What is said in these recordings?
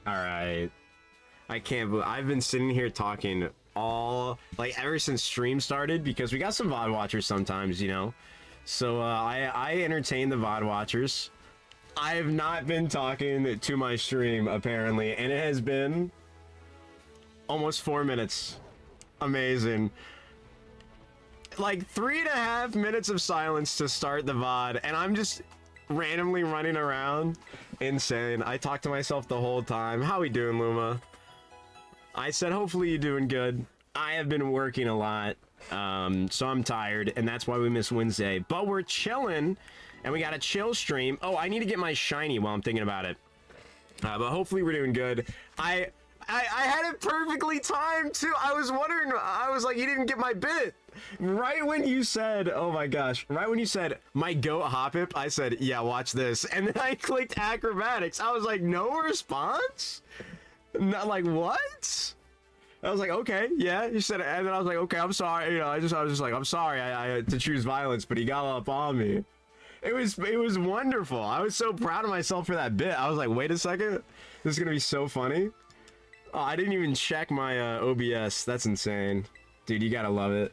All right. I can't believe I've been sitting here talking all like ever since stream started because we got some VOD watchers sometimes, you know. So I entertain the VOD watchers. I have not been talking to my stream apparently, and it has been almost 4 minutes. Amazing. Like 3.5 minutes of silence to start the VOD, and I'm just randomly running around. Insane. I talked to myself the whole time. How we doing, Luma? I said, hopefully you're doing good. I have been working a lot, so I'm tired, and that's why we missed Wednesday. But we're chilling, and we got a chill stream. Oh, I need to get my shiny while I'm thinking about it. But hopefully we're doing good. I had it perfectly timed, too. I was wondering, I was like, you didn't get my bit. Right when you said, oh my gosh, right when you said, my goat Hoppip, I said, yeah, watch this. And then I clicked acrobatics. I was like, no response? Not like, what? I was like, okay, yeah, you said it. And then I was like, okay, I'm sorry. You know, I was just like, I'm sorry I had to choose violence, but he got up on me. It was wonderful. I was so proud of myself for that bit. I was like, wait a second. This is going to be so funny. Oh, I didn't even check my OBS. That's insane. Dude, you got to love it.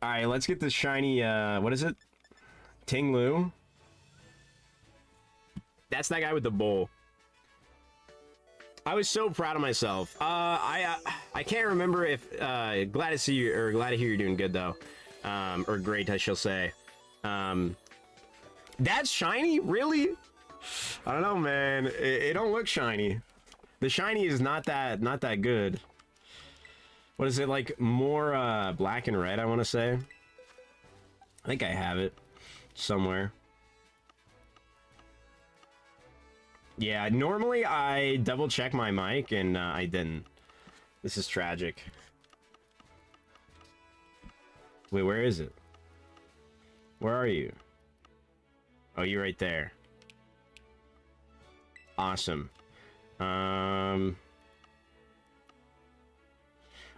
All right, let's get this shiny, what is it? Ting Lu. That's that guy with the bowl. I was so proud of myself. I can't remember if glad to see you or glad to hear you're doing good though, or great I shall say. That's shiny, really? I don't know, man. It don't look shiny. The shiny is not that good. What is it like? More black and red, I want to say. I think I have it somewhere. Yeah, normally I double check my mic and I didn't. This is tragic. Wait, where is it? Where are you? Oh, you're right there. Awesome.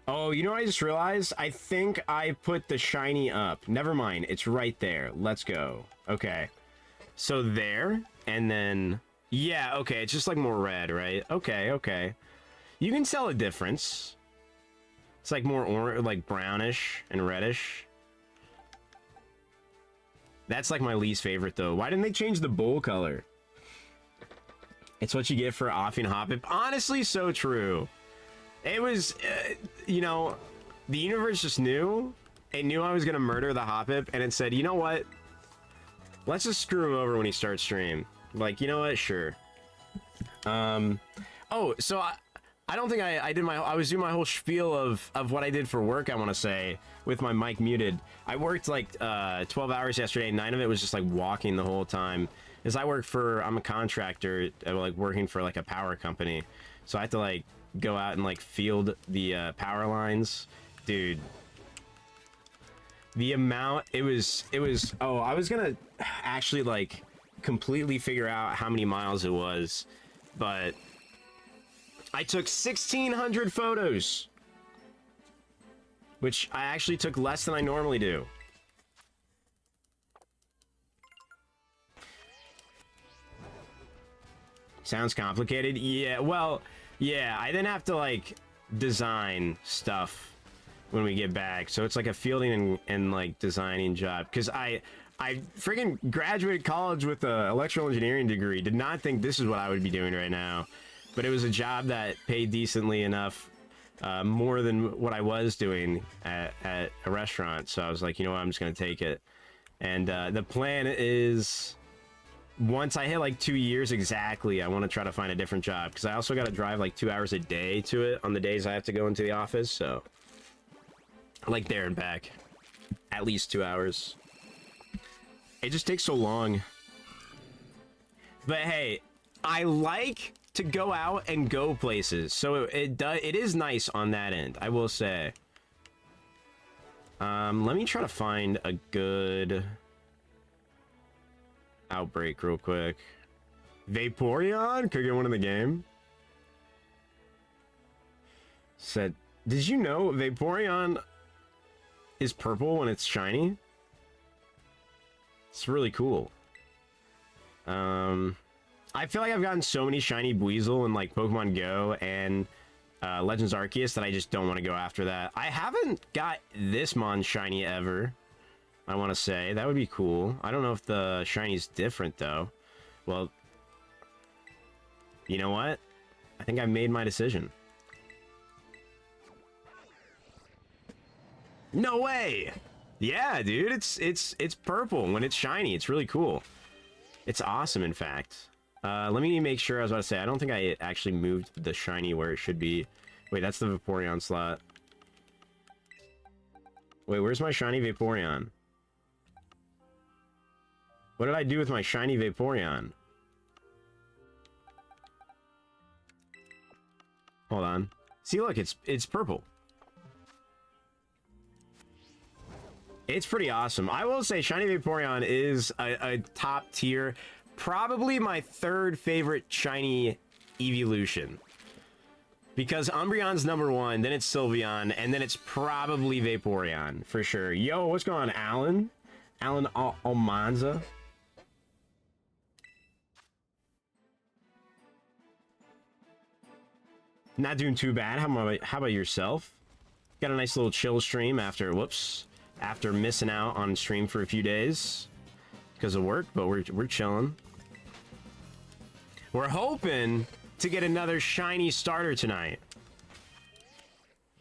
Oh, you know what I just realized? I think I put the shiny up. Never mind, it's right there. Let's go. Okay. So there, and then... Yeah, okay, it's just like more red, right? Okay, okay. You can tell a difference. It's like more orange, like brownish and reddish. That's like my least favorite though. Why didn't they change the bowl color? It's what you get for offing Hoppip. Honestly, so true. It was, you know, the universe just knew. It knew I was gonna murder the Hoppip, and it said, you know what? Let's just screw him over when he starts stream. Like, you know what? Sure. Oh, so I don't think I did I was doing my whole spiel of what I did for work, I want to say, with my mic muted. I worked like 12 hours yesterday, 9 of it was just like walking the whole time. As I'm a contractor, like working for like a power company. So I have to like go out and like field the power lines. Dude. The amount, it was, oh, I was gonna actually like completely figure out how many miles it was, but I took 1,600 photos, which I actually took less than I normally do. Sounds complicated. Yeah, well, yeah, I then have to like design stuff when we get back, so it's like a fielding and like designing job, because I freaking graduated college with an electrical engineering degree. Did not think this is what I would be doing right now. But it was a job that paid decently enough, more than what I was doing at a restaurant. So I was like, you know what, I'm just going to take it. And the plan is, once I hit like 2 years exactly, I want to try to find a different job. Because I also got to drive like 2 hours a day to it on the days I have to go into the office. So, like there and back. At least 2 hours. It just takes so long. But hey, I like to go out and go places, so it is nice on that end, I will say. Let me try to find a good outbreak real quick. Vaporeon could get one in the game. Said, did you know Vaporeon is purple when it's shiny? It's really cool. I I feel like I've gotten so many shiny Buizel in like Pokemon Go and Legends Arceus that I just don't want to go after that. I haven't got this Mon shiny ever, I want to say. That would be cool. I don't know if the shiny's different though. Well, you know what? I think I've made my decision. No way! Yeah, dude, it's purple when it's shiny. It's really cool. It's awesome, in fact. Let me make sure. I was about to say, I don't think I actually moved the shiny where it should be. Wait, that's the Vaporeon slot. Wait, where's my shiny Vaporeon? What did I do with my shiny Vaporeon? Hold on. See, look, it's purple. It's pretty awesome. I will say shiny Vaporeon is a top tier, probably my third favorite shiny evolution. Because Umbreon's #1, then it's Sylveon, and then it's probably Vaporeon, for sure. Yo, what's going on, Alan? Alan Almanza? Not doing too bad. How about yourself? Got a nice little chill stream after, whoops, after missing out on stream for a few days because of work, but we're chilling. We're hoping to get another shiny starter tonight.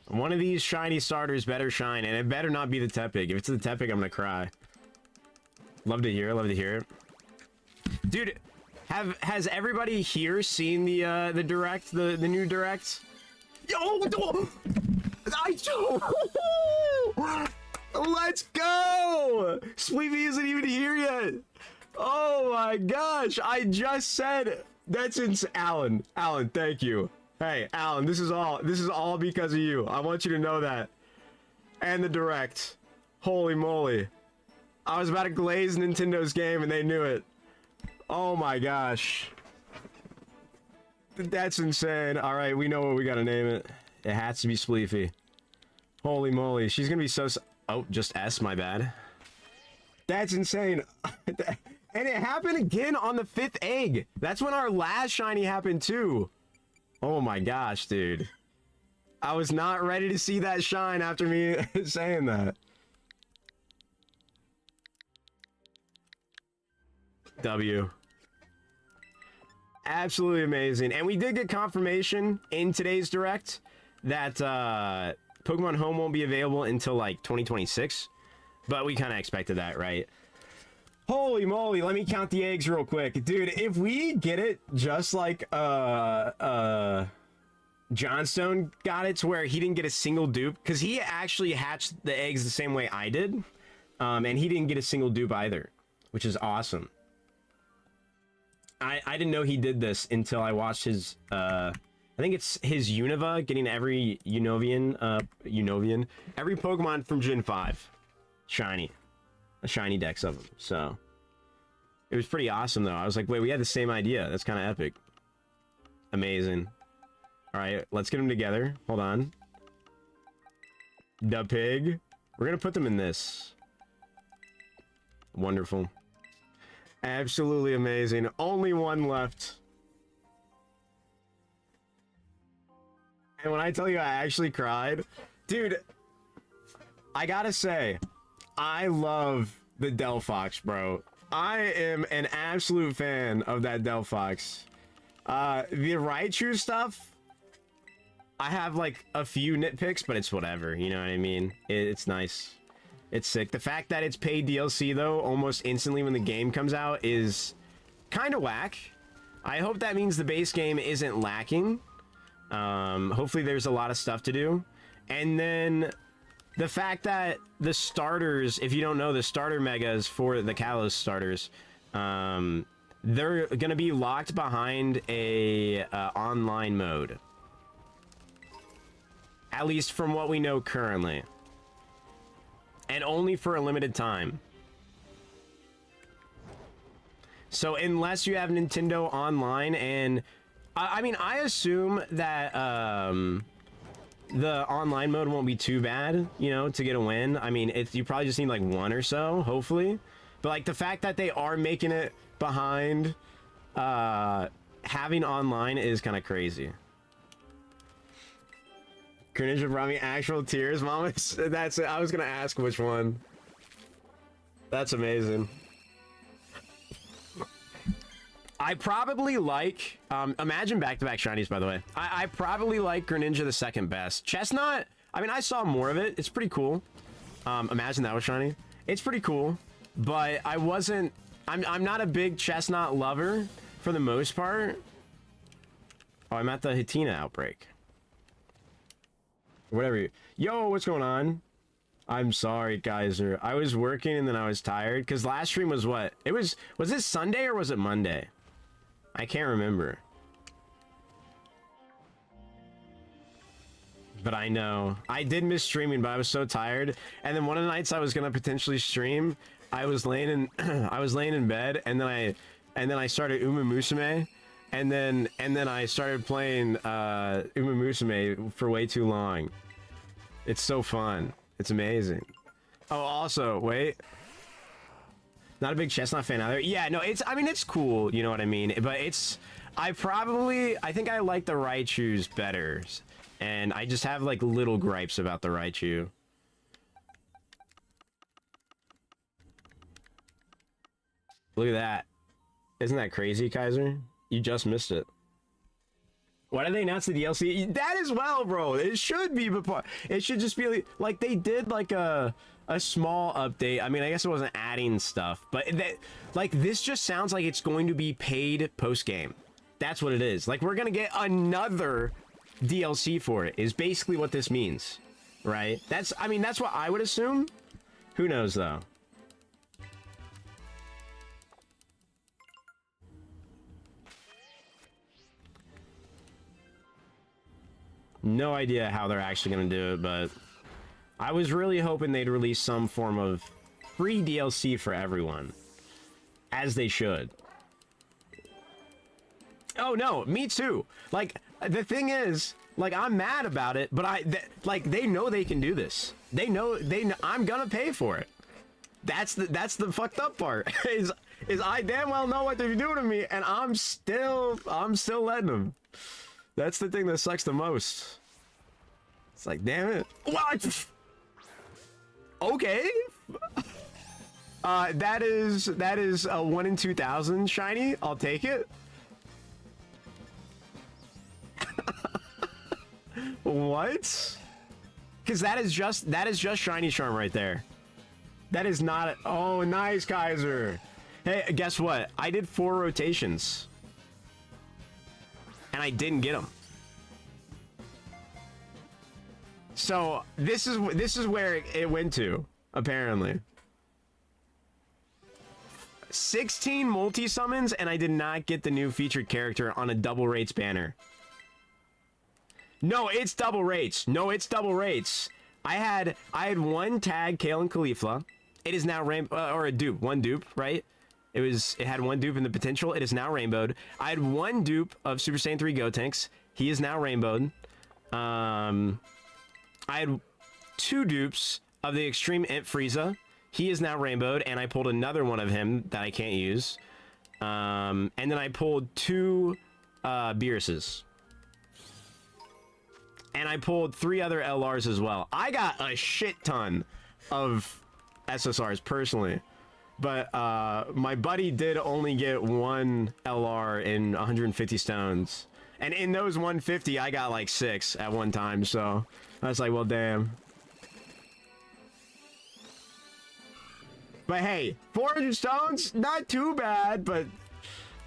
One of these shiny starters better shine, and it better not be the Tepig. If it's the Tepig, I'm gonna cry. Love to hear it, love to hear it. Dude, has everybody here seen the direct, the new direct? Yo, let's go! Spleefy isn't even here yet. Oh my gosh! I just said that's Alan. Alan, thank you. Hey, Alan, this is all because of you. I want you to know that. And the direct. Holy moly! I was about to glaze Nintendo's game, and they knew it. Oh my gosh! That's insane. All right, we know what we gotta name it. It has to be Spleefy. Holy moly, she's gonna be so. Oh, just S, my bad. That's insane. And it happened again on the 5th egg. That's when our last shiny happened too. Oh my gosh, dude. I was not ready to see that shine after me saying that. W. Absolutely amazing. And we did get confirmation in today's direct that Pokemon Home won't be available until like 2026, but we kind of expected that, right? Holy moly, let me count the eggs real quick. Dude, if we get it just like Johnstone got it, to where he didn't get a single dupe, because he actually hatched the eggs the same way I did, and he didn't get a single dupe either, which is awesome. I didn't know he did this until I watched his I think it's his Unova getting every Unovian, every Pokemon from Gen 5 shiny. A shiny dex of them. So it was pretty awesome though. I was like, wait, we had the same idea. That's kind of epic. Amazing. All right, let's get them together. Hold on. The pig. We're gonna put them in this. Wonderful. Absolutely amazing. Only one left. And when I tell you I actually cried, dude, I gotta say, I love the Delphox, bro. I am an absolute fan of that Delphox. The Raichu stuff, I have like a few nitpicks, but it's whatever, you know what I mean? It's nice. It's sick. The fact that it's paid DLC, though, almost instantly when the game comes out is kind of whack. I hope that means the base game isn't lacking. Hopefully there's a lot of stuff to do. And then the fact that the starters, if you don't know, the starter megas for the Kalos starters, they're going to be locked behind a online mode. At least from what we know currently. And only for a limited time. So unless you have Nintendo Online, and I mean, I assume that the online mode won't be too bad, you know, to get a win. I mean, you probably just need like one or so, hopefully. But like the fact that they are making it behind having online is kind of crazy. Greninja brought me actual tears, mama. That's it. I was gonna ask which one. That's amazing. I probably like, imagine back-to-back shinies, by the way. I probably like Greninja the second best. Chestnut, I mean, I saw more of it. It's pretty cool. Imagine that was shiny. It's pretty cool, but I wasn't, I'm not a big Chestnut lover for the most part. Oh, I'm at the Hitina outbreak. Whatever. Yo, what's going on? I'm sorry, Kaiser. I was working and then I was tired, because last stream was what? Was it Sunday or was it Monday? I can't remember. But I know. I did miss streaming, but I was so tired. And then one of the nights I was gonna potentially stream, I was laying in I was laying in bed, and then I started Uma Musume, and then I started playing Uma Musume for way too long. It's so fun. It's amazing. Oh, also, wait. Not a big Chestnut fan either. Yeah, no, I mean, it's cool, you know what I mean? But I think I like the Raichus better. And I just have, like, little gripes about the Raichu. Look at that. Isn't that crazy, Kaiser? You just missed it. Why did they announce the DLC? That as well, bro. It should be before. It should just be like they did like a small update. I mean, I guess it wasn't adding stuff, but like this just sounds like it's going to be paid post game. That's what it is. Like we're gonna get another DLC for it. Is basically what this means, right? I mean, that's what I would assume. Who knows though? No idea how they're actually going to do it, but I was really hoping they'd release some form of free DLC for everyone. As they should. Oh, no, me too. Like, the thing is, like, I'm mad about it, but like, they know they can do this. They know, I'm gonna pay for it. That's the fucked up part, is I damn well know what they're doing to me, and I'm still letting them. That's the thing that sucks the most. It's like, damn it. What? Okay. That is a 1 in 2,000 shiny. I'll take it. What? Because that is just shiny charm right there. That is not a, oh, nice, Kaiser. Hey, guess what? I did 4 rotations. And I didn't get them. So this is where it went to, apparently. 16 multi-summons, and I did not get the new featured character on a double rates banner. No, it's double rates. No, it's double rates. I had 1 tag Kale and Caulifla. It is now or a dupe, 1 dupe, right? It had 1 dupe in the potential. It is now rainbowed. I had 1 dupe of Super Saiyan 3 Gotenks. He is now rainbowed. I had 2 dupes of the Extreme Imp Frieza. He is now rainbowed, and I pulled another one of him that I can't use. And then I pulled 2 Beerus's. And I pulled 3 other LRs as well. I got a shit ton of SSRs personally. But my buddy did only get 1 LR in 150 stones. And in those 150, I got like 6 at one time, so I was like, well, damn. But hey, 400 stones, not too bad, but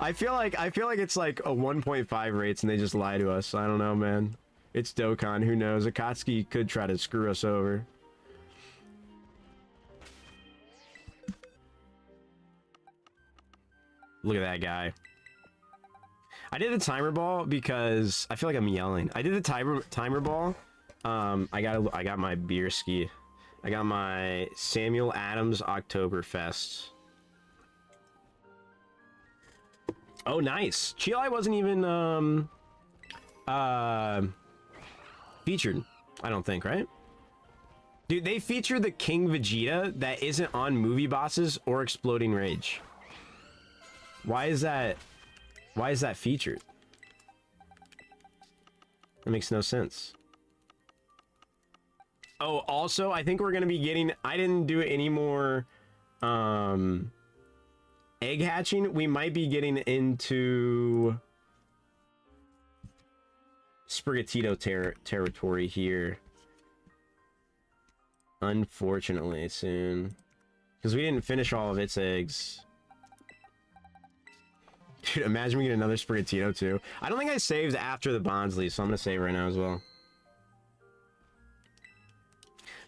I feel like it's like a 1.5 rates and they just lie to us. I don't know, man. It's Dokkan, who knows? Akatsuki could try to screw us over. Look at that guy. I did the timer ball because I feel like I'm yelling. I did the timer ball. I got my beer ski. I got my Samuel Adams Oktoberfest. Oh, nice. Chilai wasn't even featured, I don't think, right? Dude, they featured the King Vegeta that isn't on Movie Bosses or Exploding Rage. Why is that? Why is that featured? That makes no sense. Oh, also, I think we're going to be getting... I didn't do any more egg hatching. We might be getting into Sprigatito territory here. Unfortunately, soon. Because we didn't finish all of its eggs. Dude, imagine we get another Sprigatito too. I don't think I saved after the Bondsley, so I'm going to save right now as well.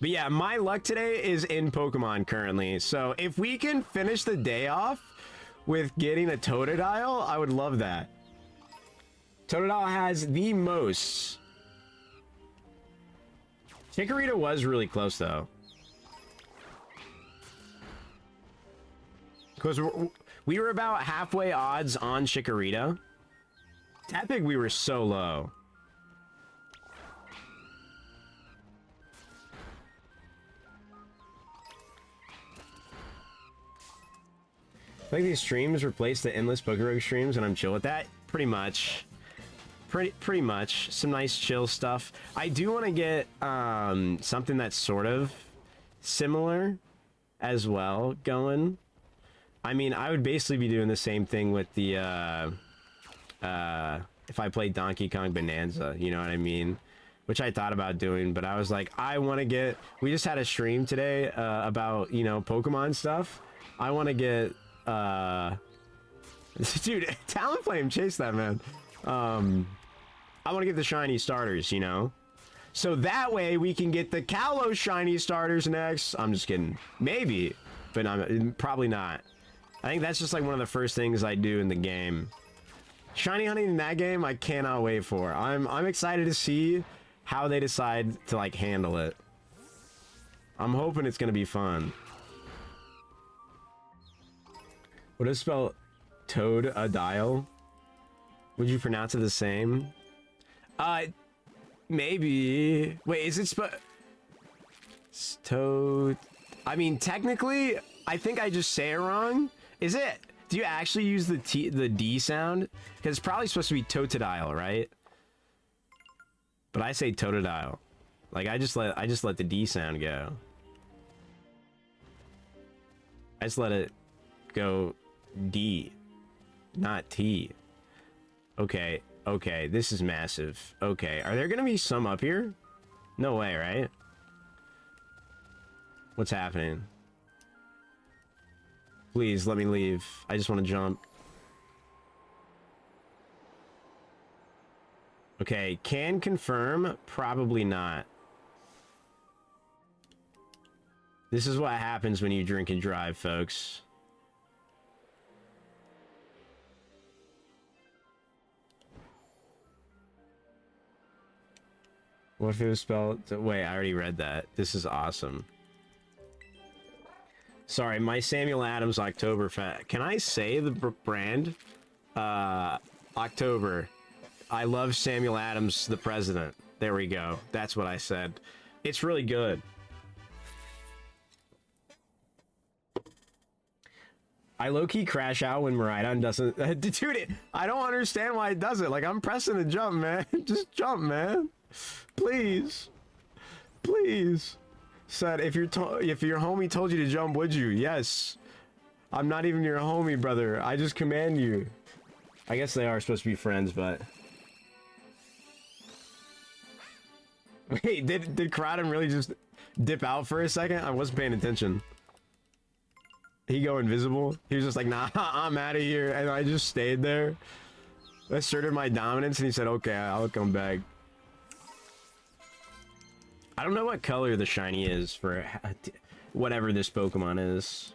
But yeah, my luck today is in Pokemon currently. So if we can finish the day off with getting a Totodile, I would love that. Totodile has the most. Chikorita was really close though. Because we were about halfway odds on Chikorita. Tepig, we were so low. I think these streams replace the endless Pokerogue streams, and I'm chill with that. Pretty much. Pretty much. Some nice chill stuff. I do want to get something that's sort of similar as well going. I mean, I would basically be doing the same thing with the if I played Donkey Kong Bonanza, you know what I mean? Which I thought about doing, but I was like, I want to get... We just had a stream today about, you know, Pokemon stuff. I want to get... Dude, Talonflame, chase that, man. I want to get the shiny starters, you know? So that way we can get the Kalos shiny starters next. I'm just kidding. Maybe, but probably not. I think that's just like one of the first things I do in the game. Shiny hunting in that game, I cannot wait for. I'm excited to see how they decide to like handle it. I'm hoping it's gonna be fun. What is spelled Toad-a-dial? Would you pronounce it the same? Maybe. Wait, is it Toad? I mean, technically, I think I just say it wrong. Is it? Do you actually use the D sound? Because it's probably supposed to be Totodile, right? But I say Totodile. Like I just let the D sound go. I just let it go D, not T. Okay, okay, this is massive. Okay, are there gonna be some up here? No way, right? What's happening? Please, let me leave. I just want to jump. Okay, can confirm, probably not. This is what happens when you drink and drive, folks. What if it was spelled... Wait, I already read that. This is awesome. Sorry, my Samuel Adams Oktoberfest. Can I say the brand? October. I love Samuel Adams, the president. There we go. That's what I said. It's really good. I low-key crash out when Miraidon doesn't... Dude, I don't understand why it does it. Like, I'm pressing to jump, man. Just jump, man. Please. Please. Said, if your homie told you to jump, would you? Yes. I'm not even your homie, brother. I just command you. I guess they are supposed to be friends, but... Wait, did Kratom really just dip out for a second? I wasn't paying attention. He go invisible? He was just like, nah, I'm out of here. And I just stayed there. I asserted my dominance and he said, okay, I'll come back. I don't know what color the shiny is for whatever this Pokemon is.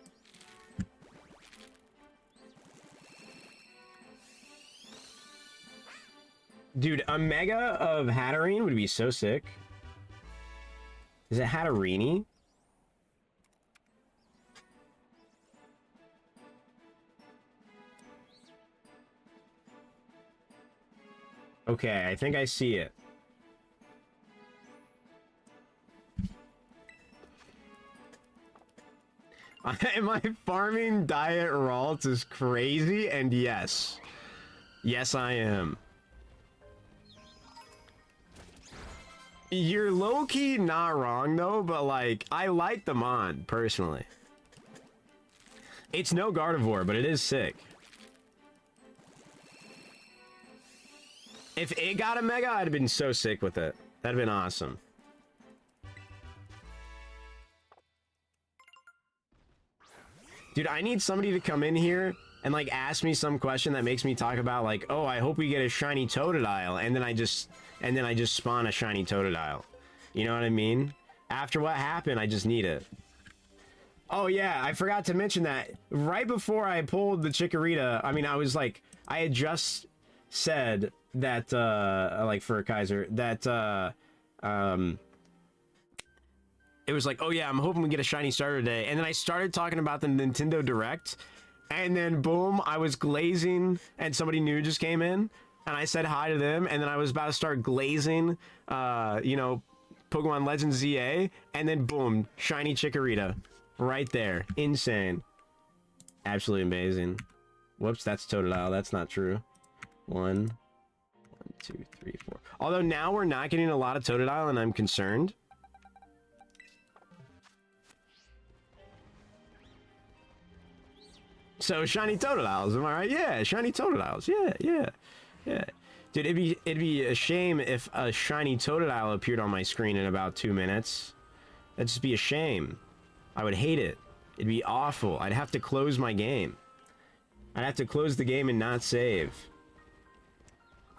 Dude, a Mega of Hatterene would be so sick. Is it Hatterini? Okay, I think I see it. My farming diet Ralt is crazy, and yes. Yes, I am. You're low-key not wrong, though, but, like, I like the mod, personally. It's no Gardevoir, but it is sick. If it got a Mega, I'd have been so sick with it. That'd have been awesome. Dude, I need somebody to come in here and, like, ask me some question that makes me talk about, like, oh, I hope we get a shiny Totodile, and then I just spawn a shiny Totodile. You know what I mean? After what happened, I just need it. Oh, yeah, I forgot to mention that. Right before I pulled the Chikorita, I mean, I was, like, I had just said that, like, for Kaiser, that, it was like, oh yeah, I'm hoping we get a shiny starter today. And then I started talking about the Nintendo Direct. And then, boom, I was glazing, and somebody new just came in. And I said hi to them, and then I was about to start glazing, you know, Pokemon Legends ZA. And then, boom, shiny Chikorita. Right there. Insane. Absolutely amazing. Whoops, that's Totodile. That's not true. 1, 2, 3, 4. Although now we're not getting a lot of Totodile, and I'm concerned. So shiny Totodiles, am I right? Yeah, shiny Totodiles. Yeah. Dude, it'd be a shame if a shiny Totodile appeared on my screen in about 2 minutes. That'd just be a shame. I would hate it. It'd be awful. I'd have to close my game. I'd have to close the game and not save.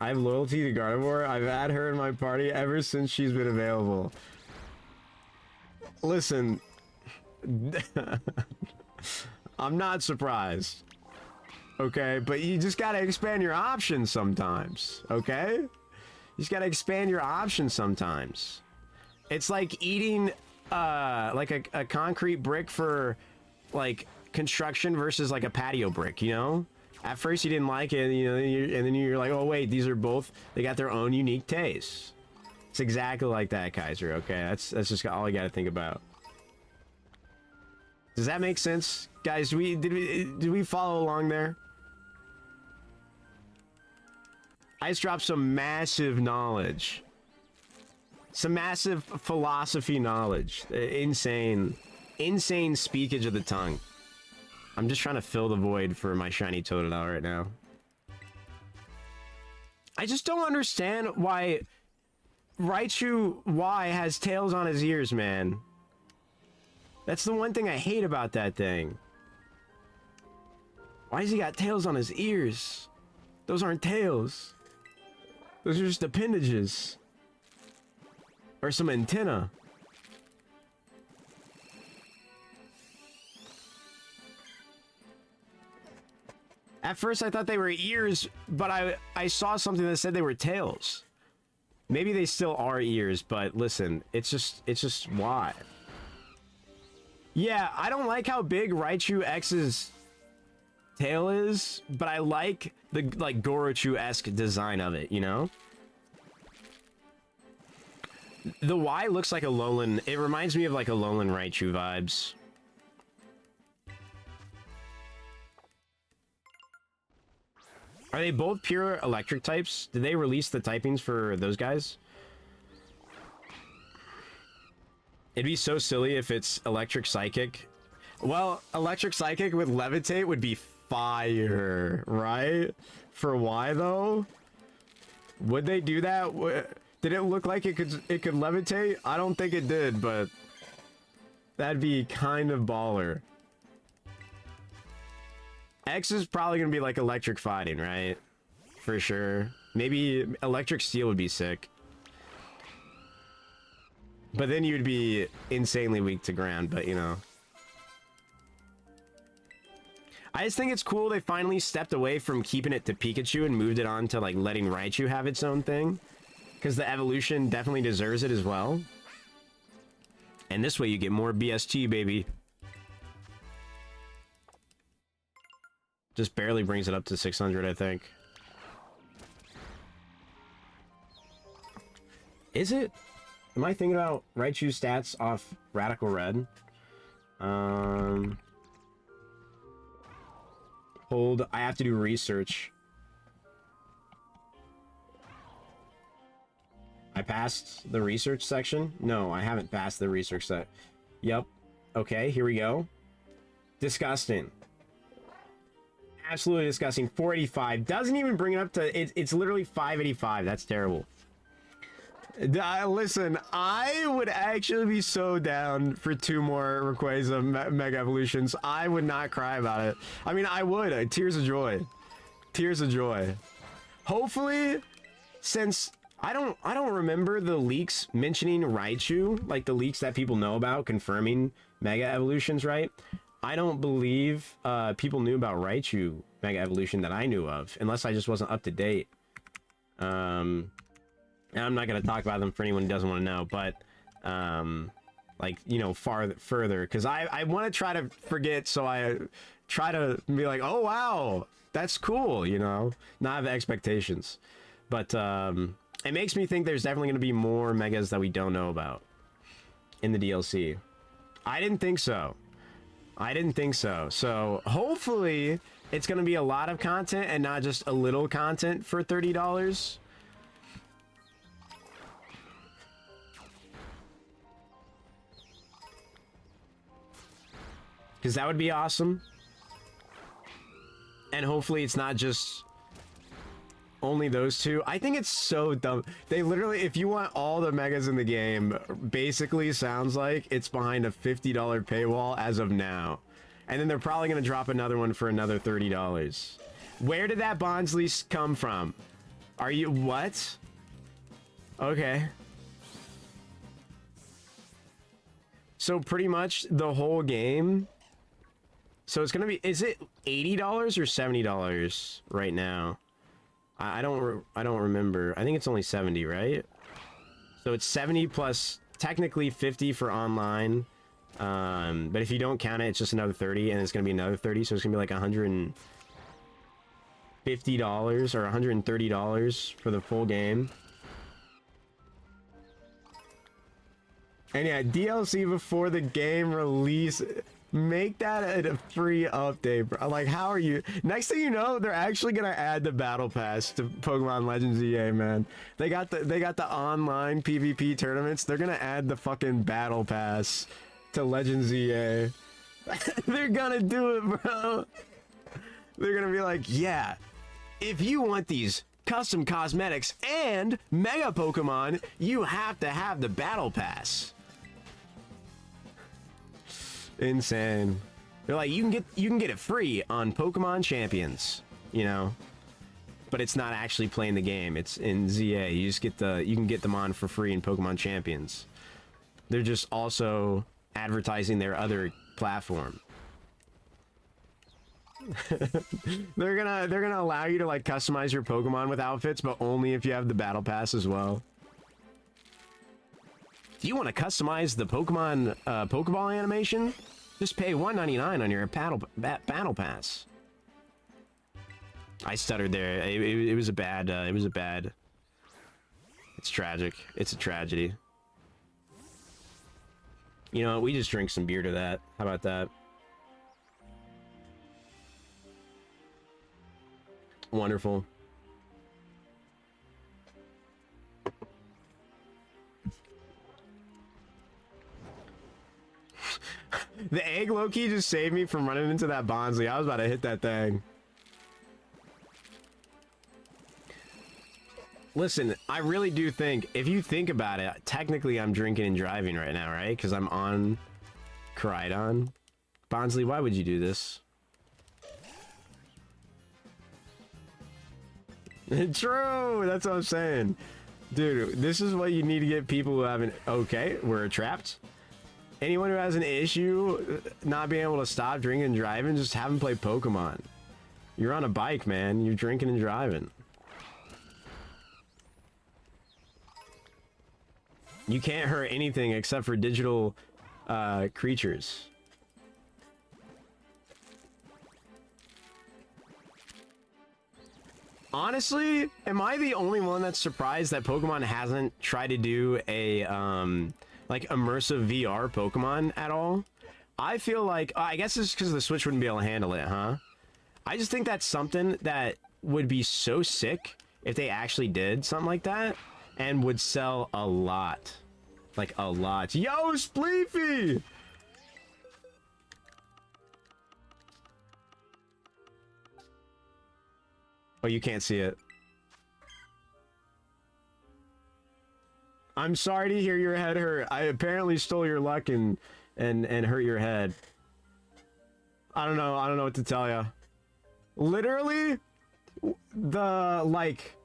I have loyalty to Gardevoir. I've had her in my party ever since she's been available. Listen. I'm not surprised. Okay? But you just gotta expand your options sometimes. Okay? You just gotta expand your options sometimes. It's like eating, like a concrete brick for, like, construction versus, like, a patio brick, you know? At first you didn't like it, you know, and then you're like, oh wait, these are both, they got their own unique tastes. It's exactly like that, Kaiser, okay? That's just all I gotta think about. Does that make sense? Guys, did we follow along there? I just dropped some massive knowledge. Some massive philosophy knowledge. Insane speakage of the tongue. I'm just trying to fill the void for my shiny Totodile right now. I just don't understand why Raichu Y has tails on his ears, man. That's the one thing I hate about that thing. Why does he got tails on his ears? Those aren't tails. Those are just appendages. Or some antenna. At first I thought they were ears, but I saw something that said they were tails. Maybe they still are ears, but listen, it's just why. Yeah, I don't like how big Raichu X's tail is, but I like the, like, Gorochu-esque design of it, you know? The Y looks like a Alolan. It reminds me of, like, Alolan Raichu vibes. Are they both pure electric types? Did they release the typings for those guys? It'd be so silly if it's electric psychic. Well, electric psychic with levitate would be fire, right? For Y though? Would they do that? Did it look like it could levitate? I don't think it did, but that'd be kind of baller. X is probably gonna be like electric fighting, right? For sure. Maybe electric steel would be sick. But then you'd be insanely weak to ground, but you know. I just think it's cool they finally stepped away from keeping it to Pikachu and moved it on to, like, letting Raichu have its own thing. Because the evolution definitely deserves it as well. And this way you get more BST, baby. Just barely brings it up to 600, I think. Is it? Am I thinking about Raichu's stats off Radical Red? Hold. I have to do research. I passed the research section. No, I haven't passed the research set. Yep. Okay, here we go. Disgusting. Absolutely disgusting. 485. Doesn't even bring it up to... It's literally 585. That's terrible. Listen, I would actually be so down for 2 more Rayquaza Mega Evolutions. I would not cry about it. I mean, I would. Tears of joy. Tears of joy. Hopefully, since I don't remember the leaks mentioning Raichu, like the leaks that people know about confirming Mega Evolutions, right? I don't believe people knew about Raichu Mega Evolution that I knew of, unless I just wasn't up to date. And I'm not going to talk about them for anyone who doesn't want to know, but, like, you know, further, because I want to try to forget, so I try to be like, oh, wow, that's cool, you know, not have expectations. But, it makes me think there's definitely going to be more Megas that we don't know about in the DLC. I didn't think so. I didn't think so. So, hopefully, it's going to be a lot of content and not just a little content for $30. Because that would be awesome. And hopefully it's not just only those 2. I think it's so dumb. They literally, if you want all the Megas in the game, basically sounds like it's behind a $50 paywall as of now. And then they're probably going to drop another one for another $30. Where did that Bonsly come from? Are you... what? Okay. So pretty much the whole game... So it's gonna be, is it $80 or $70 right now? I don't remember. I think it's only 70, right? So it's 70 plus technically 50 for online. But if you don't count it, it's just another 30, and it's gonna be another 30, so it's gonna be like $150 or $130 for the full game. And yeah, DLC before the game release. Make that a free update, bro. Like, how are you? Next thing you know, they're actually gonna add the battle pass to Pokemon Legends EA, man. They got the online PvP tournaments. They're gonna add the fucking battle pass to Legends EA. They're gonna do it, bro. They're gonna be like, yeah, if you want these custom cosmetics and Mega Pokemon, you have to have the battle pass. Insane. They're like, you can get it free on Pokemon Champions, you know, but it's not actually playing the game. It's in ZA. You just you can get them on for free in Pokemon Champions. They're just also advertising their other platform. they're gonna allow you to like customize your Pokemon with outfits, but only if you have the battle pass as well. If you want to customize the Pokemon Pokeball animation, just pay $1.99 on your battle pass. I stuttered there. It was a bad. It's tragic. It's a tragedy. You know, we just drink some beer to that. How about that? Wonderful. The egg low-key just saved me from running into that Bonsly. I was about to hit that thing. Listen, I really do think, if you think about it, technically I'm drinking and driving right now, right? Because I'm on Koraidon. Bonsly, why would you do this? True! That's what I'm saying. Dude, this is what you need to get people who haven't... Okay, we're trapped. Anyone who has an issue not being able to stop drinking and driving, just have them play Pokemon. You're on a bike, man. You're drinking and driving. You can't hurt anything except for digital creatures. Honestly, am I the only one that's surprised that Pokemon hasn't tried to do a like immersive VR Pokemon at all? I feel like, I guess it's because the Switch wouldn't be able to handle it, huh? I just think that's something that would be so sick if they actually did something like that. and would sell a lot. Like, a lot. Yo, Spleefy! Oh, you can't see it. I'm sorry to hear your head hurt. I apparently stole your luck and hurt your head. I don't know what to tell you. Literally, the, like,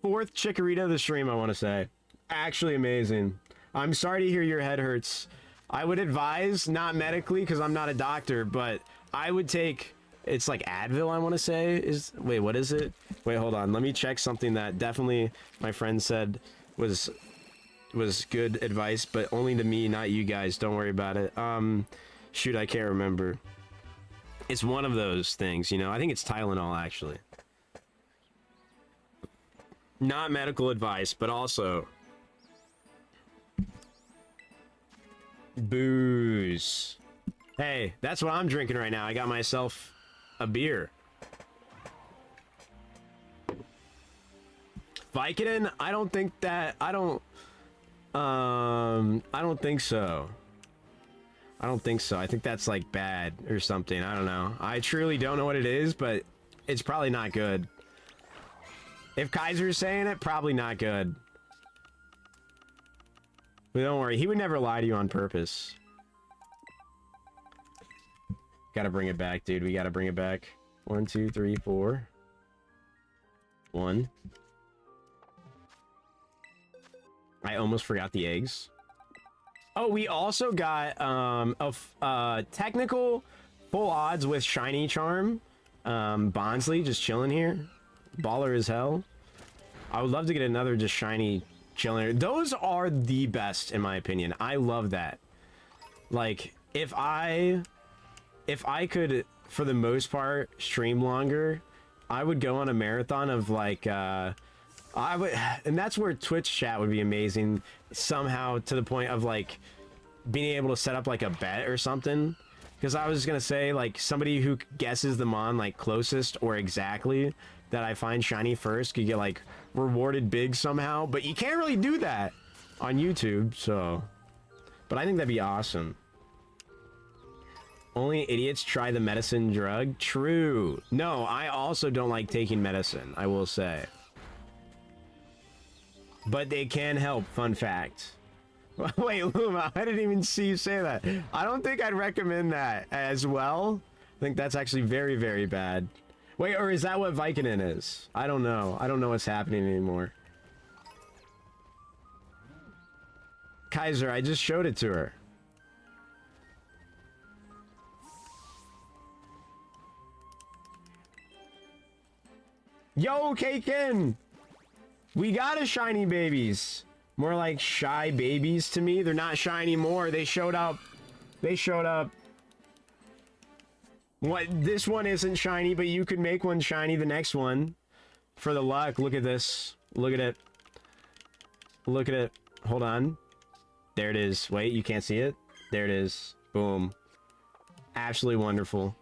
4th Chikorita of the stream, I want to say. Actually amazing. I'm sorry to hear your head hurts. I would advise, not medically, because I'm not a doctor, but I would take... It's like Advil, I want to say. Wait, what is it? Wait, hold on. Let me check something that definitely my friend said was good advice, but only to me, not you guys. Don't worry about it. Shoot, I can't remember. It's one of those things, you know. I think it's Tylenol, actually. Not medical advice, but also... Booze. Hey, that's what I'm drinking right now. I got myself a beer. Vicodin? I don't think that... I don't think so. I don't think so. I think that's like bad or something. I don't know. I truly don't know what it is, but it's probably not good. If Kaiser's saying it, probably not good. But don't worry, he would never lie to you on purpose. Gotta bring it back, dude. We gotta bring it back. 1, 2, 3, 4. 1. I almost forgot the eggs. Oh, we also got a technical full odds with shiny charm. Bonsly just chilling here. Baller as hell. I would love to get another just shiny chilling here. Those are the best in my opinion. I love that. Like, if I could, for the most part, stream longer, I would go on a marathon of like and that's where Twitch chat would be amazing somehow, to the point of like being able to set up like a bet or something. Because I was gonna say, like, somebody who guesses them on like closest or exactly that I find shiny first could get like rewarded big somehow, but you can't really do that on YouTube, so. But I think that'd be awesome. Only idiots try the medicine drug. True. No, I also don't like taking medicine, I will say. But they can help, fun fact. Wait, Luma, I didn't even see you say that. I don't think I'd recommend that as well. I think that's actually very, very bad. Wait, or is that what Vicodin is? I don't know. I don't know what's happening anymore. Kaiser, I just showed it to her. Yo, Kaken! We got a shiny babies. More like shy babies to me. They're not shiny more. They showed up. They showed up. What? This one isn't shiny, but you could make one shiny the next one. For the luck. Look at this. Look at it. Look at it. Hold on. There it is. Wait, you can't see it? There it is. Boom. Absolutely wonderful.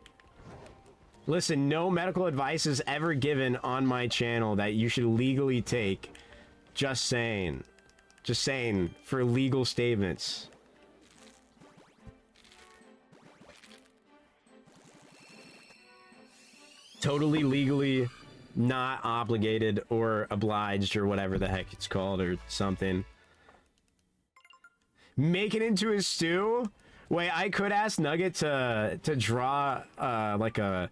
Listen, no medical advice is ever given on my channel that you should legally take. Just saying. Just saying, for legal statements. Totally legally not obligated or obliged or whatever the heck it's called or something. Make it into a stew? Wait, I could ask Nugget to draw like a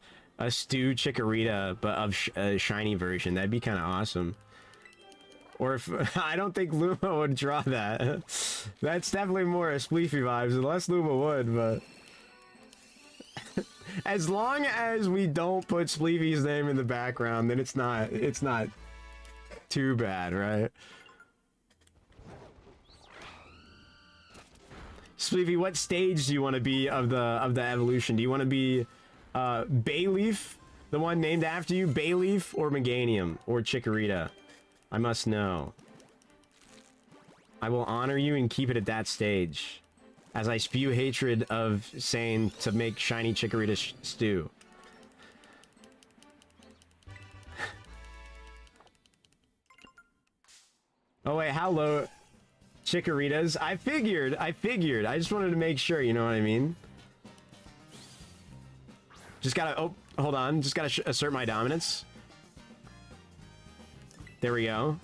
stew Chikorita, but of a shiny version. That'd be kind of awesome. Or if I don't think Luma would draw that. That's definitely more a Spleefy vibes, unless Luma would, but as long as we don't put Spleefy's name in the background, then it's not too bad, right? Spleefy, what stage do you want to be of the evolution? Do you want to be Bayleaf, the one named after you, Bayleaf, or Meganium, or Chikorita? I must know. I will honor you and keep it at that stage, as I spew hatred of saying to make shiny Chikorita stew. Oh wait, Hello, Chikorritas. I figured. I just wanted to make sure, you know what I mean? Just gotta, oh, hold on. Just gotta assert my dominance. There we go.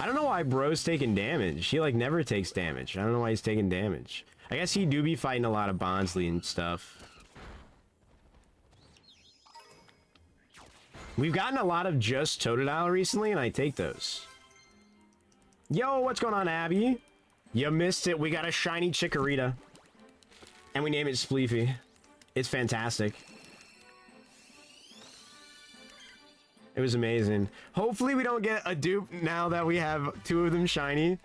I don't know why bro's taking damage. He, like, never takes damage. I don't know why he's taking damage. I guess he do be fighting a lot of Bonsly and stuff. We've gotten a lot of just Totodile recently, and I take those. Yo, what's going on, Abby? You missed it. We got a shiny Chikorita. And we name it Spleefy. It's fantastic. It was amazing. Hopefully we don't get a dupe now that we have 2 of them shiny.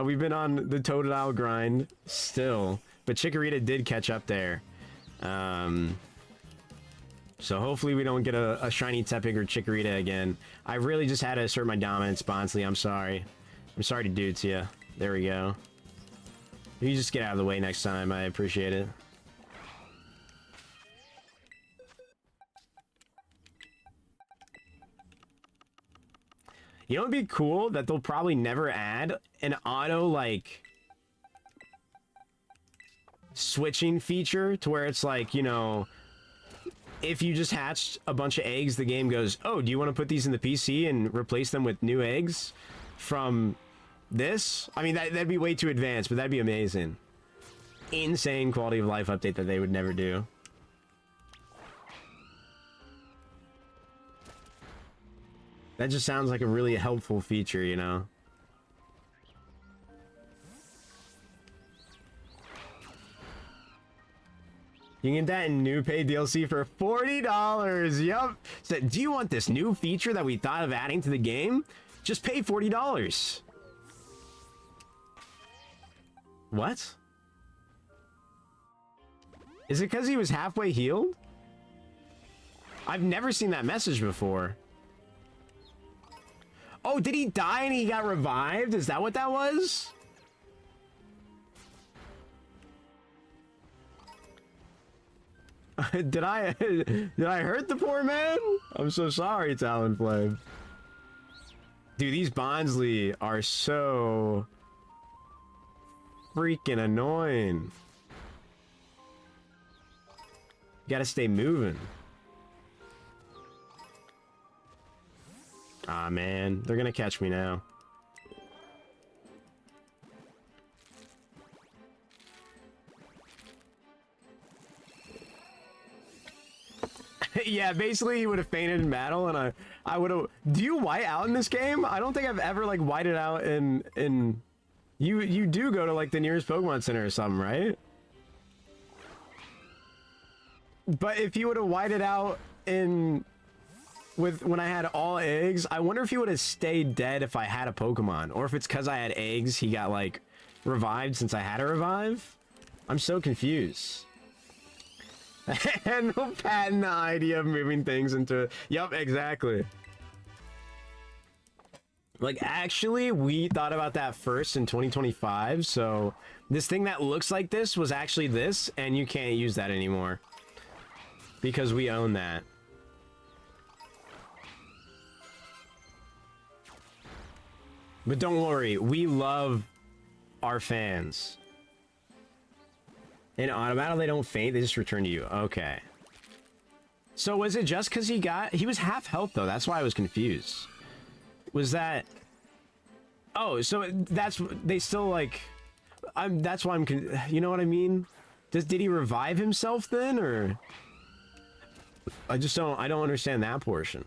We've been on the Totodile grind still. But Chikorita did catch up there. So hopefully we don't get a shiny Tepig or Chikorita again. I really just had to assert my dominance, Bonsly. I'm sorry. I'm sorry to do it to you. There we go. You just get out of the way next time. I appreciate it. You know, it'd be cool that they'll probably never add an auto, like, switching feature to where it's like, you know, if you just hatched a bunch of eggs, the game goes, oh, do you want to put these in the PC and replace them with new eggs from this? I mean, that'd be way too advanced, but that'd be amazing. Insane quality of life update that they would never do. That just sounds like a really helpful feature, you know? You can get that in new paid DLC for $40. Yup. So, do you want this new feature that we thought of adding to the game? Just pay $40. What? Is it because he was halfway healed? I've never seen that message before. Oh, did he die and he got revived? Is that what that was? Did I hurt the poor man? I'm so sorry, Talonflame. Dude, these Bonsly are so freaking annoying. You gotta stay moving. Ah, man. They're gonna catch me now. Yeah, basically he would have fainted in battle, and I would have... Do you white out in this game? I don't think I've ever, like, whited out in... You do go to, like, the nearest Pokemon Center or something, right? But if you would have whited out in... when I had all eggs, I wonder if he would have stayed dead if I had a Pokemon. Or if it's because I had eggs, he got, like, revived since I had a revive. I'm so confused. And no patent the idea of moving things into... Yup, exactly. Like, actually, we thought about that first in 2025, so... This thing that looks like this was actually this, and you can't use that anymore. Because we own that. But don't worry, we love our fans. In auto battle, they don't faint, they just return to you. Okay. So was it just because he was half health, though? That's why I was confused. Was that... Oh, so that's... They still, like... That's why I'm... You know what I mean? Did he revive himself, then, or... I don't understand that portion.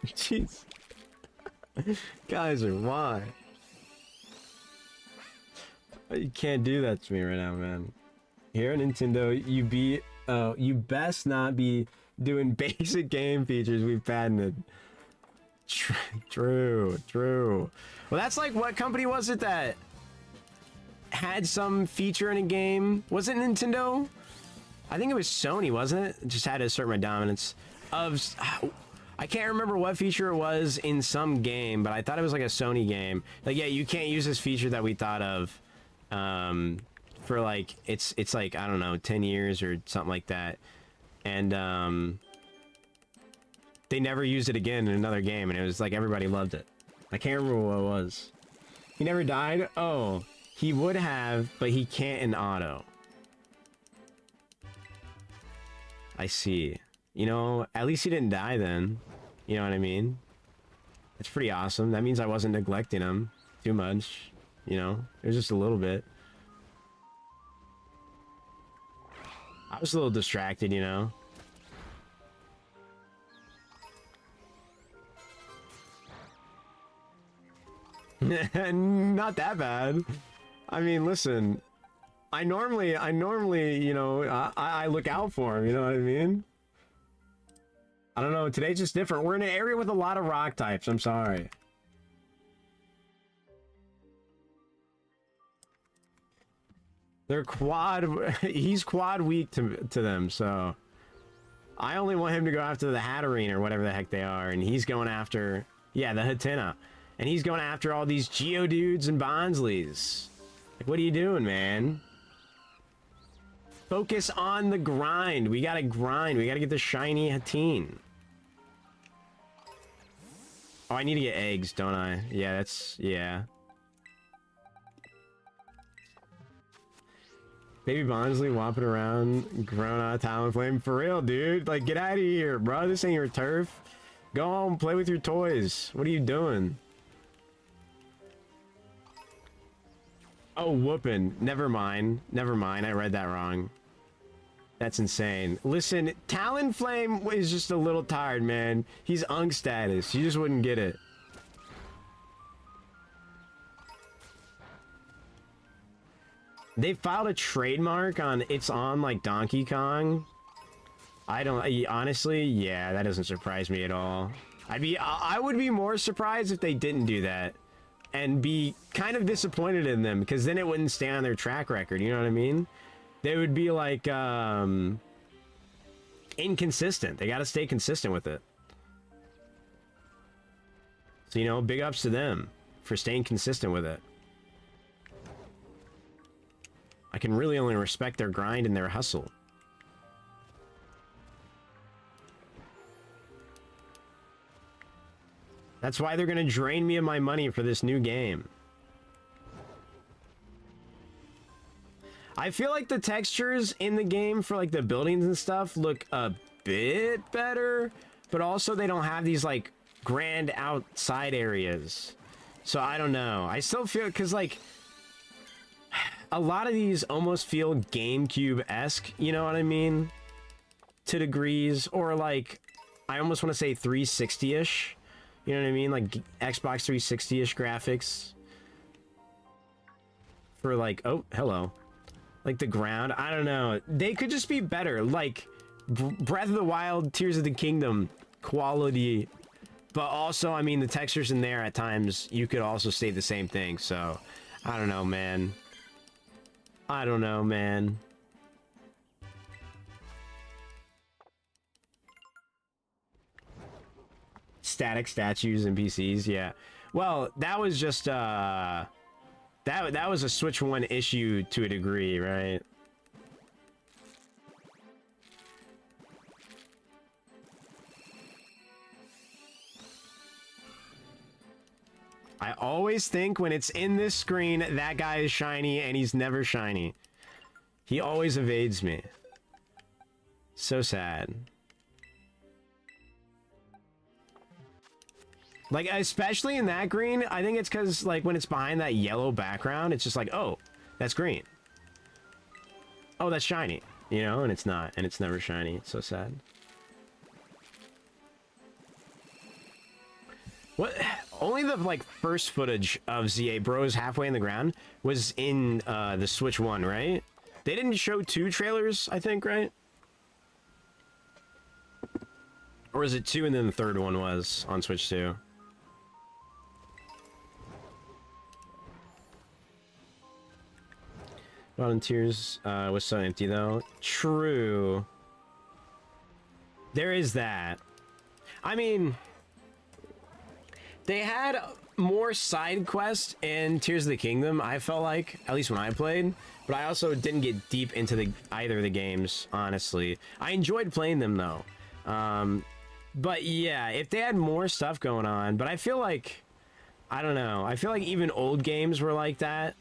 Jeez. Guys are why? You can't do that to me right now, man. Here, Nintendo, you best not be doing basic game features we've patented. True. Well, that's like, what company was it that had some feature in a game? Was it Nintendo? I think it was Sony, wasn't it? Just had to assert my dominance. I can't remember what feature it was in some game, but I thought it was like a Sony game. Like, yeah, you can't use this feature that we thought of. for like it's like I don't know 10 years or something like that, and they never used it again in another game, and it was like everybody loved it. I can't remember what it was. He never died? Oh, he would have, but he can't in auto. I see. You know, at least he didn't die then. You know what I mean? It's pretty awesome. That means I wasn't neglecting him too much. You know, it was just a little bit. I was a little distracted, you know? Not that bad. I mean, listen, I normally, you know, I look out for him, you know what I mean? I don't know, today's just different. We're in an area with a lot of rock types, I'm sorry. They're quad, he's quad weak to them, so... I only want him to go after the Hatterene or whatever the heck they are, and he's going after, yeah, the Hatenna. And he's going after all these Geodudes and Bonsleys. Like, what are you doing, man? Focus on the grind. We gotta grind. We gotta get the shiny Hatene. Oh, I need to get eggs, don't I? Yeah, that's... yeah. Baby Bonsley whopping around, grown out of Talonflame. For real, dude. Like, get out of here, bro. This ain't your turf. Go home, play with your toys. What are you doing? Oh, whooping. Never mind. Never mind. I read that wrong. That's insane. Listen, Talonflame is just a little tired, man. He's Unk status. You just wouldn't get it. They filed a trademark on it's on like Donkey Kong. I don't honestly, yeah, that doesn't surprise me at all. I would be more surprised if they didn't do that and be kind of disappointed in them, because then it wouldn't stay on their track record, you know what I mean? They would be like inconsistent. They got to stay consistent with it. So, you know, big ups to them for staying consistent with it. I can really only respect their grind and their hustle. That's why they're gonna drain me of my money for this new game. I feel like the textures in the game for like the buildings and stuff look a bit better, but also they don't have these like grand outside areas. So I don't know. I still feel, because like a lot of these almost feel GameCube-esque, you know what I mean? To degrees, or like, I almost want to say 360-ish. You know what I mean? Like Xbox 360-ish graphics. For like, oh, hello. Like the ground, I don't know. They could just be better. Like Breath of the Wild, Tears of the Kingdom quality. But also, I mean, the textures in there at times, you could also say the same thing. So, I don't know, man. I don't know, man. Static statues and PCs, yeah. Well, that was just that was a Switch 1 issue to a degree, right? I always think when it's in this screen, that guy is shiny, and he's never shiny. He always evades me. So sad. Like, especially in that green, I think it's because, like, when it's behind that yellow background, it's just like, oh, that's green. Oh, that's shiny. You know, and it's not, and it's never shiny. It's so sad. What? Only the, like, first footage of ZA Bros halfway in the ground was in the Switch 1, right? They didn't show 2 trailers, I think, right? Or is it 2 and then the third one was on Switch 2? Volunteers was so empty, though. True. There is that. I mean... They had more side quests in Tears of the Kingdom, I felt like, at least when I played, but I also didn't get deep into either of the games, honestly. I enjoyed playing them though. But yeah, if they had more stuff going on, but I feel like, I don't know, I feel like even old games were like that,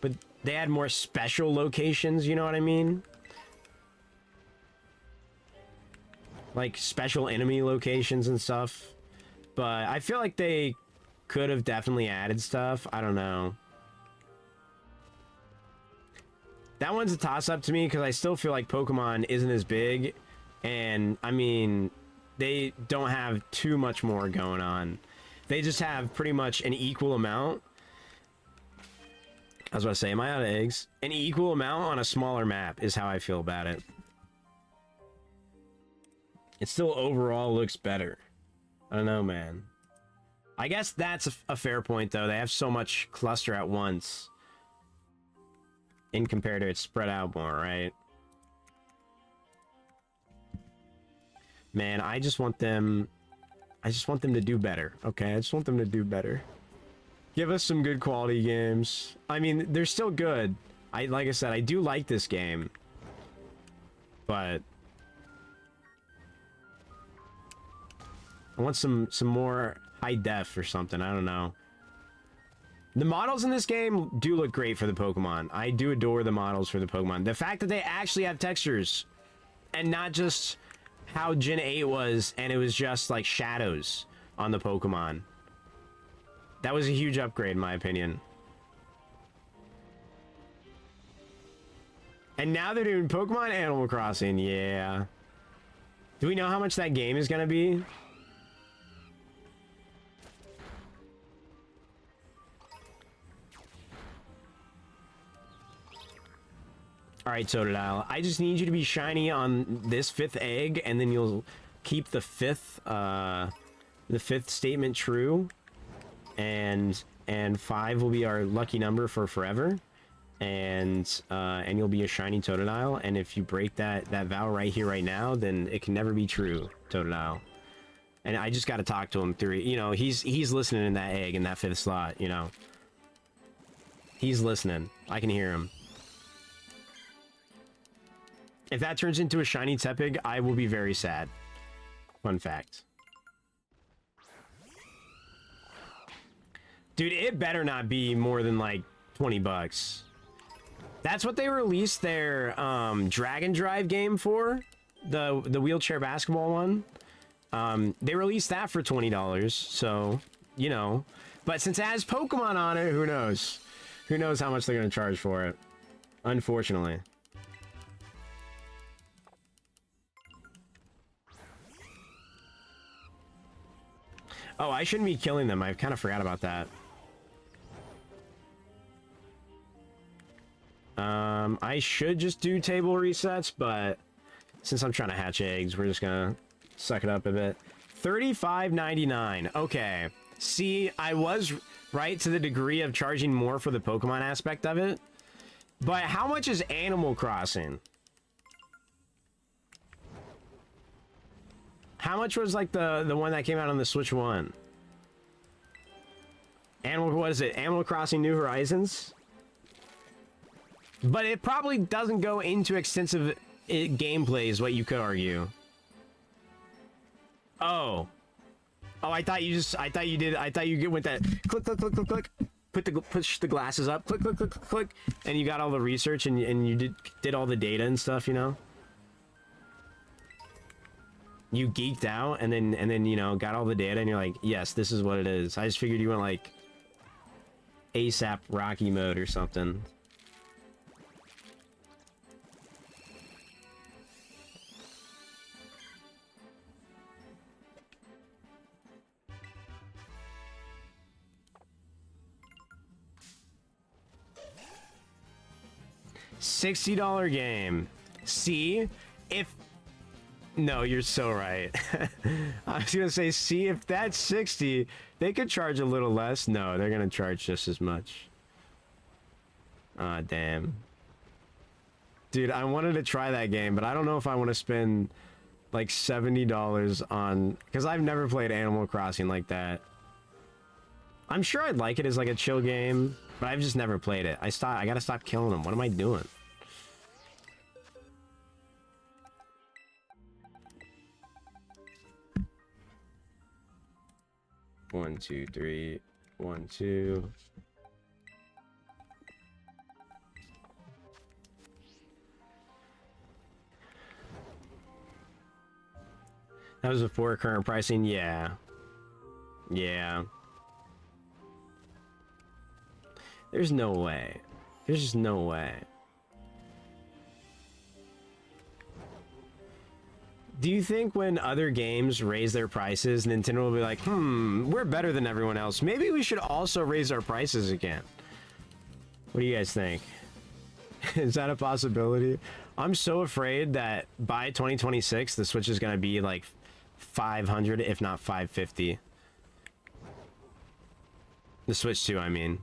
but they had more special locations, you know what I mean? Like special enemy locations and stuff. But I feel like they could have definitely added stuff. I don't know. That one's a toss-up to me because I still feel like Pokemon isn't as big. And, I mean, they don't have too much more going on. They just have pretty much an equal amount. I was about to say, am I out of eggs? An equal amount on a smaller map is how I feel about it. It still overall looks better. I don't know, man. I guess that's a fair point, though. They have so much cluster at once. In compared to it spread out more, right? Man, I just want them to do better, okay? I just want them to do better. Give us some good quality games. I mean, they're still good. Like I said, I do like this game. But I want some more high def or something. I don't know. The models in this game do look great for the Pokemon. I do adore the models for the Pokemon. The fact that they actually have textures and not just how Gen 8 was and it was just like shadows on the Pokemon. That was a huge upgrade in my opinion. And now they're doing Pokemon Animal Crossing. Yeah. Do we know how much that game is going to be? Alright, Totodile, I just need you to be shiny on this 5th egg, and then you'll keep the fifth statement true, and 5 will be our lucky number for forever, and you'll be a shiny Totodile, and if you break that vow right here, right now, then it can never be true, Totodile. And I just gotta talk to him through, you know, he's listening in that egg, in that 5th slot, you know. He's listening. I can hear him. If that turns into a shiny Tepig, I will be very sad. Fun fact. Dude, it better not be more than like 20 bucks. That's what they released their Dragon Drive game for. The wheelchair basketball one. They released that for $20, so, you know. But since it has Pokemon on it, who knows? Who knows how much they're going to charge for it. Unfortunately. Oh, I shouldn't be killing them. I kind of forgot about that. I should just do table resets, but since I'm trying to hatch eggs, we're just gonna suck it up a bit. $35.99. Okay. See, I was right to the degree of charging more for the Pokemon aspect of it. But how much is Animal Crossing? How much was like the one that came out on the Switch 1? What is it? Animal Crossing New Horizons? But it probably doesn't go into extensive gameplay is what you could argue. Oh. Oh, I thought you went that click, click, click, click, click. Push the glasses up, click, click, click, click, click, and you got all the research and you did all the data and stuff, you know? You geeked out and then you know got all the data and you're like, yes, this is what it is. I just figured you went like ASAP Rocky mode or something. $60 game. See, if no, you're so right. I was gonna say, see, if that's 60, they could charge a little less. No, they're gonna charge just as much. Ah, damn. Dude, I wanted to try that game, but I don't know if I want to spend like $70 on, because I've never played Animal Crossing like that. I'm sure I'd like it as like a chill game, but I've just never played it. I gotta stop killing them. What am I doing? One, two, three. 1, 2. That was before current pricing. Yeah. Yeah. There's no way. There's just no way. Do you think when other games raise their prices, Nintendo will be like, we're better than everyone else. Maybe we should also raise our prices again. What do you guys think? Is that a possibility? I'm so afraid that by 2026, the Switch is going to be like 500, if not 550. The Switch 2, I mean.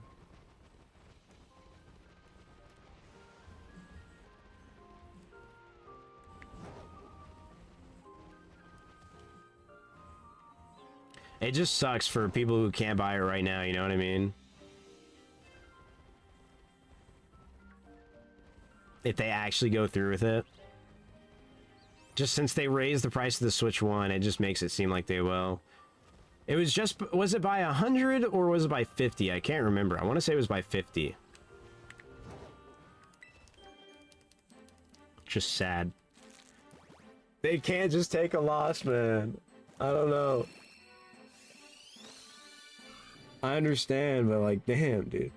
It just sucks for people who can't buy it right now, you know what I mean? If they actually go through with it. Just since they raised the price of the Switch 1, it just makes it seem like they will. It was just, was it by 100 or was it by 50? I can't remember. I want to say it was by 50. Just sad. They can't just take a loss, man. I don't know. I understand, but like, damn, dude.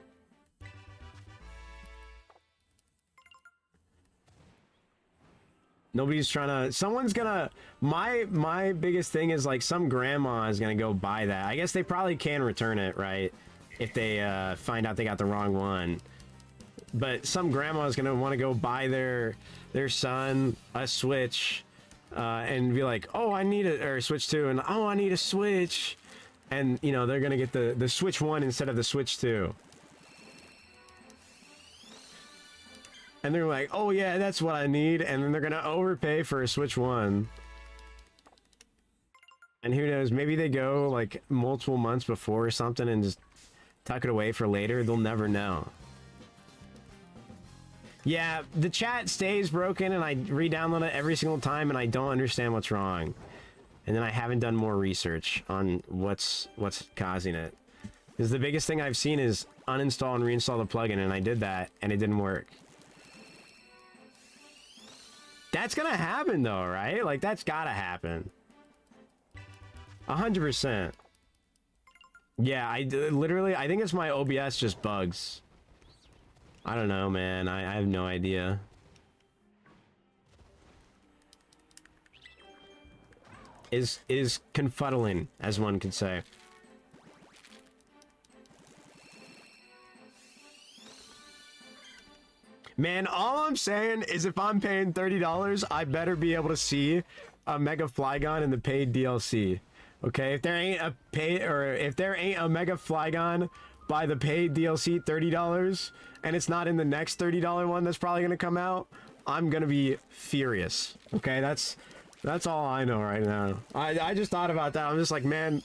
Nobody's trying to, someone's gonna, my biggest thing is like some grandma is gonna go buy that. I guess they probably can return it, right? If they find out they got the wrong one. But some grandma is gonna want to go buy their son a Switch and be like, oh, I need it, or Switch 2, and oh, I need a Switch. And, you know, they're gonna get the Switch 1 instead of the Switch 2. And they're like, oh yeah, that's what I need. And then they're gonna overpay for a Switch 1. And who knows, maybe they go like multiple months before or something and just tuck it away for later. They'll never know. Yeah, the chat stays broken and I re-download it every single time and I don't understand what's wrong. And then I haven't done more research on what's causing it. Because the biggest thing I've seen is uninstall and reinstall the plugin, and I did that, and it didn't work. That's gonna happen, though, right? Like, that's gotta happen. 100%. Yeah, literally, I think it's my OBS just bugs. I don't know, man. I have no idea. Is confuddling, as one could say. Man, all I'm saying is if I'm paying $30, I better be able to see a Mega Flygon in the paid DLC. Okay, if there ain't a Mega Flygon by the paid DLC $30 and it's not in the next $30 one that's probably gonna come out, I'm gonna be furious. Okay, that's all I know right now. I just thought about that. I'm just like, man,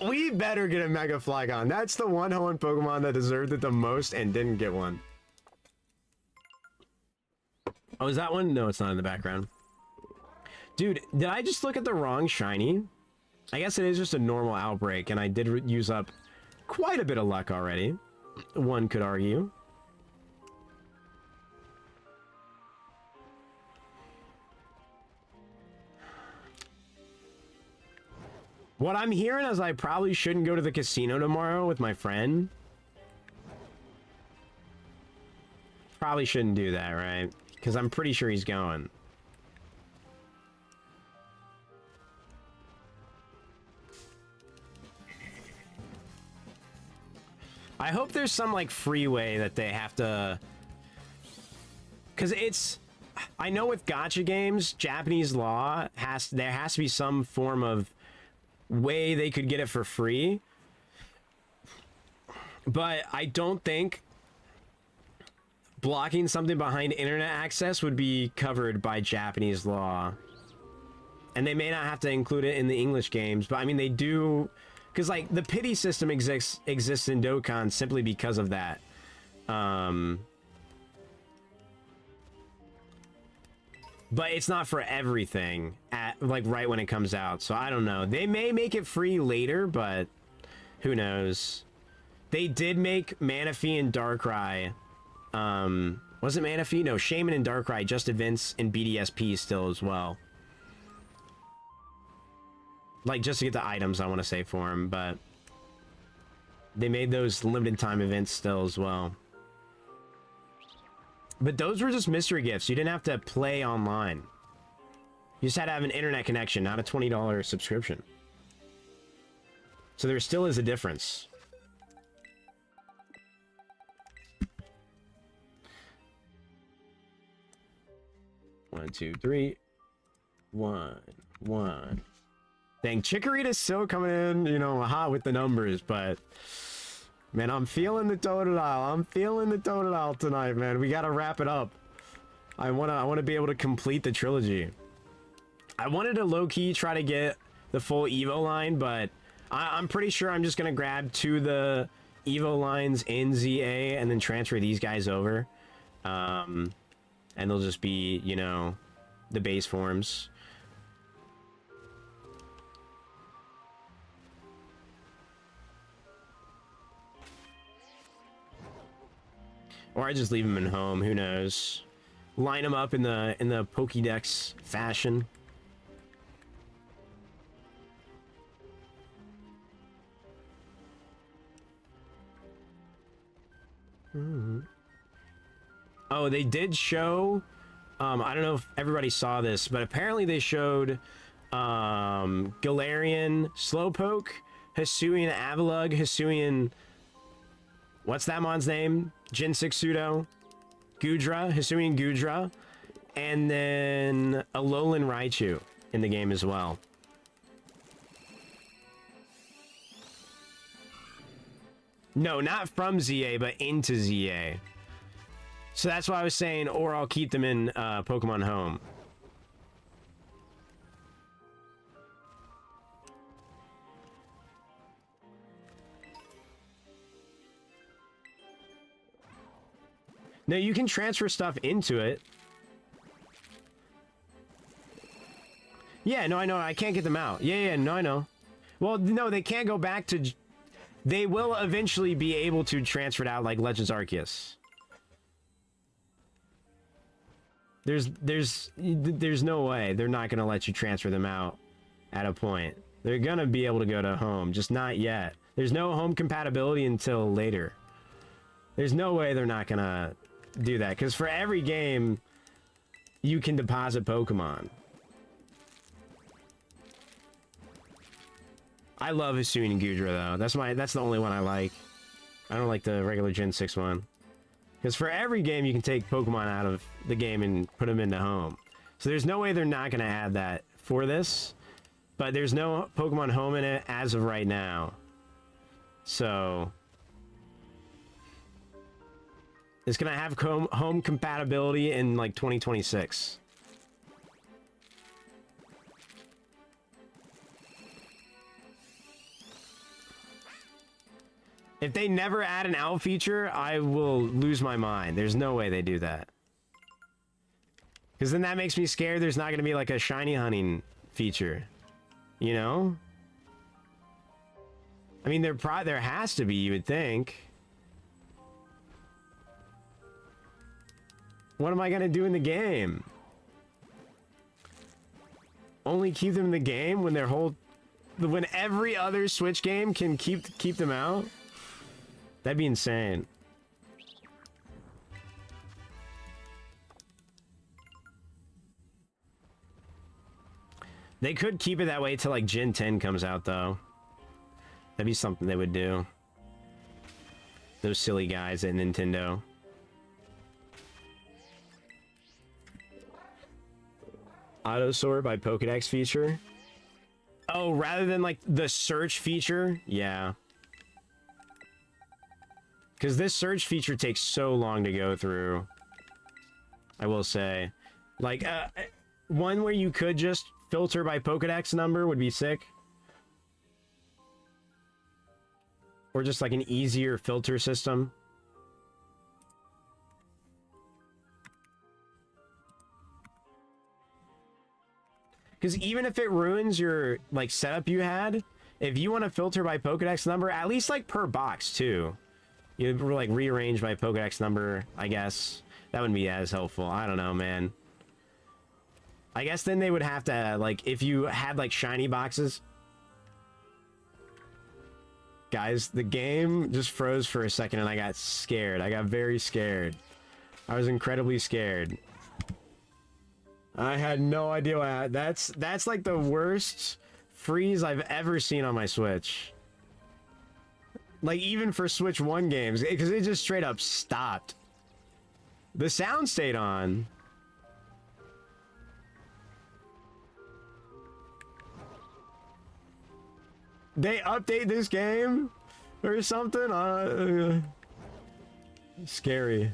we better get a Mega Flygon. That's the one Hoenn Pokemon that deserved it the most and didn't get one. Oh, is that one? No, it's not in the background. Dude, did I just look at the wrong shiny? I guess it is just a normal outbreak, and I did use up quite a bit of luck already. One could argue. What I'm hearing is I probably shouldn't go to the casino tomorrow with my friend. Probably shouldn't do that, right? Because I'm pretty sure he's going. I hope there's some, like, freeway that they have to... Because it's... I know with gacha games, Japanese law, there has to be some form of way they could get it for free. But I don't think blocking something behind internet access would be covered by Japanese law. And they may not have to include it in the English games, but I mean, they do Because, like, the pity system exists in Dokkan simply because of that. But it's not for everything, like, right when it comes out. So, I don't know. They may make it free later, but who knows. They did make Manaphy and Darkrai. Was it Manaphy? No, Shaman and Darkrai just events in BDSP still as well. Like, just to get the items, I want to say, for them, but they made those limited time events still as well. But those were just mystery gifts. You didn't have to play online. You just had to have an internet connection, not a $20 subscription. So there still is a difference. One, two, three. One. Dang, Chikorita's still coming in, you know, hot with the numbers, but man, I'm feeling the Totodile. I'm feeling the Totodile tonight, man. We gotta wrap it up. I wanna be able to complete the trilogy. I wanted to low-key try to get the full Evo line, but I'm pretty sure I'm just gonna grab 2 of the Evo lines in ZA and then transfer these guys over. And they'll just be, you know, the base forms. Or I just leave them in home, who knows. Line them up in the Pokédex fashion. Oh, they did show, I don't know if everybody saw this, but apparently they showed Galarian Slowpoke, Hisuian Avalugg, Hisuian... What's that mon's name? Jinsik Pseudo, Gudra, Hisuian Gudra, and then a Alolan Raichu in the game as well. No, not from ZA, but into ZA. So that's why I was saying, or I'll keep them in Pokemon Home. No, you can transfer stuff into it. Yeah, no, I know. I can't get them out. Yeah, no, I know. Well, no, they can't go back to... They will eventually be able to transfer it out like Legends Arceus. There's no way they're not going to let you transfer them out at a point. They're going to be able to go to home, just not yet. There's no home compatibility until later. There's no way they're not going to do that, because for every game you can deposit Pokemon. I love Hisuian and Gudra though. That's the only one I like. I don't like the regular Gen 6 one. Because for every game you can take Pokemon out of the game and put them into home. So there's no way they're not going to add that for this. But there's no Pokemon Home in it as of right now. So it's going to have home compatibility in like 2026. If they never add an owl feature, I will lose my mind. There's no way they do that. Because then that makes me scared there's not going to be like a shiny hunting feature. You know? I mean, there has to be, you would think. What am I going to do in the game? Only keep them in the game when when every other Switch game can keep them out? That'd be insane. They could keep it that way till like Gen 10 comes out though. That'd be something they would do. Those silly guys at Nintendo. Auto sort by Pokédex feature. Oh, rather than like the search feature? Yeah. Because this search feature takes so long to go through. I will say. Like, one where you could just filter by Pokédex number would be sick. Or just like an easier filter system. Because even if it ruins your like setup you had, if you want to filter by Pokedex number, at least like per box too, you like rearrange by Pokedex number, I guess. That wouldn't be as helpful. I don't know, man. I guess then they would have to, like, if you had like shiny boxes. Guys, the game just froze for a second and I got scared. I got very scared. I was incredibly scared. I had no idea what that's like the worst freeze I've ever seen on my Switch. Like even for Switch 1 games, because it just straight up stopped. The sound stayed on. They update this game or something? Scary.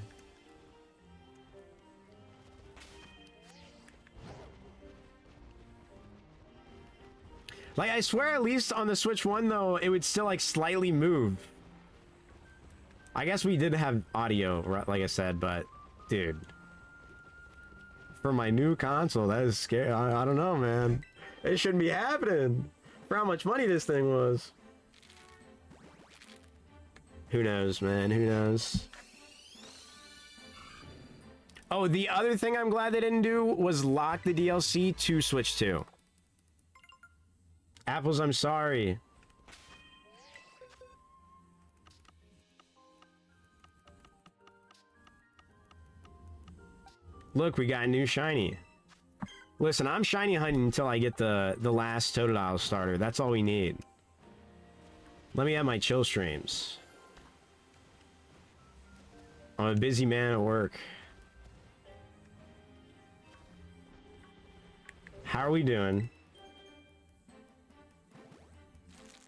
Like, I swear at least on the Switch 1, though, it would still, like, slightly move. I guess we did have audio, like I said, but, dude. For my new console, that is scary. I don't know, man. It shouldn't be happening. For how much money this thing was. Who knows, man? Who knows? Oh, the other thing I'm glad they didn't do was lock the DLC to Switch 2. Apples, I'm sorry. Look, we got a new shiny. Listen, I'm shiny hunting until I get the last Totodile starter. That's all we need. Let me have my chill streams. I'm a busy man at work. How are we doing?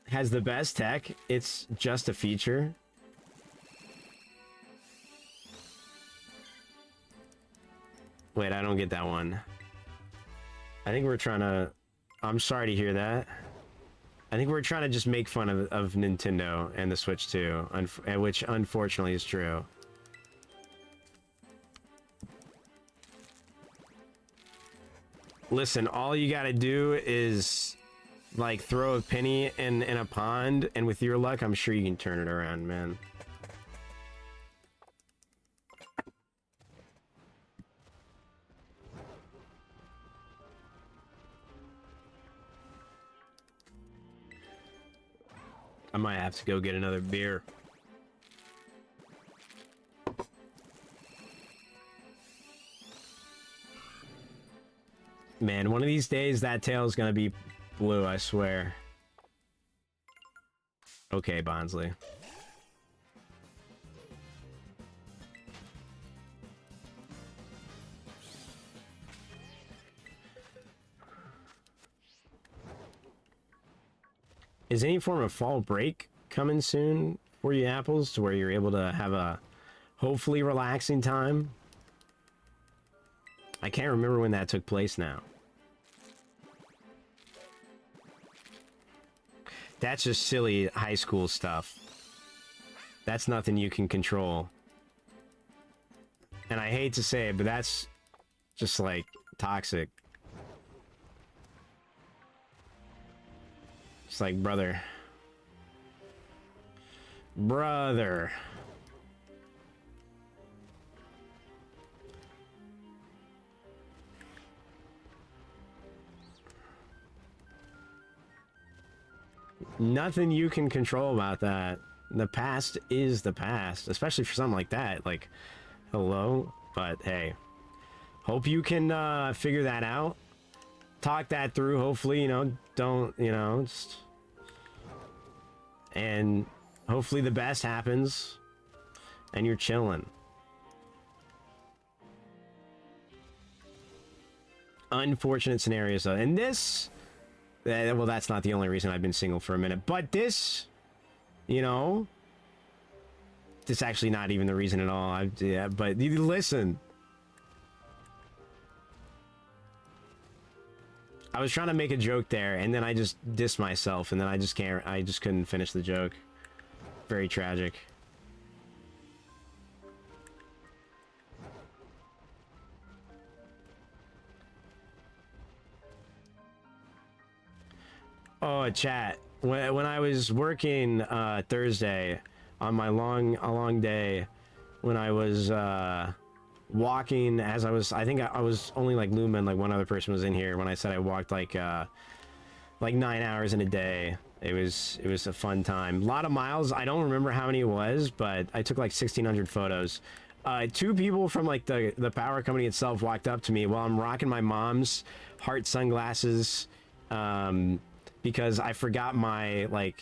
Has the best tech. It's just a feature. Wait, I don't get that one. I think we're trying to... I'm sorry to hear that. I think we're trying to just make fun of Nintendo and the Switch 2, which unfortunately is true. Listen, all you gotta do is... like, throw a penny in a pond, and with your luck, I'm sure you can turn it around, man. I might have to go get another beer. Man, one of these days, that tail's gonna be... blue, I swear. Okay, Bonsley. Is any form of fall break coming soon for you apples to where you're able to have a hopefully relaxing time? I can't remember when that took place now. That's just silly high school stuff. That's nothing you can control. And I hate to say it, but that's just like toxic. It's like, brother. Brother. Nothing you can control about that. The past is the past, especially for something like that. Like, hello? But hey, hope you can figure that out. Talk that through, hopefully, you know, don't, you know, just... and hopefully the best happens, and you're chilling. Unfortunate scenarios, though. And this... well, that's not the only reason I've been single for a minute. But this, you know... It's actually not even the reason at all. Yeah, but listen... I was trying to make a joke there, and then I just dissed myself, and then I just couldn't finish the joke. very tragic. Oh, chat. When I was working Thursday on my long day, when I was walking, as I think I was only like Lumen, like one other person was in here when I said I walked like 9 hours in a day. It was a fun time. A lot of miles. I don't remember how many it was, but I took like 1,600 photos. 2 people from like the power company itself walked up to me while I'm rocking my mom's heart sunglasses, because I forgot my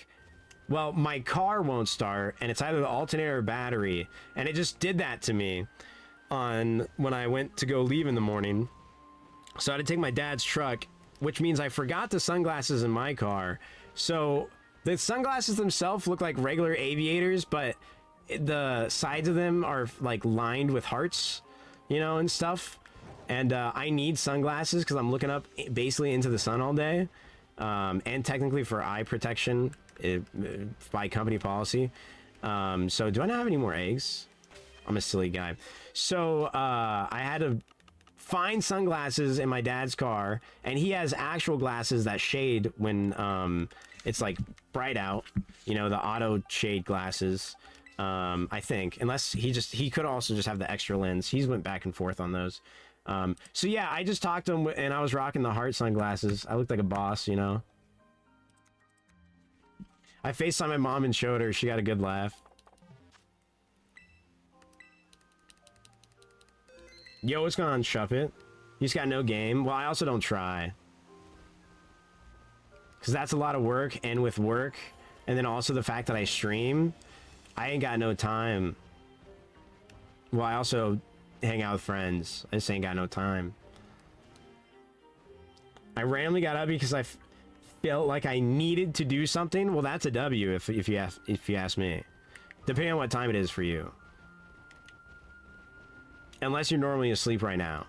well, my car won't start, and it's either the alternator or battery, and it just did that to me on when I went to go leave in the morning. So I had to take my dad's truck, which means I forgot the sunglasses in my car. So the sunglasses themselves look like regular aviators, but the sides of them are like lined with hearts, you know, and stuff. And I need sunglasses because I'm looking up basically into the sun all day, and technically for eye protection by company policy. So do I not have any more eggs? I'm a silly guy. So I had to find sunglasses in my dad's car, and he has actual glasses that shade when it's like bright out, you know, the auto shade glasses. I think, unless he could also just have the extra lens. He's went back and forth on those. So yeah, I just talked to him, and I was rocking the heart sunglasses. I looked like a boss, you know. I FaceTimed my mom and showed her. She got a good laugh. Yo, what's going on, Shuffit? You just got no game? Well, I also don't try. Because that's a lot of work, and with work, and then also the fact that I stream, I ain't got no time. Well, I also hang out with friends. I just ain't got no time. I randomly got up because I felt like I needed to do something. Well, that's a W if you ask me. Depending on what time it is for you. Unless you're normally asleep right now.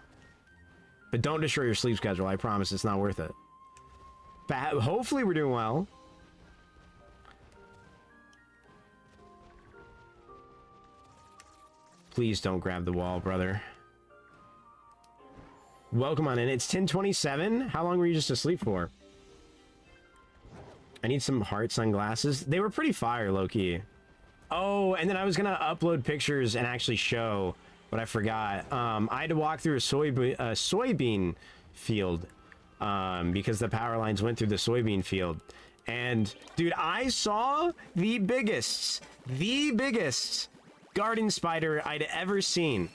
But don't destroy your sleep schedule. I promise it's not worth it. But hopefully we're doing well. Please don't grab the wall, brother. Welcome on in. It's 10:27. How long were you just asleep for? I need some heart sunglasses. They were pretty fire, low-key. Oh, and then I was gonna upload pictures and actually show, but I forgot. I had to walk through a soybean field because the power lines went through the soybean field. And, dude, I saw the biggest garden spider I'd ever seen.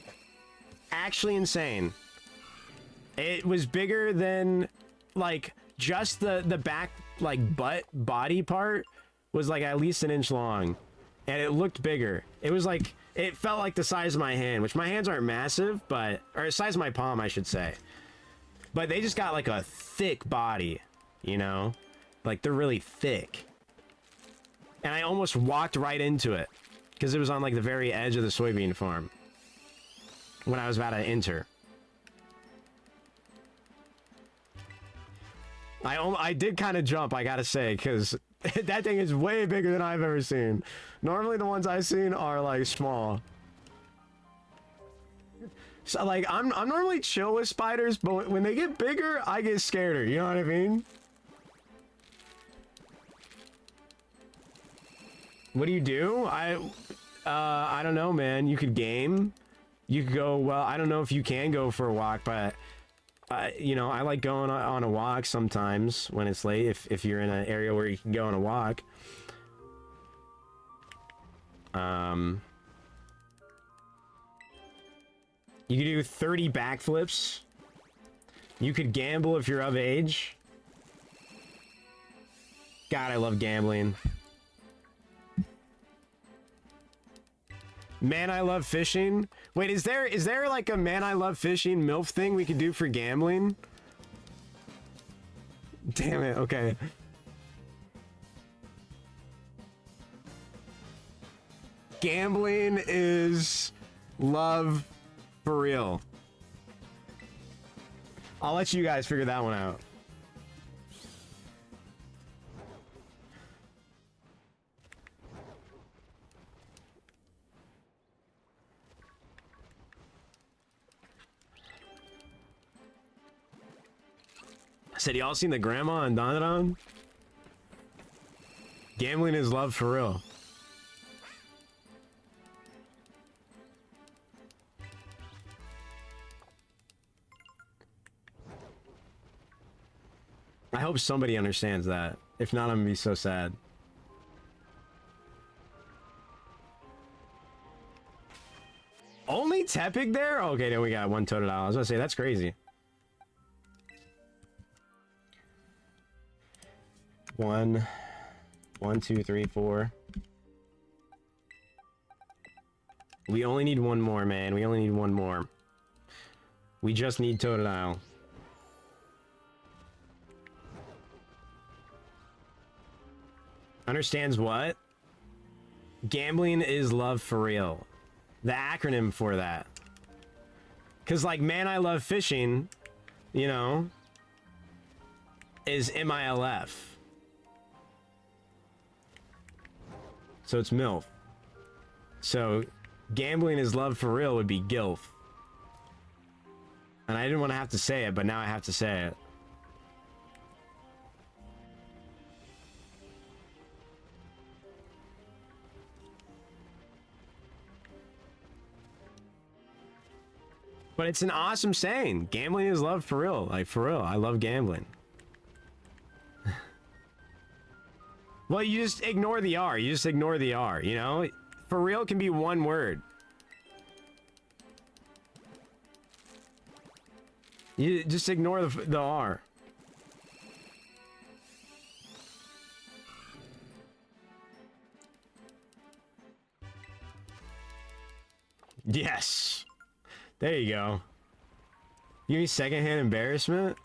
Actually insane. It was bigger than, like, just the back, like, body part was, like, at least an inch long. And it looked bigger. It was, like, it felt like the size of my hand, which my hands aren't massive, but, or the size of my palm, I should say. But they just got, like, a thick body, you know? Like, they're really thick. And I almost walked right into it. Because it was on, like, the very edge of the soybean farm. When I was about to enter. I did kind of jump, I gotta say, because that thing is way bigger than I've ever seen. Normally the ones I've seen are, like, small. So, like, I'm normally chill with spiders, but when they get bigger, I get scareder, you know what I mean? What do you do? I don't know, man. You could game. You could go, well, I don't know if you can go for a walk, but, you know, I like going on a walk sometimes when it's late, if you're in an area where you can go on a walk. You could do 30 backflips. You could gamble if you're of age. God, I love gambling. Man, I love fishing. Wait, is there like a man I love fishing MILF thing we could do for gambling? Damn it, okay. Gambling is love for real. I'll let you guys figure that one out. Said y'all seen the grandma and Donovan? Gambling is love for real. I hope somebody understands that. If not, I'm gonna be so sad. Only Tepig there? Okay, then we got one Totodile. I was gonna say, that's crazy. One, two, three, four. We only need one more, man. We only need one more. We just need Totodile. Understands what? Gambling is love for real. The acronym for that. Because, like, man, I love fishing, you know, is MILF. So it's MILF. So gambling is love for real would be GILF. And I didn't want to have to say it, but now I have to say it. But it's an awesome saying. Gambling is love for real. Like, for real. I love gambling. Well, you just ignore the R. You just ignore the R, you know? For real can be one word. You just ignore the R. Yes. There you go. You need secondhand embarrassment?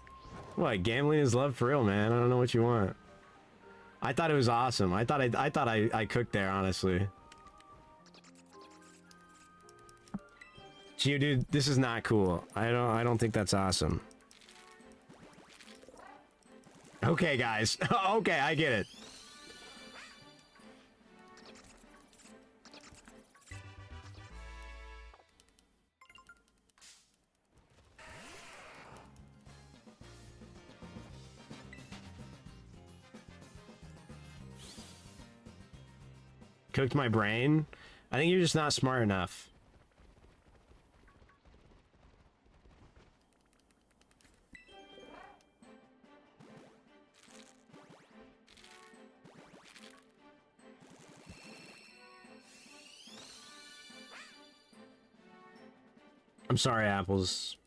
What? Gambling is love for real, man. I don't know what you want. I thought it was awesome. I thought I cooked there, honestly. Gee, dude, this is not cool. I don't think that's awesome. Okay, guys. Okay, I get it. Cooked my brain? I think you're just not smart enough. I'm sorry, apples.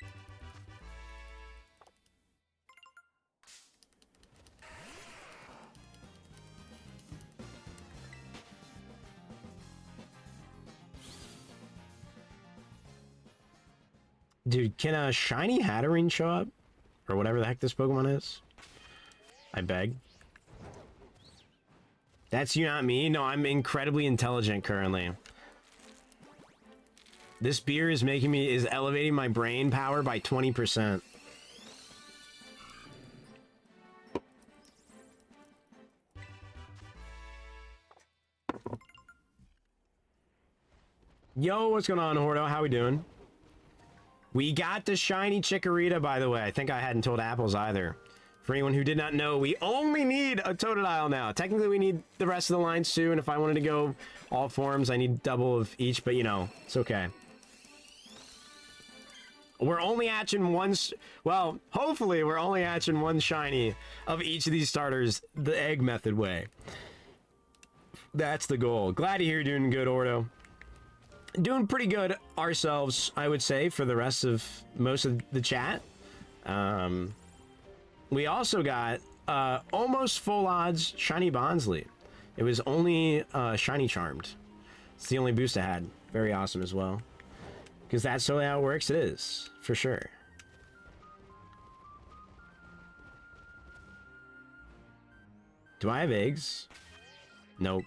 Dude, can a shiny Hatterene show up? Or whatever the heck this Pokemon is? I beg. That's you, not me? No, I'm incredibly intelligent currently. This beer is elevating my brain power by 20%. Yo, what's going on, Hordo? How we doing? We got the shiny Chikorita, by the way. I think I hadn't told Apples either. For anyone who did not know, we only need a Totodile now. Technically, we need the rest of the lines too, and if I wanted to go all forms, I need double of each, but you know, it's okay. We're only hatching one... Well, hopefully we're only hatching one shiny of each of these starters the egg method way. That's the goal. Glad to hear you're doing good, Ordo. Doing pretty good ourselves, I would say, for the rest of most of the chat. We also got almost full odds shiny Bonsly. It was only shiny Charmed. It's the only boost I had. Very awesome as well. Because that's totally how it works. It is, for sure. Do I have eggs? Nope.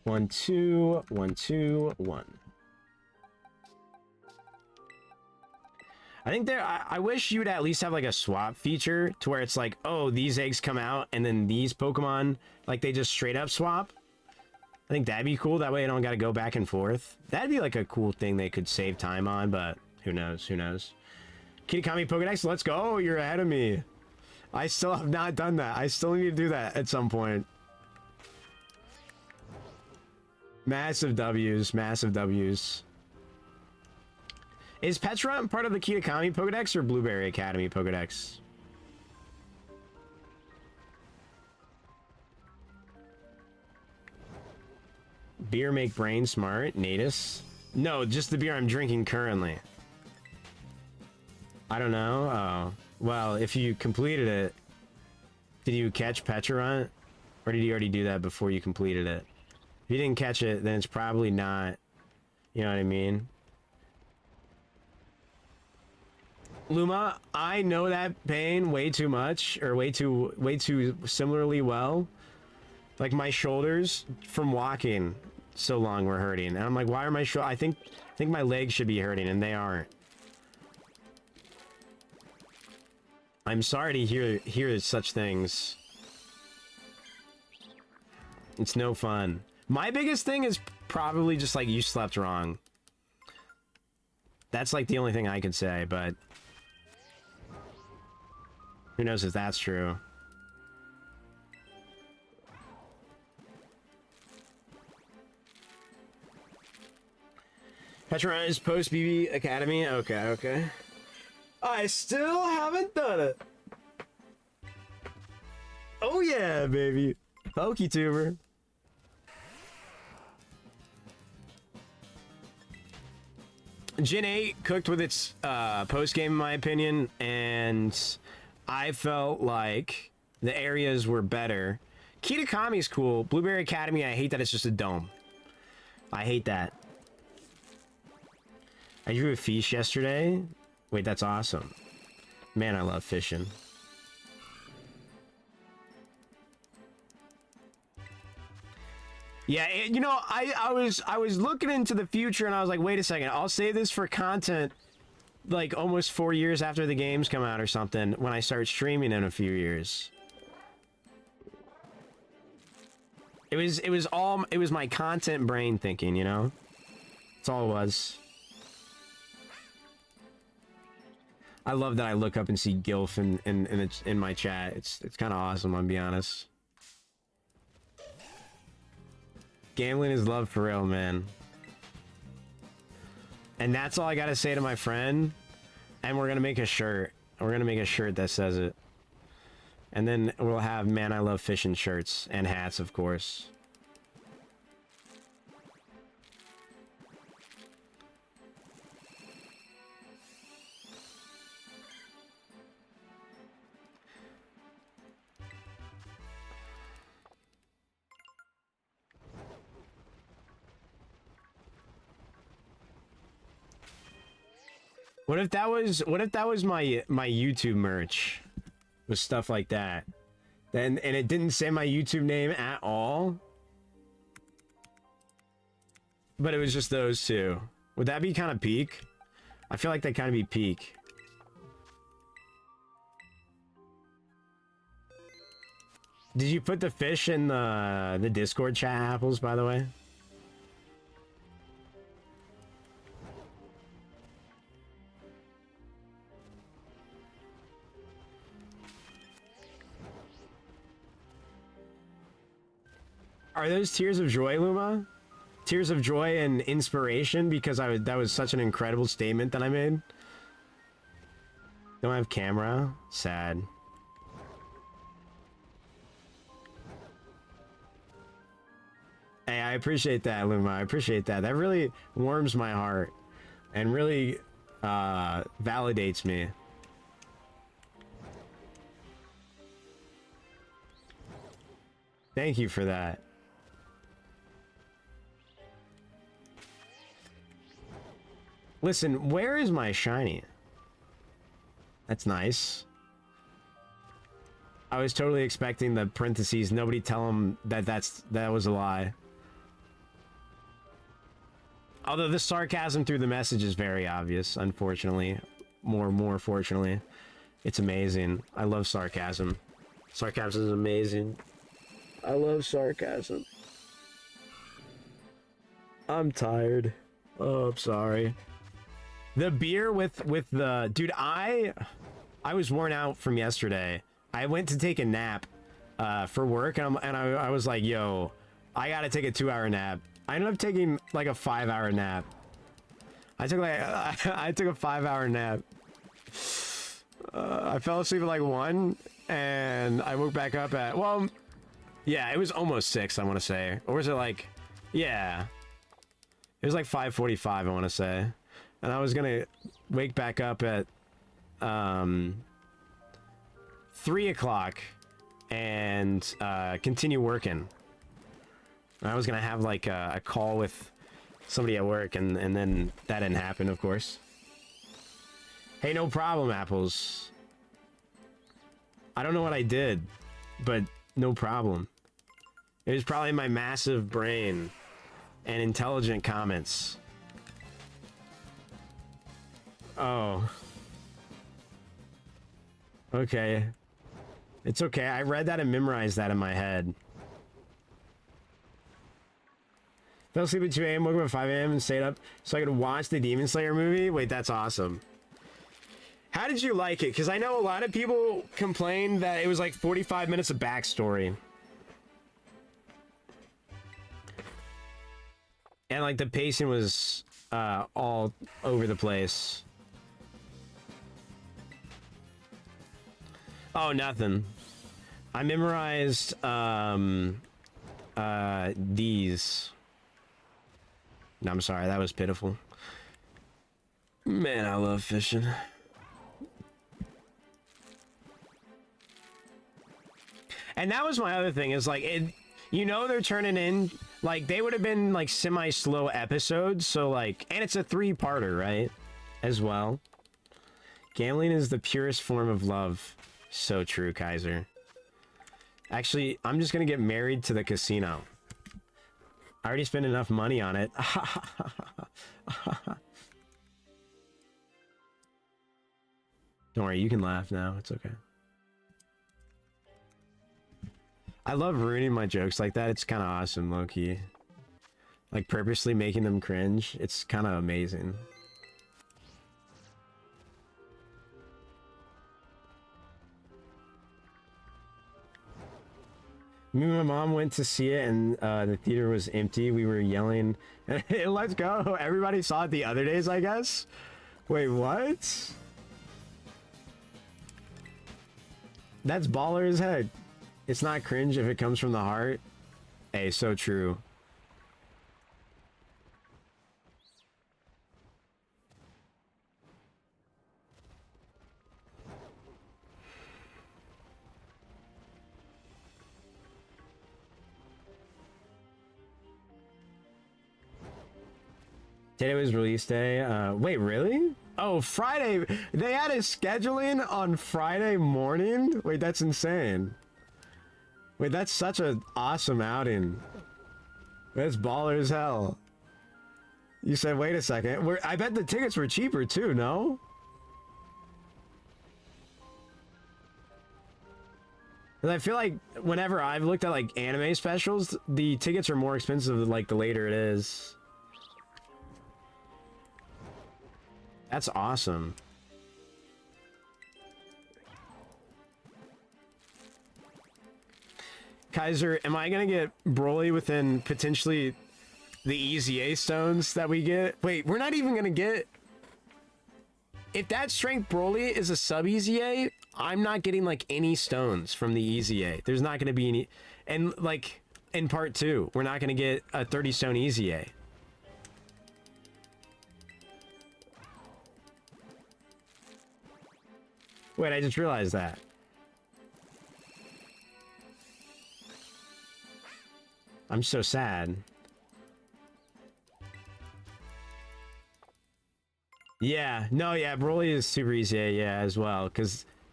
1, 2, 1, 2, 1. I think I wish you would at least have like a swap feature to where it's like, oh, these eggs come out and then these Pokemon, like they just straight up swap. I think that'd be cool. That way I don't got to go back and forth. That'd be like a cool thing they could save time on, but who knows? Who knows? Kitakami Pokedex, let's go. You're ahead of me. I still have not done that. I still need to do that at some point. Massive W's, massive W's. Is Petra part of the Kitakami Pokedex or Blueberry Academy Pokedex? Beer make brain smart, Natus? No, just the beer I'm drinking currently. I don't know. Oh. Well, if you completed it, did you catch Petra? Or did you already do that before you completed it? If you didn't catch it, then it's probably not. You know what I mean? Luma, I know that pain way too much, or way too similarly well. Like my shoulders from walking so long were hurting, and I'm like, why are my shoulders? I think my legs should be hurting, and they aren't. I'm sorry to hear such things. It's no fun. My biggest thing is probably just like you slept wrong. That's like the only thing I could say, but who knows if that's true. Petra is post BB Academy. Okay, okay. I still haven't done it. Oh yeah, baby. PokeTuber. Gen 8 cooked with its post-game, in my opinion, and I felt like the areas were better. Kitakami's cool. Blueberry Academy, I hate that it's just a dome. I hate that. I drew a fish yesterday. Wait, that's awesome. Man, I love fishing. Yeah, you know, I was looking into the future and I was like, wait a second, I'll save this for content like almost 4 years after the games come out or something when I start streaming in a few years. It was my content brain thinking, you know? That's all it was. I love that I look up and see Gilf in my chat. It's kind of awesome, I'll be honest. Gambling is love for real, man. And that's all I gotta say to my friend. And we're gonna make a shirt. We're gonna make a shirt that says it. And then we'll have Man I Love Fishing shirts and hats, of course. What if that was my YouTube merch? Was stuff like that. And it didn't say my YouTube name at all? But it was just those two. Would that be kind of peak? I feel like that kind of be peak. Did you put the fish in the Discord chat, Apples, by the way? Are those tears of joy, Luma? Tears of joy and inspiration because that was such an incredible statement that I made. Don't have camera. Sad. Hey, I appreciate that, Luma. I appreciate that. That really warms my heart and really validates me. Thank you for that. Listen, where is my shiny? That's nice. I was totally expecting the parentheses. Nobody tell him that that was a lie. Although the sarcasm through the message is very obvious, unfortunately. More fortunately. It's amazing. I love sarcasm. Sarcasm is amazing. I love sarcasm. I'm tired. Oh, I'm sorry. The beer with the dude, I was worn out from yesterday. I went to take a nap for work, and I was like, yo, I gotta take a 2-hour nap. I ended up taking like a 5-hour nap. I took I took a 5-hour nap. I fell asleep at like 1, and I woke back up at, well, yeah, it was almost 6, I want to say. Or was it like, yeah, it was like 5:45, I want to say. And I was gonna wake back up at 3 o'clock and continue working. I was gonna have like a call with somebody at work, and then that didn't happen, of course. Hey, no problem, Apples. I don't know what I did, but no problem. It was probably my massive brain and intelligent comments. Oh. Okay. It's okay. I read that and memorized that in my head. Fell asleep at 2 a.m., woke up at 5 a.m. and stayed up so I could watch the Demon Slayer movie. Wait, that's awesome. How did you like it? Because I know a lot of people complained that it was like 45 minutes of backstory. And like the pacing was all over the place. Oh, nothing. I memorized these. No, I'm sorry, that was pitiful. Man, I love fishing. And that was my other thing, is like, it, you know, they're turning in, like, they would have been like semi-slow episodes, so like, and it's a 3-parter, right? As well. Gambling is the purest form of love. So true, Kaiser. Actually, I'm just gonna get married to the casino. I already spent enough money on it. Don't worry, you can laugh now. It's okay. I love ruining my jokes like that. It's kind of awesome, low-key. Like, purposely making them cringe. It's kind of amazing. Me and my mom went to see it, and the theater was empty. We were yelling, let's go. Everybody saw it the other days, I guess. Wait, what? That's baller as heck. It's not cringe if it comes from the heart. Hey, so true. Today was release day. Wait, really? Oh, Friday. They had a scheduling on Friday morning? Wait, that's insane. Wait, that's such an awesome outing. That's baller as hell. You said, wait a second. I bet the tickets were cheaper too, no? And I feel like whenever I've looked at like anime specials, the tickets are more expensive like the later it is. That's awesome. Kaiser, am I gonna get Broly within potentially the Easy A stones that we get? Wait, we're not even gonna get... If that strength Broly is a sub Easy A, I'm not getting like any stones from the Easy A. There's not gonna be any... And like, in part 2, we're not gonna get a 30 stone Easy A. Wait, I just realized that. I'm so sad. Yeah, no, yeah, Broly is super easy, yeah, as well,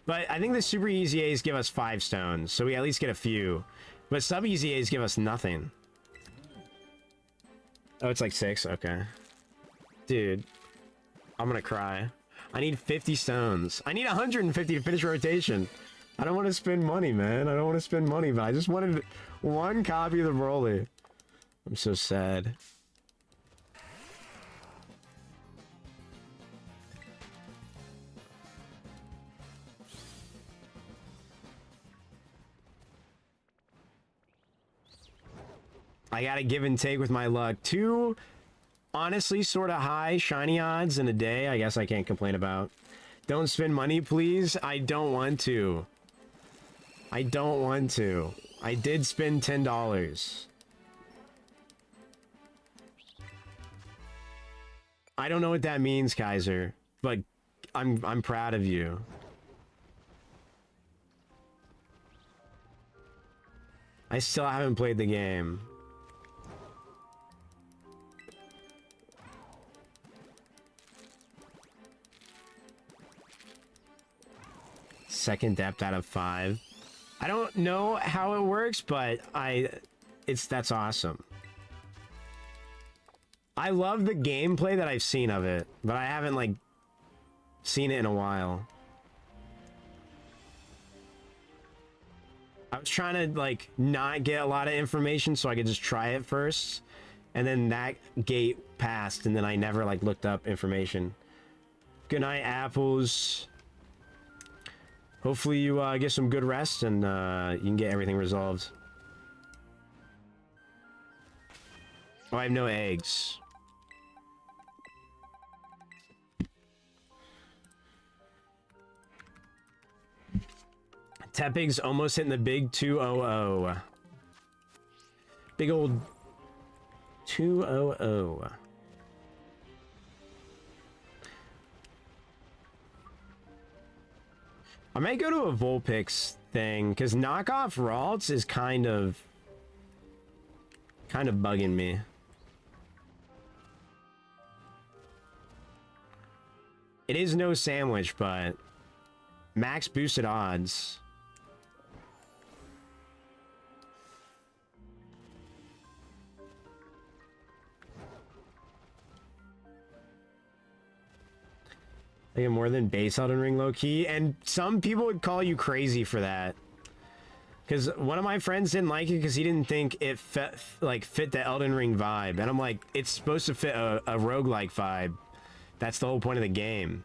but I think the super easy A's give us 5 stones, so we at least get a few. But sub easy A's give us nothing. Oh, it's like 6, okay. Dude, I'm gonna cry. I need 50 stones. I need 150 to finish rotation. I don't want to spend money, man. I don't want to spend money, but I just wanted 1 copy of the Broly. I'm so sad. I gotta give and take with my luck. 2 honestly sort of high shiny odds in a day. I guess I can't complain about. Don't spend money, please. I don't want to. I don't want to. I did spend $10. I don't know what that means, Kaiser, but I'm proud of you. I still haven't played the game. Second depth out of 5. I don't know how it works, but that's awesome. I love the gameplay that I've seen of it, but I haven't like seen it in a while. I was trying to like not get a lot of information so I could just try it first, and then that gate passed, and then I never like looked up information. Good night, apples. Hopefully you get some good rest and you can get everything resolved. Oh, I have no eggs. Tepig's almost hitting the big 200. Big old 200. I might go to a Vulpix thing, because knockoff Ralts is kind of bugging me. It is no sandwich, but max boosted odds. I get more than base Elden Ring low-key, and some people would call you crazy for that. Because one of my friends didn't like it because he didn't think it fit the Elden Ring vibe. And I'm like, it's supposed to fit a roguelike vibe. That's the whole point of the game.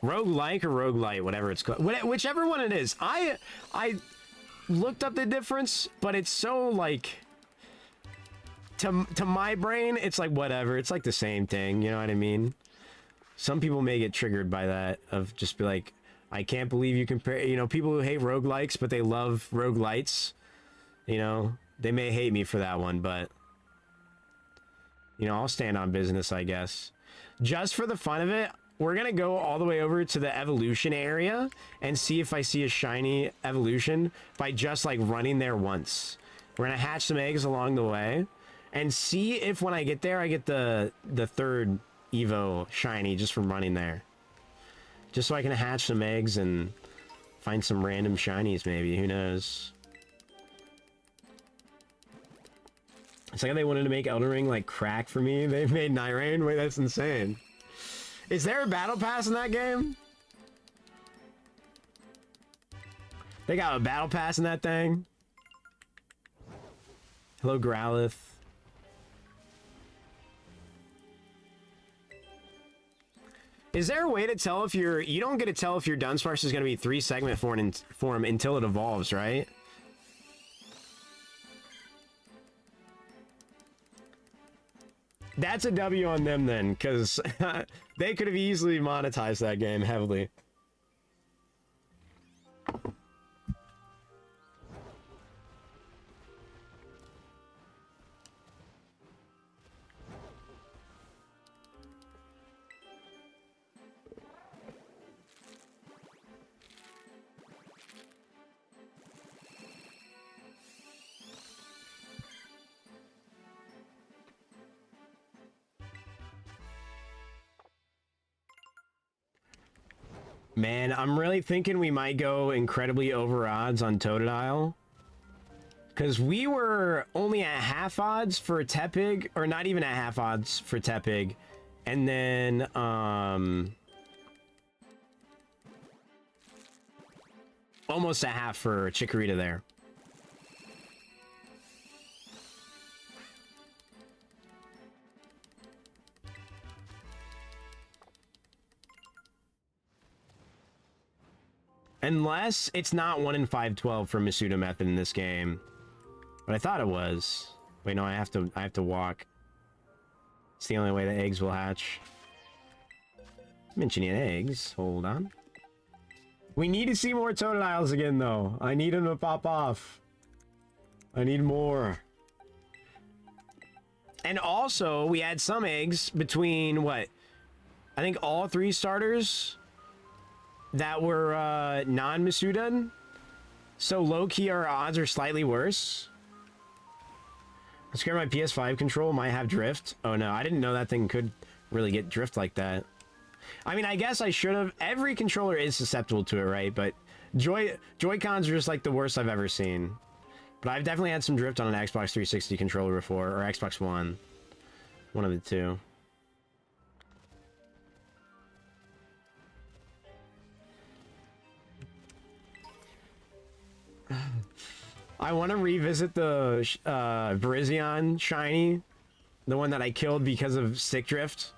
Roguelike or roguelite, whatever it's called. Whichever one it is. I looked up the difference, but it's so like... To my brain, it's like whatever. It's like the same thing, you know what I mean? Some people may get triggered by that, of just be like, I can't believe you compare... You know, people who hate roguelikes, but they love roguelites. You know, they may hate me for that one, but... You know, I'll stand on business, I guess. Just for the fun of it... We're gonna go all the way over to the evolution area and see if I see a shiny evolution by just like running there once. We're gonna hatch some eggs along the way and see if when I get there I get the third Evo shiny just from running there. Just so I can hatch some eggs and find some random shinies maybe, who knows. It's like they wanted to make Elden Ring like crack for me. They made Night Rain. Wait, that's insane. Is there a battle pass in that game? They got a battle pass in that thing? Hello, Growlithe. Is there a way to tell if you're... You don't get to tell if your Dunsparce is going to be 3-segment form until it evolves, right? That's a W on them then, because they could have easily monetized that game heavily. Man, I'm really thinking we might go incredibly over odds on Totodile. Because we were only at half odds for Tepig, or not even at half odds for Tepig. And then, almost a half for Chikorita there. Unless it's not 1 in 512 for Masuda method in this game. But I thought it was. Wait, no, I have to walk. It's the only way the eggs will hatch. Mentioning eggs. Hold on. We need to see more Totodiles again, though. I need them to pop off. I need more. And also, we had some eggs between, what? I think all 3 starters that were non-Masudan. So low-key, our odds are slightly worse. I'm scared my PS5 control might have drift. Oh no, I didn't know that thing could really get drift like that. I mean, I guess I should have. Every controller is susceptible to it, right? But Joy-Cons are just like the worst I've ever seen. But I've definitely had some drift on an Xbox 360 controller before, or Xbox One. One of the two. I want to revisit the Virizion shiny. The one that I killed because of stick drift.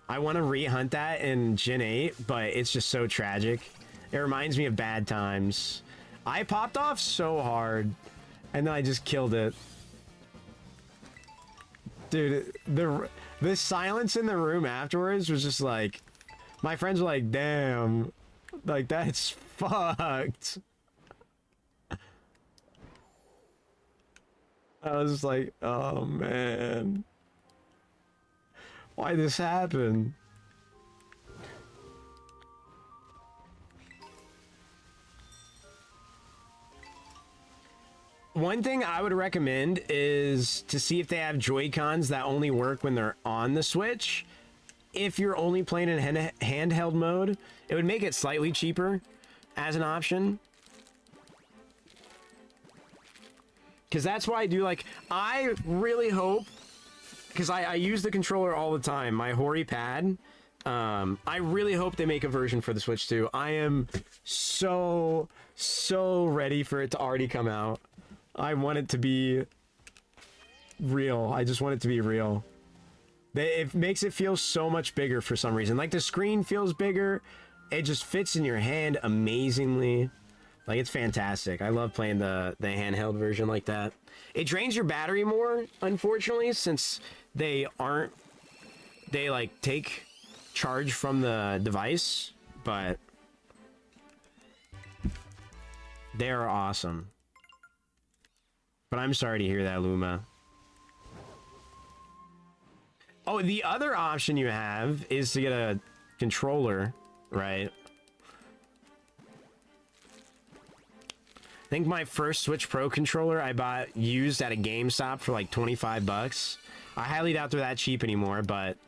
I want to re-hunt that in Gen 8, but it's just so tragic. It reminds me of bad times. I popped off so hard, and then I just killed it. Dude, the silence in the room afterwards was just like... My friends were like, damn. Like, that's fucked. I was just like, oh man. Why this happen? One thing I would recommend is to see if they have Joy-Cons that only work when they're on the Switch. If you're only playing in handheld mode, it would make it slightly cheaper as an option. Because that's why I do, like, I really hope, because I use the controller all the time, my Hori pad. I really hope they make a version for the Switch too. I am so ready for it to already come out. I want it to be real. I just want it to be real. It makes it feel so much bigger for some reason. Like, the screen feels bigger. It just fits in your hand amazingly. Like, it's fantastic. I love playing the handheld version like that. It drains your battery more, unfortunately, since they like take charge from the device, but they're awesome. But I'm sorry to hear that, Luma. Oh, the other option you have is to get a controller, right? I think my first Switch Pro controller I bought used at a GameStop for like 25 bucks. I highly doubt they're that cheap anymore, but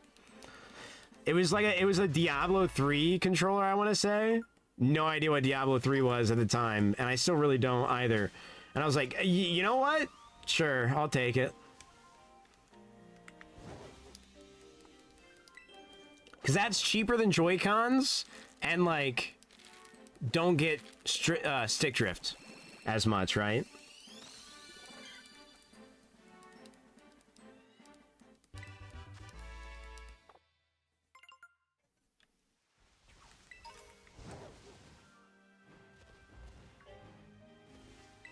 it was like it was a Diablo 3 controller, I want to say. No idea what Diablo 3 was at the time, and I still really don't either. And I was like, you know what? Sure, I'll take it. Because that's cheaper than Joy-Cons, and like, don't get stick drift as much, right?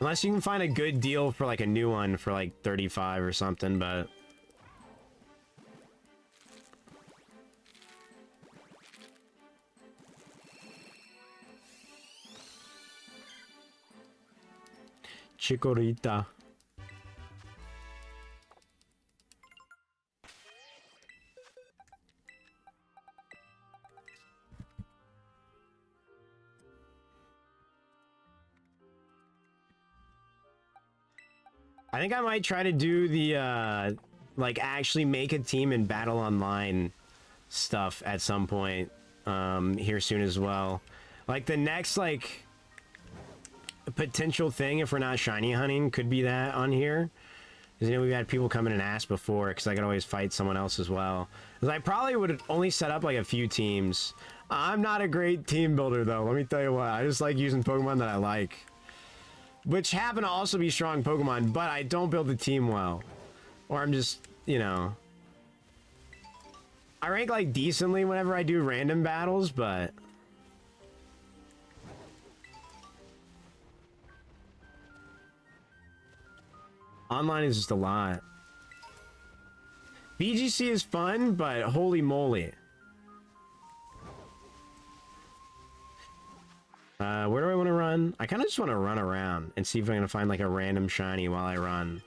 Unless you can find a good deal for like a new one for like 35 or something, but Chikorita. I think I might try to do the like actually make a team in Battle Online stuff at some point here soon as well. Like the next like potential thing, if we're not shiny hunting, could be that on here. Because, you know, we've had people come in and ask before, because I could always fight someone else as well. Because I probably would only set up like a few teams. I'm not a great team builder though, let me tell you what. I just like using Pokemon that I like, which happen to also be strong Pokemon, but I don't build the team well. Or I'm just, you know, I rank like decently whenever I do random battles, but Online is just a lot. VGC is fun, but holy moly. Where do I want to run? I kind of just want to run around and see if I'm going to find like a random shiny while I run.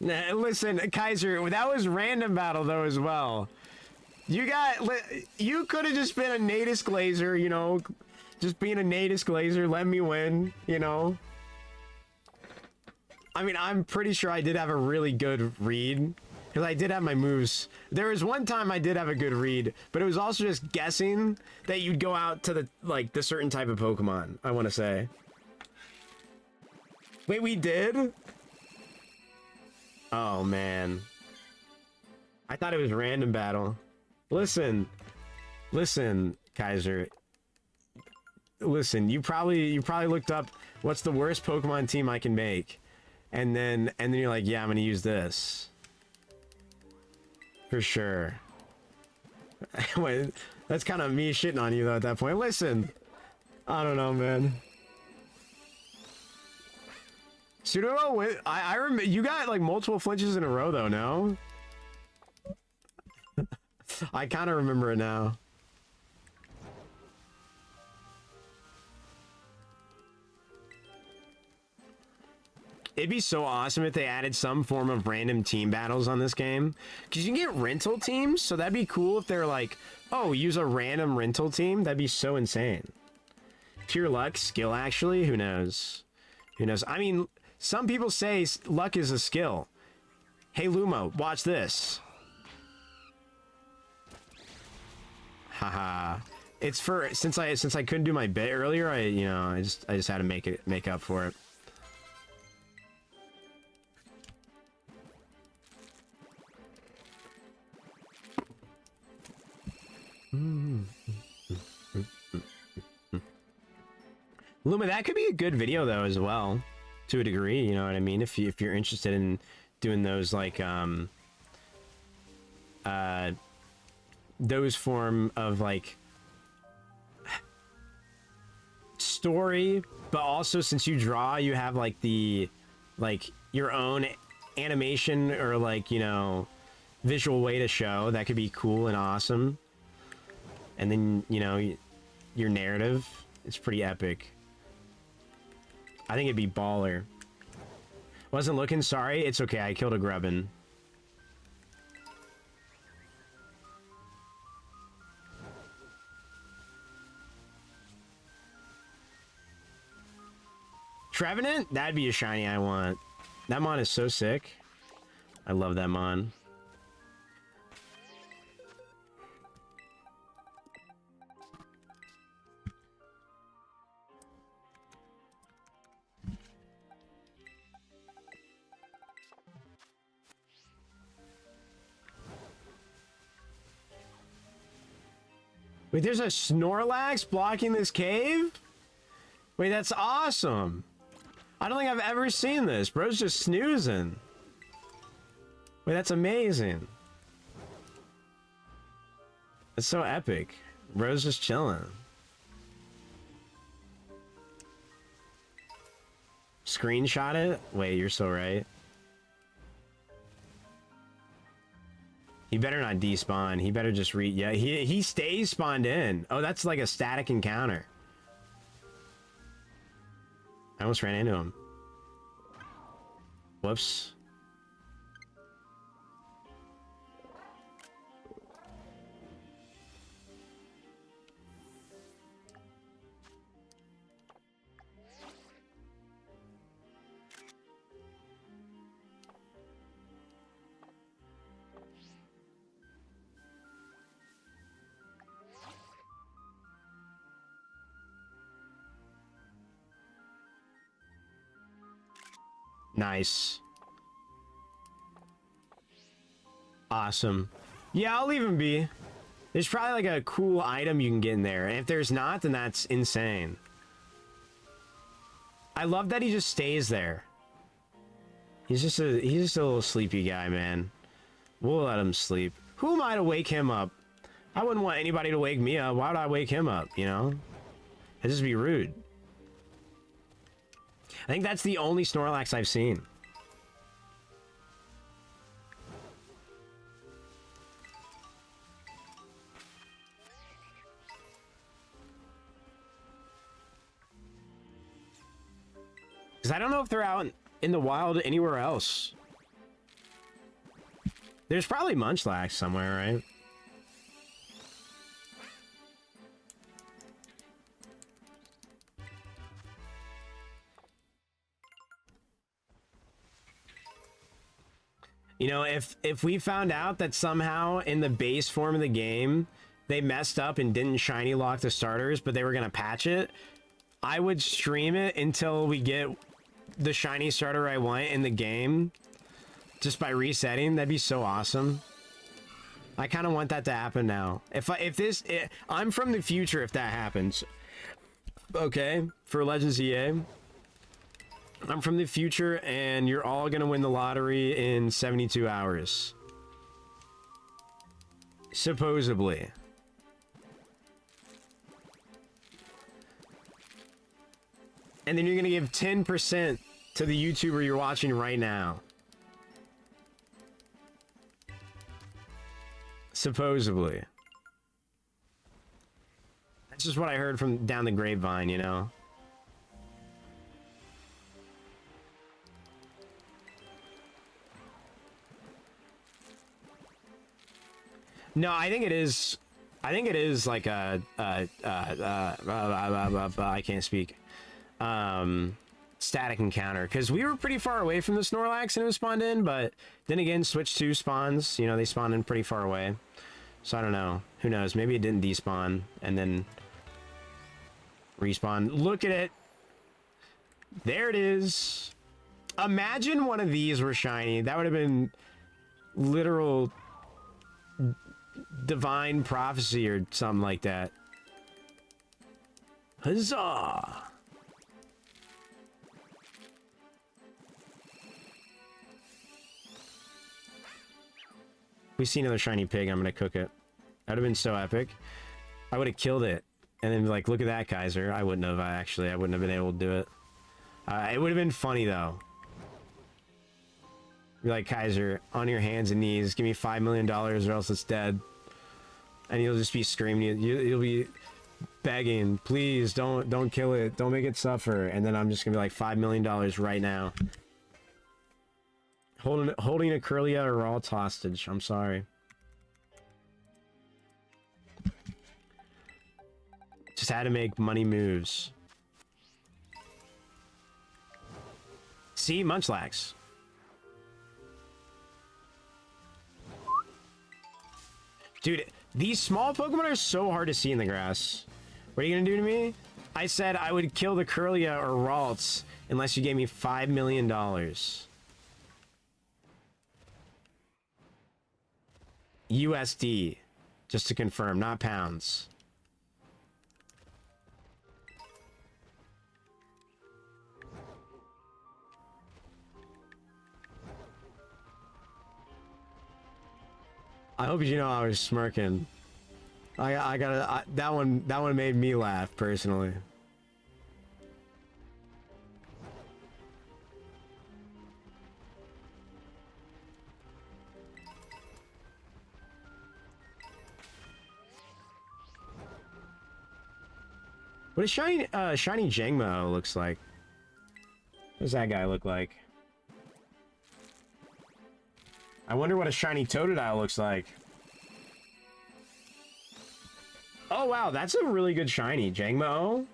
Nah, listen, Kaiser, that was random battle though as well. You could have just been a Natus Glazer, you know, just being a Natus Glazer, let me win, you know. I mean, I'm pretty sure I did have a really good read, because I did have my moves. There was one time I did have a good read, but it was also just guessing that you'd go out to the certain type of Pokemon, I want to say. Wait, we did? Oh, man. I thought it was random battle. Listen, Kaiser. Listen, you probably looked up what's the worst Pokemon team I can make, and then you're like, yeah, I'm gonna use this for sure. Wait, that's kind of me shitting on you though at that point. Listen, I don't know, man. Pseudo, I remember you got like multiple flinches in a row though. No. I kind of remember it now. It'd be so awesome if they added some form of random team battles on this game. Because you can get rental teams, so that'd be cool if they're like, oh, use a random rental team. That'd be so insane. Pure luck, skill actually, who knows? Who knows? I mean, some people say luck is a skill. Hey, Lumo, watch this. Haha. It's for since I couldn't do my bit earlier, I just had to make up for it. Luma, that could be a good video though as well, to a degree. You know what I mean? If you're interested in doing those like those form of like story, but also since you draw, you have like your own animation or like, you know, visual way to show. That could be cool and awesome. And then, you know, your narrative, it's pretty epic. I think it'd be baller. Wasn't looking, sorry. It's okay, I killed a Grubbin. Trevenant? That'd be a shiny I want. That mon is so sick. I love that mon. Wait, there's a Snorlax blocking this cave? Wait, that's awesome. I don't think I've ever seen this. Bro's just snoozing. Wait, that's amazing. It's so epic. Bro's just chilling. Screenshot it? Wait, you're so right. He better not despawn. He better just yeah, he stays spawned in. Oh, that's like a static encounter. I almost ran into him. Whoops. Nice. Awesome. Yeah, I'll leave him be. There's probably like a cool item you can get in there. And if there's not, then that's insane. I love that he just stays there. He's just a little sleepy guy, man. We'll let him sleep. Who am I to wake him up? I wouldn't want anybody to wake me up. Why would I wake him up, you know? It'd just be rude. I think that's the only Snorlax I've seen. Because I don't know if they're out in the wild anywhere else. There's probably Munchlax somewhere, right? You know, if we found out that somehow in the base form of the game, they messed up and didn't shiny lock the starters, but they were going to patch it, I would stream it until we get the shiny starter I want in the game, just by resetting. That'd be so awesome. I kind of want that to happen now. I'm from the future if that happens. Okay, for Legends EA. I'm from the future, and you're all gonna win the lottery in 72 hours. Supposedly. And then you're gonna give 10% to the YouTuber you're watching right now. Supposedly. That's just what I heard from down the grapevine, you know? No, I think it is. I think it is like a I can't speak. Static encounter, because we were pretty far away from the Snorlax and it was spawned in, but then again, Switch 2 spawns, you know, they spawn in pretty far away. So I don't know. Who knows? Maybe it didn't despawn and then respawn. Look at it. There it is. Imagine one of these were shiny. That would have been literal divine prophecy or something like that. Huzzah! If we see another shiny pig, I'm gonna cook it. That would have been so epic. I would have killed it. And then, like, look at that, Kaiser. I wouldn't have, actually. I wouldn't have been able to do it. It would have been funny, though. Be like, Kaiser, on your hands and knees, give me $5 million or else it's dead. And you'll just be screaming. You'll be begging, please, don't kill it. Don't make it suffer. And then I'm just gonna be like, $5 million right now. Holding a Curlia or Ralts hostage. I'm sorry. Just had to make money moves. See, Munchlax. Dude, these small Pokemon are so hard to see in the grass. What are you gonna do to me? I said I would kill the Curlia or Ralts unless you gave me $5 million. USD. Just to confirm, not pounds. I hope you know I was smirking. I gotta that one made me laugh personally. What does shiny Jangmo looks like? What does that guy look like? I wonder what a shiny Totodile looks like. Oh wow, that's a really good shiny Jangmo.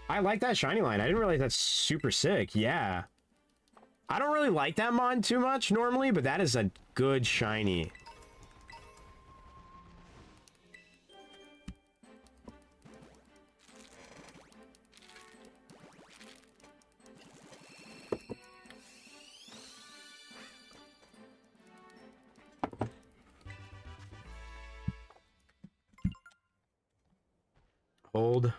I like that shiny line. I didn't realize that's super sick. Yeah. I don't really like that mod too much normally, but that is a good shiny. Hold.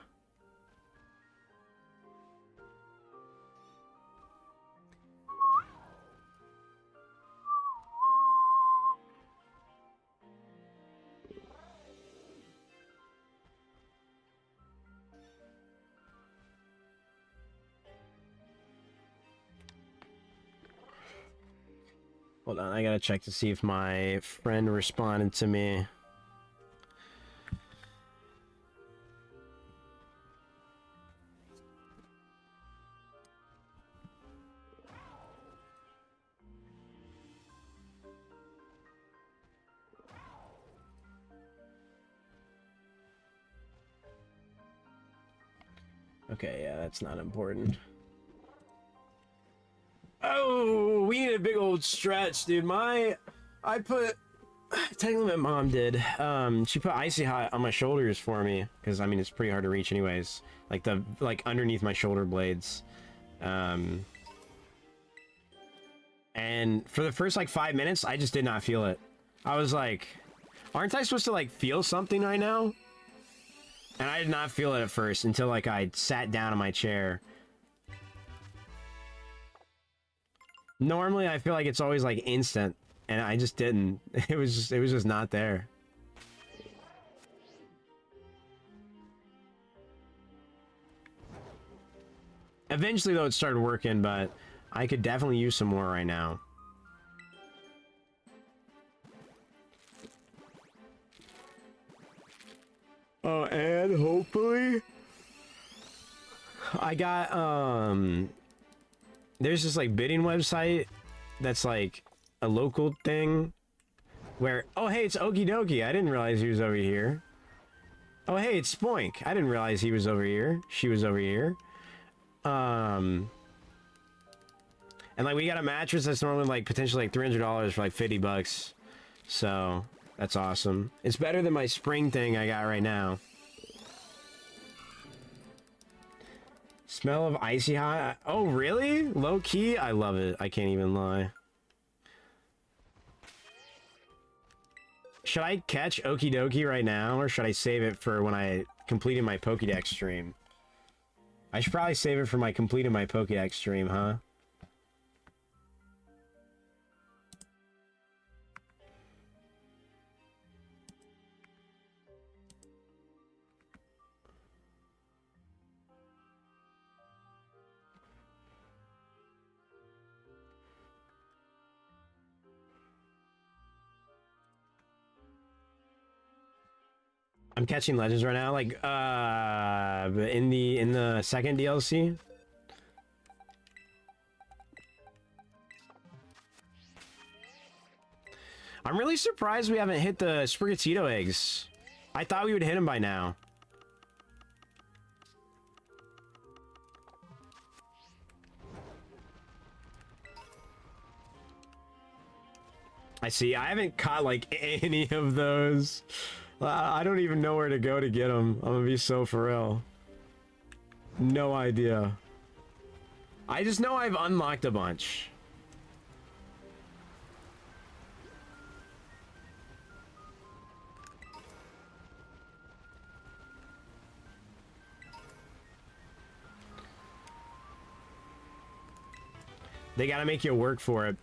Hold on, I gotta check to see if my friend responded to me. Okay, yeah, that's not important. Oh, we need a big old stretch, dude. Technically my mom did. She put icy hot on my shoulders for me because I mean it's pretty hard to reach anyways. Like underneath my shoulder blades. And for the first like 5 minutes, I just did not feel it. I was like, aren't I supposed to like feel something right now? And I did not feel it at first until like I sat down in my chair. Normally I feel like it's always like instant, and I just didn't. It was just not there. Eventually though it started working, but I could definitely use some more right now. Oh, and hopefully I got there's this like bidding website that's like a local thing where, oh hey, it's Okie Dokie. I didn't realize he was over here. Oh hey, it's Spoink. I didn't realize he was over here. She was over here. And like we got a mattress that's normally like potentially like $300 for like 50 bucks. So that's awesome. It's better than my spring thing I got right now. Smell of icy hot. Oh, really? Low key? I love it. I can't even lie. Should I catch Okie Dokie right now, or should I save it for when I completed my Pokédex stream? I should probably save it for my completed my Pokédex stream, huh? I'm catching legends right now, like in the second DLC. I'm really surprised we haven't hit the Sprigatito eggs. I thought we would hit them by now. I see. I haven't caught like any of those. I don't even know where to go to get them. I'm gonna be so for real. No idea. I just know I've unlocked a bunch. They gotta make you work for it.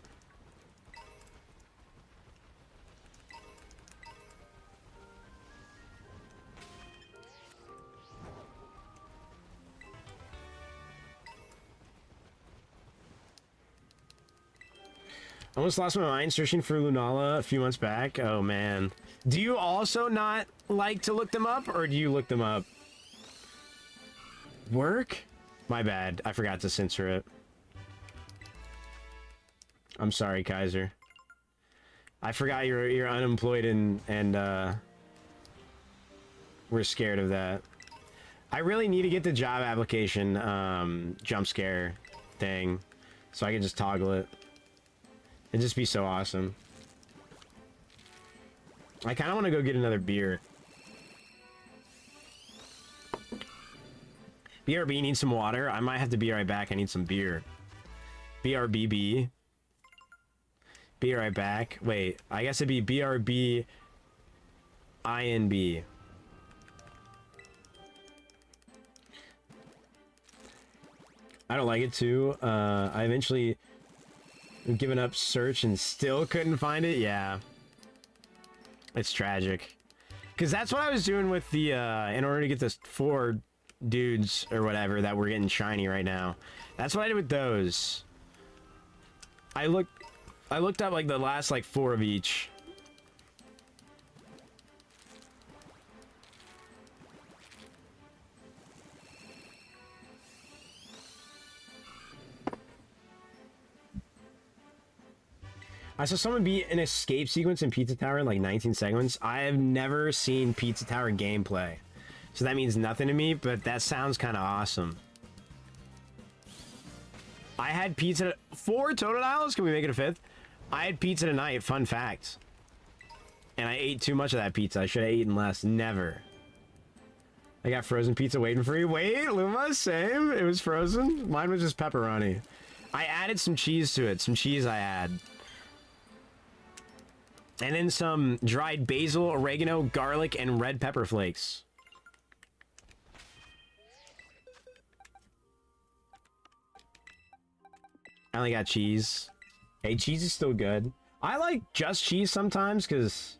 I almost lost my mind searching for Lunala a few months back. Oh man. Do you also not like to look them up, or do you look them up? Work? My bad. I forgot to censor it. I'm sorry, Kaiser. I forgot you're unemployed and we're scared of that. I really need to get the job application jump scare thing so I can just toggle it. It'd just be so awesome. I kind of want to go get another beer. BRB needs some water. I might have to be right back. I need some beer. BRBB. Be right back. Wait, I guess it'd be BRB INB. I don't like it too. I eventually given up search and still couldn't find it. Yeah. It's tragic. Because that's what I was doing with the, in order to get this 4 dudes or whatever that were getting shiny right now. That's what I did with those. I looked I looked up like the last like 4 of each. I saw someone beat an escape sequence in Pizza Tower in like 19 seconds. I have never seen Pizza Tower gameplay, so that means nothing to me, but that sounds kind of awesome. I had pizza... 4 totodiles? Can we make it a 5th? I had pizza tonight, fun fact. And I ate too much of that pizza. I should have eaten less. Never. I got frozen pizza waiting for you. Wait, Luma, same. It was frozen. Mine was just pepperoni. I added some cheese to it. Some cheese I add. And then some dried basil, oregano, garlic, and red pepper flakes. I only got cheese. Hey, cheese is still good. I like just cheese sometimes because,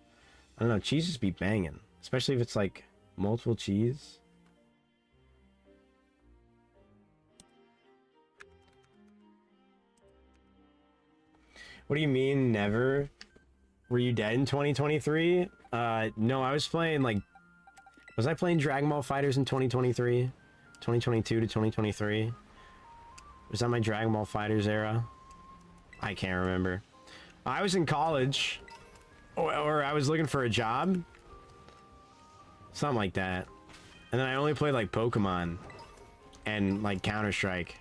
I don't know, cheese just be banging. Especially if it's like multiple cheese. What do you mean, never? Were you dead in 2023? No, I was playing like... Was I playing Dragon Ball FighterZ in 2023? 2022 to 2023? Was that my Dragon Ball FighterZ era? I can't remember. I was in college. Or I was looking for a job. Something like that. And then I only played like Pokemon. And like Counter-Strike.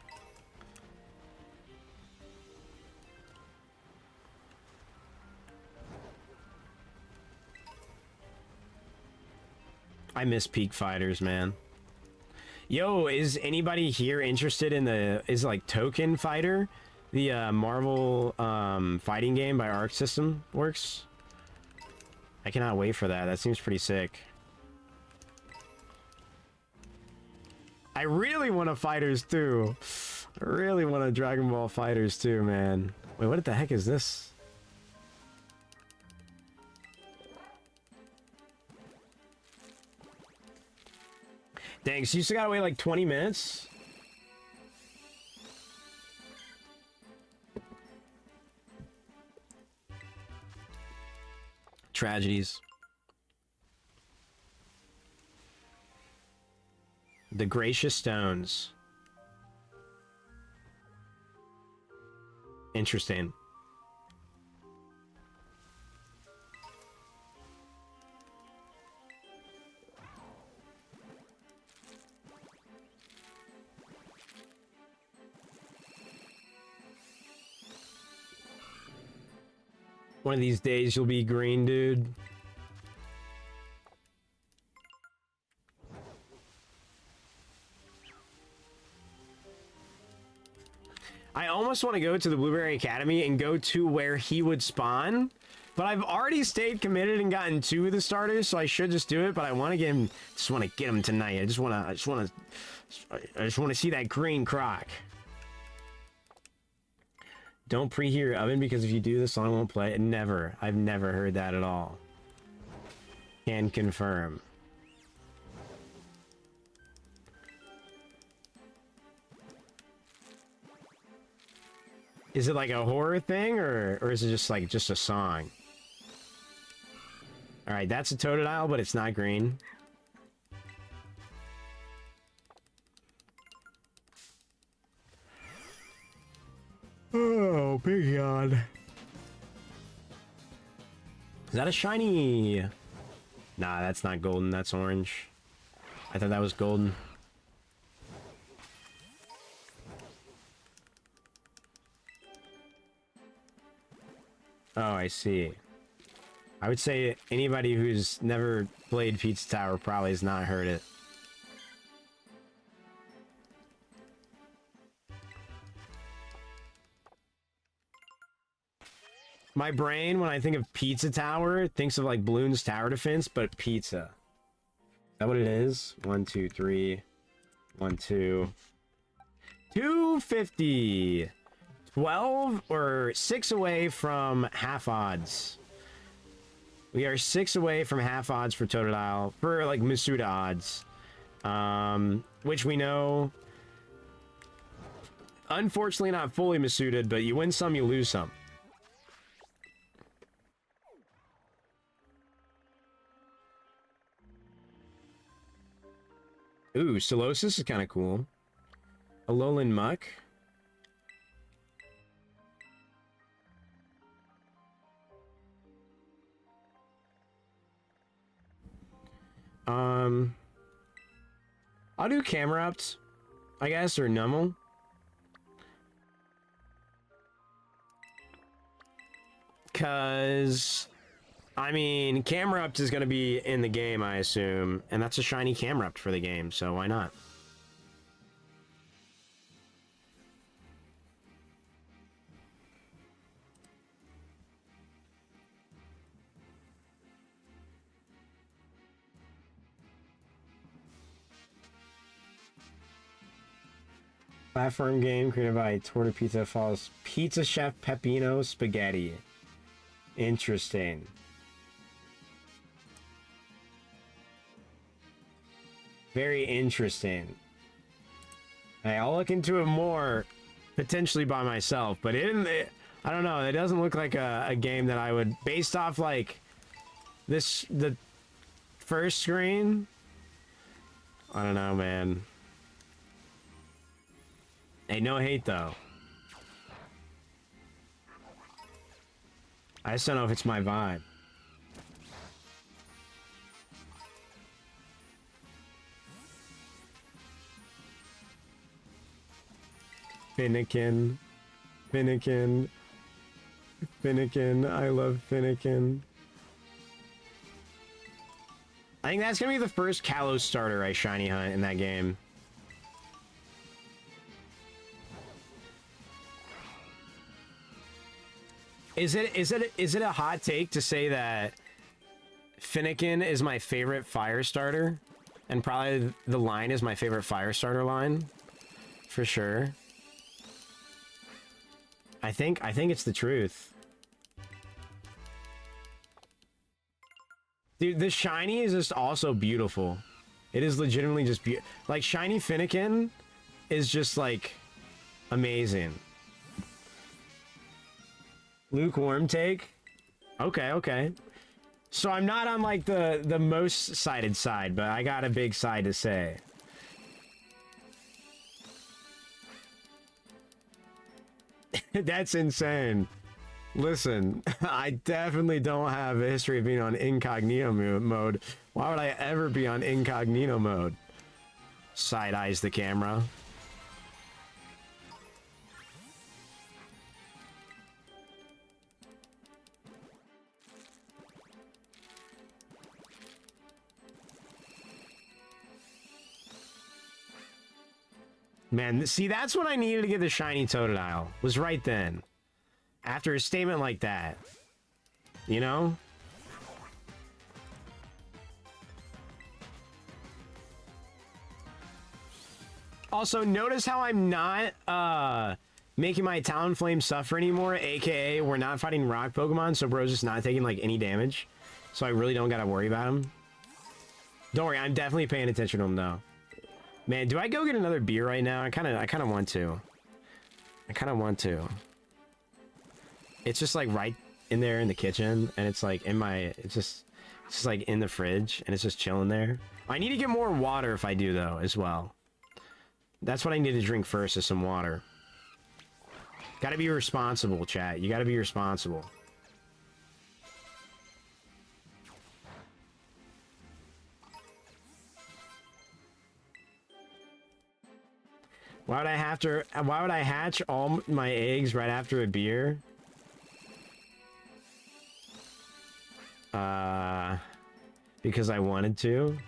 I miss Peak Fighters, man. Yo, is anybody here interested in the... Is like Token Fighter? The Marvel fighting game by Arc System Works? I cannot wait for that. That seems pretty sick. I really want a Fighters too. I really want a Dragon Ball Fighters too, man. Wait, what the heck is this? Dang, so you still gotta wait like 20 minutes? Tragedies. The Gracious Stones. Interesting. One of these days you'll be green, dude. I almost want to go to the Blueberry Academy and go to where he would spawn, but I've already stayed committed and gotten 2 of the starters, so I should just do it. But I want to get him. Just want to get him tonight. I just want to see that green croc. Don't preheat your oven because if you do, the song won't play. Never. I've never heard that at all. Can confirm. Is it like a horror thing or is it just like just a song? Alright, that's a Totodile, but it's not green. Oh, big yawn. Is that a shiny? Nah, that's not golden, that's orange. I thought that was golden. Oh, I see. I would say anybody who's never played Pizza Tower probably has not heard it. My brain, when I think of Pizza Tower, thinks of like Bloons Tower Defense, but pizza. Is that what it is? 1, 2, 3. 1, 2. 250. 12 or 6 away from half odds. We are 6 away from half odds for Totodile, for like Masuda odds. Which we know, unfortunately not fully Masuda'd, but you win some, you lose some. Ooh, Solosis is kind of cool. Alolan Muck. I'll do Camerupt, I guess, or Numel. Because, I mean, Camerupt is going to be in the game, I assume. And that's a shiny Camerupt for the game, so why not? Platform game created by Torta Pizza follows Pizza Chef Peppino Spaghetti. Interesting. Very interesting. Hey, I'll look into it more, potentially by myself, but I don't know, it doesn't look like a game that I would, based off like the first screen. I don't know, man. Hey, no hate though. I just don't know if it's my vibe. Finnegan. Finnegan. Finnegan. I love Finnegan. I think that's gonna be the first Kalos starter I shiny hunt in that game. Is it a hot take to say that Finnegan is my favorite fire starter? And probably the line is my favorite fire starter line? For sure. I think it's the truth. Dude, the shiny is just also beautiful. It is legitimately just beautiful. Like, shiny Finnegan is just, like, amazing. Lukewarm take? Okay, okay. So I'm not on, like, the most sided side, but I got a big side to say. That's insane. Listen, I definitely don't have a history of being on incognito mode. Why would I ever be on incognito mode? Side eyes the camera. Man, see, that's when I needed to get the shiny Totodile. Was right then. After a statement like that. You know? Also, notice how I'm not, making my Talonflame suffer anymore, aka we're not fighting rock Pokemon, so bro's just not taking, like, any damage. So I really don't gotta worry about him. Don't worry, I'm definitely paying attention to him, though. Man, do I go get another beer right now? I kind of want to. I kind of want to. It's just like right in there in the kitchen, and it's like in my, it's just like in the fridge, and it's just chilling there. I need to get more water if I do though, as well. That's what I need to drink first, is some water. Gotta be responsible, chat. You gotta be responsible. Why would I hatch all my eggs right after a beer? Because I wanted to.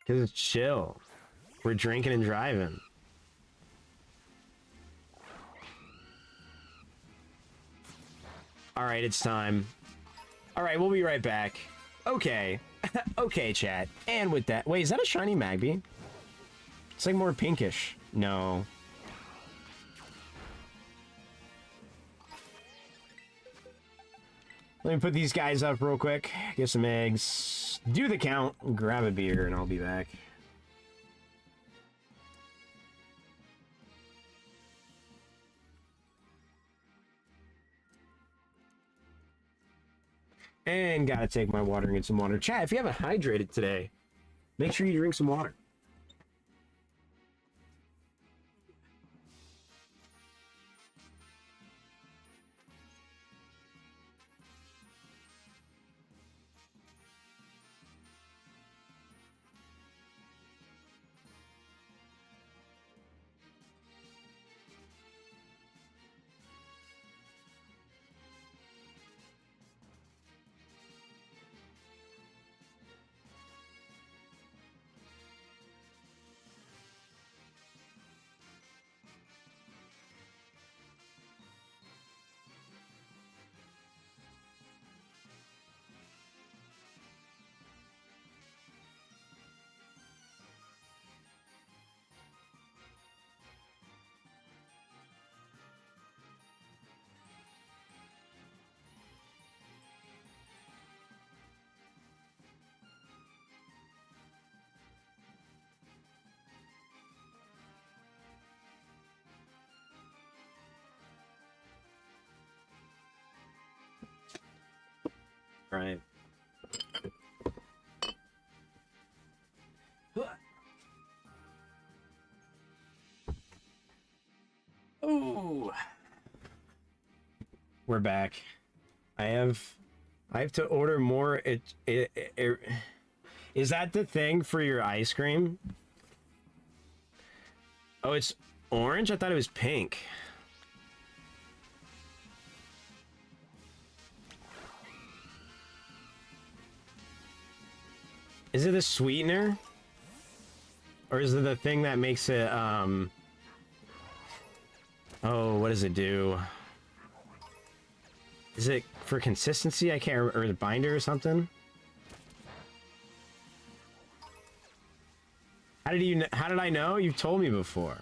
Because it's chill. We're drinking and driving. Alright, it's time. Alright, we'll be right back. Okay. Okay, chat. And with that... Wait, is that a shiny Magby? It's like more pinkish. No. Let me put these guys up real quick. Get some eggs. Do the count. Grab a beer and I'll be back. And gotta take my water and get some water. Chat, if you haven't hydrated today, Make sure you drink some water. Right. Ooh. We're back. I have to order more. Is that the thing for your ice cream? Oh, it's orange? I thought it was pink. Is it a sweetener? Or is it the thing that makes it, oh, what does it do? Is it for consistency? I can't remember. Or the binder or something? How did I know? You've told me before.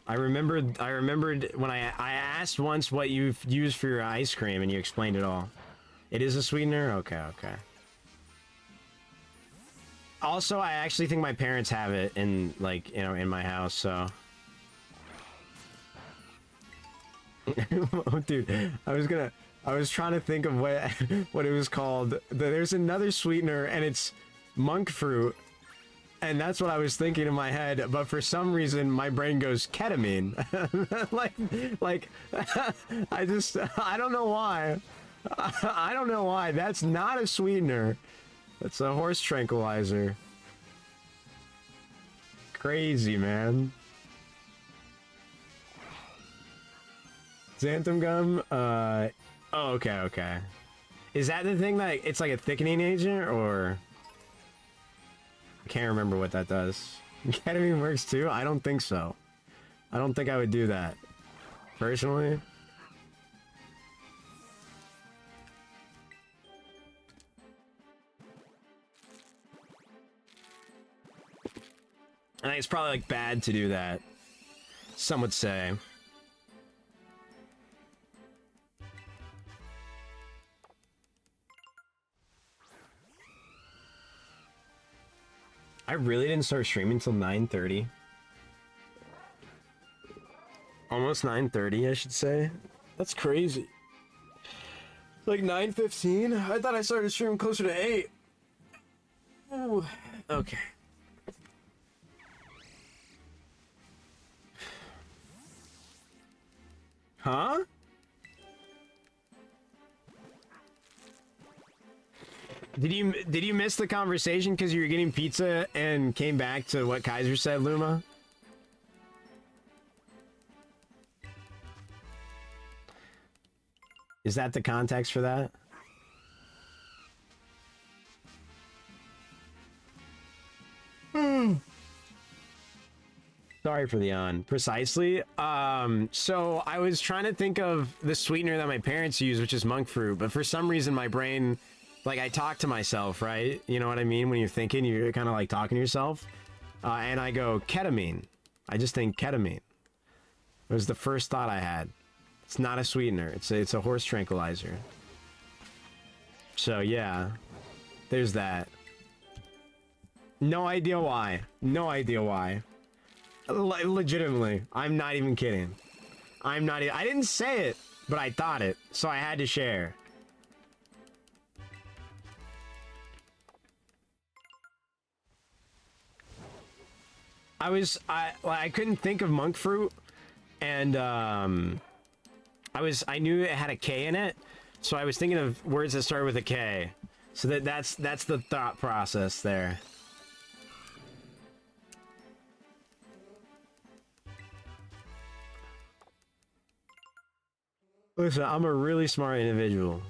I remembered when I asked once what you've used for your ice cream and you explained it all. It is a sweetener? Okay, okay. Also, I actually think my parents have it in, like, you know, in my house, so. Oh, dude, I was trying to think of what it was called. There's another sweetener, and it's monk fruit, and that's what I was thinking in my head, but for some reason, my brain goes ketamine. like, I don't know why. I don't know why. That's not a sweetener. That's a horse tranquilizer. Crazy, man. Xanthan gum? Oh, okay, okay. Is that the thing that it's like a thickening agent, or? I can't remember what that does. Ketamine works too? I don't think so. I don't think I would do that. Personally. I think it's probably like bad to do that. Some would say. I really didn't start streaming until 9:30. Almost 9:30, I should say. That's crazy. Like 9:15? I thought I started streaming closer to 8. Ooh. Okay. Huh? Did you miss the conversation because you were getting pizza and came back to what Kaiser said, Luma? Is that the context for that? Sorry for the yawn. Precisely. So I was trying to think of the sweetener that my parents use, which is monk fruit, but for some reason my brain, like, I talk to myself, right? You know what I mean? When you're thinking, you're kind of like talking to yourself. And I go, ketamine. I just think ketamine. It was the first thought I had. It's not a sweetener. It's a horse tranquilizer. So yeah, there's that. No idea why. No idea why. Legitimately, I'm not even kidding. I didn't say it, but I thought it, so I had to share. I couldn't think of monk fruit, and I knew it had a K in it, so I was thinking of words that start with a K. So that's the thought process there. Listen, I'm a really smart individual.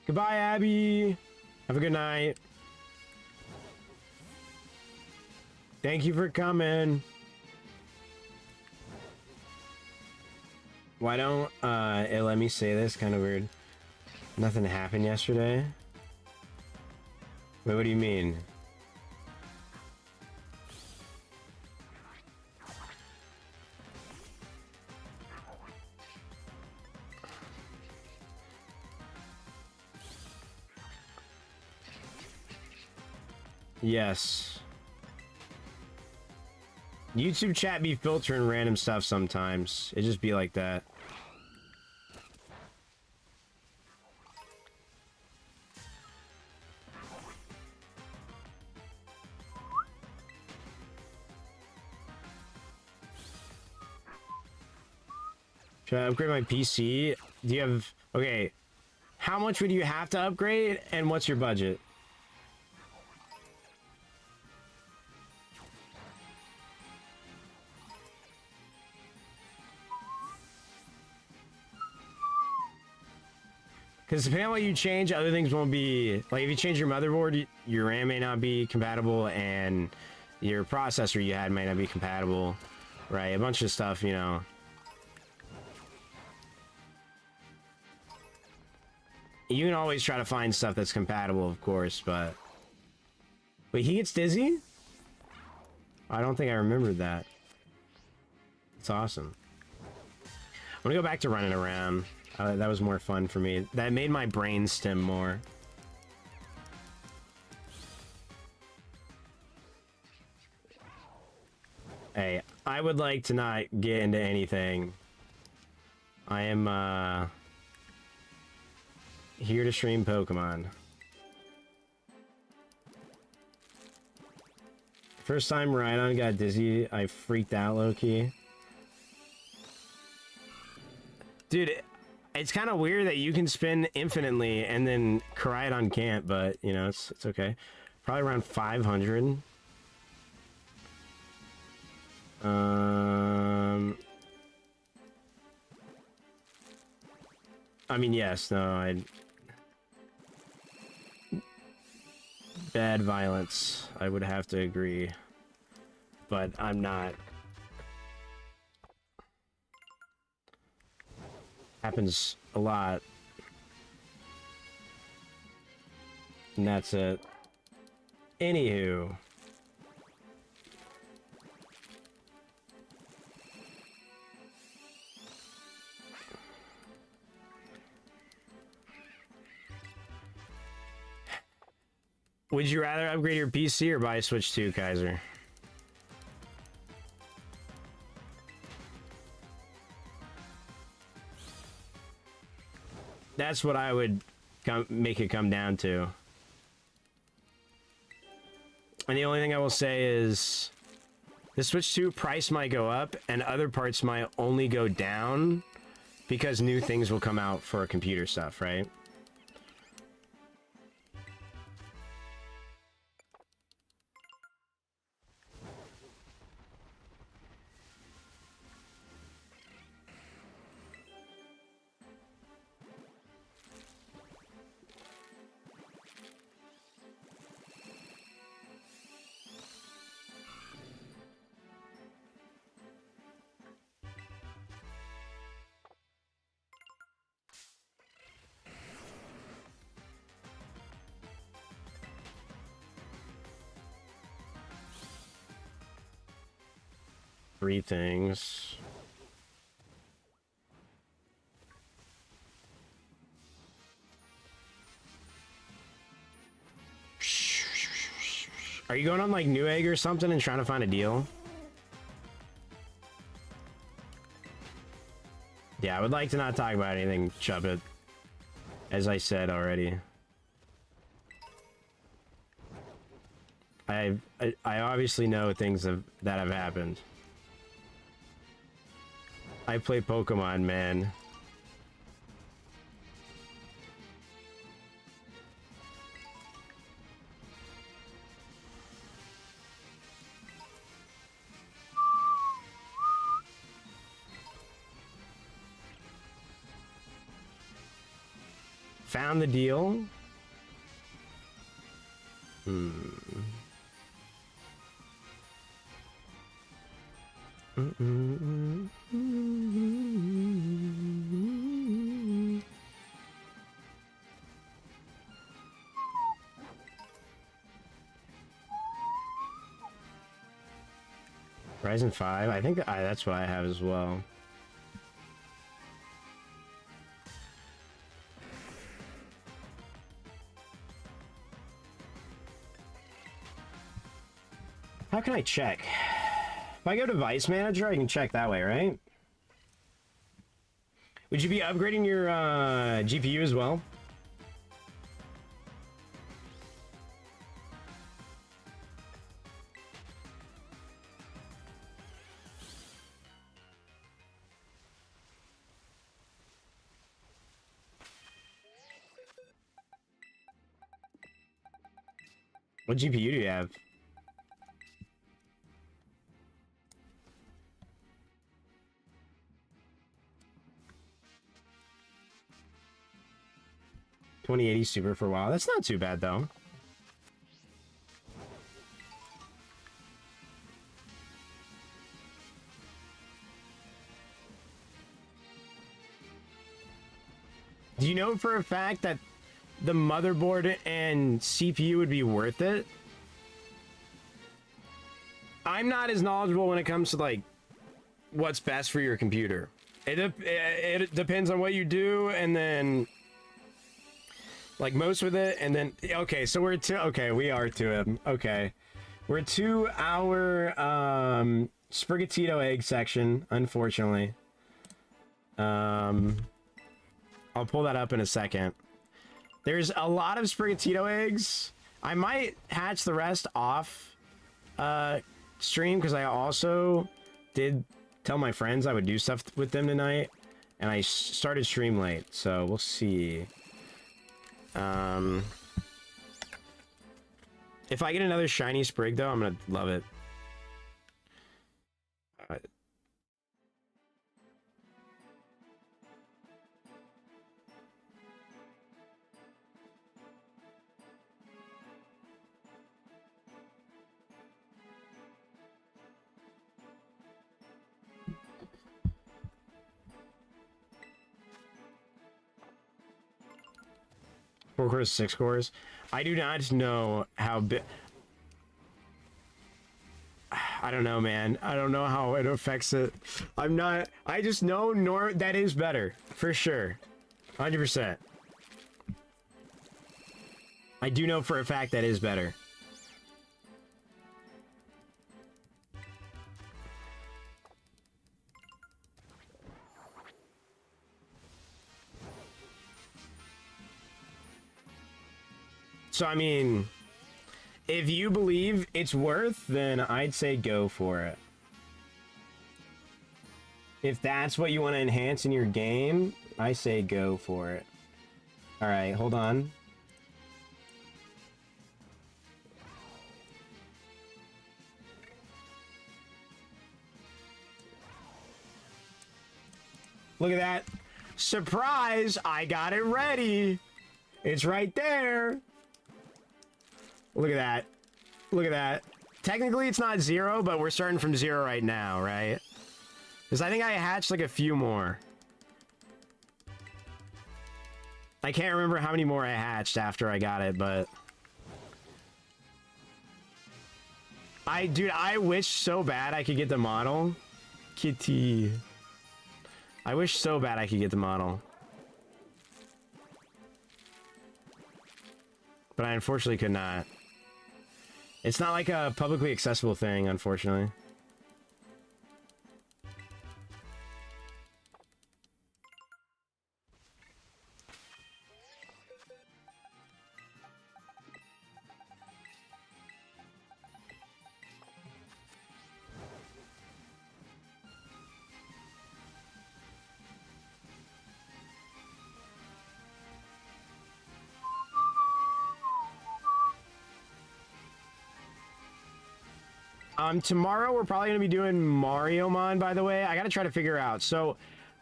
Goodbye, Abby. Have a good night. Thank you for coming. Why don't it let me say this? Kind of weird. Nothing happened yesterday. Wait, what do you mean? Yes. YouTube chat be filtering random stuff sometimes. It just be like that. Should I upgrade my PC? Do you have... Okay. How much would you have to upgrade, and what's your budget? Because depending on what you change, other things won't be... Like, if you change your motherboard, your RAM may not be compatible, and your processor you had might not be compatible. Right, a bunch of stuff, you know. You can always try to find stuff that's compatible, of course, but... Wait, he gets dizzy? I don't think I remembered that. It's awesome. I'm gonna go back to running around. That was more fun for me. That made my brain stim more. Hey, I would like to not get into anything. I am, here to stream Pokemon. First time Rhydon got dizzy, I freaked out low-key. Dude, it's kind of weird that you can spin infinitely and then Rhydon can't, but, you know, it's okay. Probably around 500. I mean, yes, no, bad violence, I would have to agree. But I'm not. Happens a lot. And that's it. Anywho. Would you rather upgrade your PC or buy a Switch 2, Kaiser? That's what I would make it come down to. And the only thing I will say is the Switch 2 price might go up and other parts might only go down because new things will come out for computer stuff, right? 3 things. Are you going on like Newegg or something and trying to find a deal? Yeah, I would like to not talk about anything, Chubbit. As I said already. I obviously know things that have happened. I play Pokemon, man. Found the deal? Ryzen 5? I think that's what I have as well. How can I check? If I go to Device Manager, I can check that way, right? Would you be upgrading your GPU as well? What GPU do you have? $2080 Super for a while. That's not too bad though. Do you know for a fact that the motherboard and CPU would be worth it? I'm not as knowledgeable when it comes to like what's best for your computer. It depends on what you do, and then like most with it, and then okay, so we're to we are to him. Okay, we're to our Sprigatito egg section, unfortunately. I'll pull that up in a second. There's a lot of Sprigatito eggs. I might hatch the rest off stream, because I also did tell my friends I would do stuff with them tonight, and I started stream late, so we'll see. If I get another shiny Sprig though, I'm gonna love it. Four cores, 6 cores. I do not know how big. I don't know, man. I don't know how it affects it. I'm not. I just know that is better for sure, 100%. I do know for a fact that is better. So, I mean, if you believe it's worth, then I'd say go for it. If that's what you want to enhance in your game, I say go for it. Alright, hold on. Look at that. Surprise! I got it ready! It's right there! Look at that. Look at that. Technically, it's not 0, but we're starting from 0 right now, right? Because I think I hatched like a few more. I can't remember how many more I hatched after I got it, but... Dude, I wish so bad I could get the model. Kitty. I wish so bad I could get the model. But I unfortunately could not. It's not like a publicly accessible thing, unfortunately. Tomorrow we're probably gonna be doing Mario Mon, by the way. I gotta try to figure out. So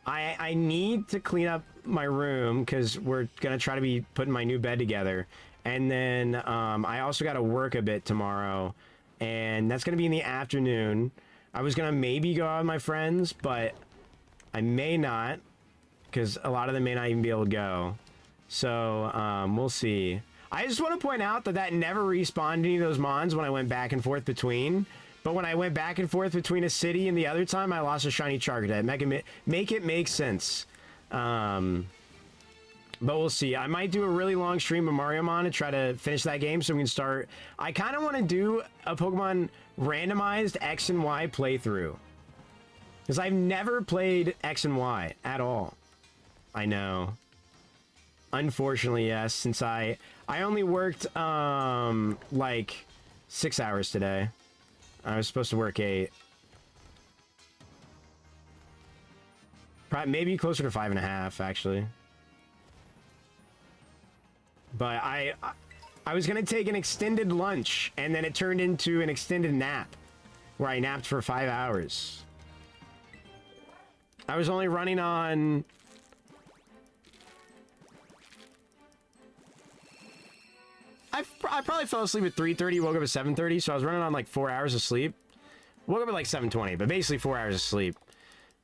I need to clean up my room because we're gonna try to be putting my new bed together. And then I also gotta work a bit tomorrow, and that's gonna be in the afternoon. I was gonna maybe go out with my friends, but I may not because a lot of them may not even be able to go. So we'll see. I just want to point out that that never respawned any of those mons when I went back and forth between. But when I went back and forth between a city and the other time, I lost a shiny Charcadet. Make it make sense. But we'll see. I might do a really long stream of Mario Mon and try to finish that game so we can start. I kind of want to do a Pokemon randomized X and Y playthrough. Because I've never played X and Y at all. I know. Unfortunately, yes, since I only worked like 6 hours today. I was supposed to work 8. Probably maybe closer to 5.5 actually. But I was gonna take an extended lunch and then it turned into an extended nap where I napped for 5 hours. I was only running on I probably fell asleep at 3:30, woke up at 7:30, so I was running on like 4 hours of sleep. Woke up at like 7:20, but basically 4 hours of sleep.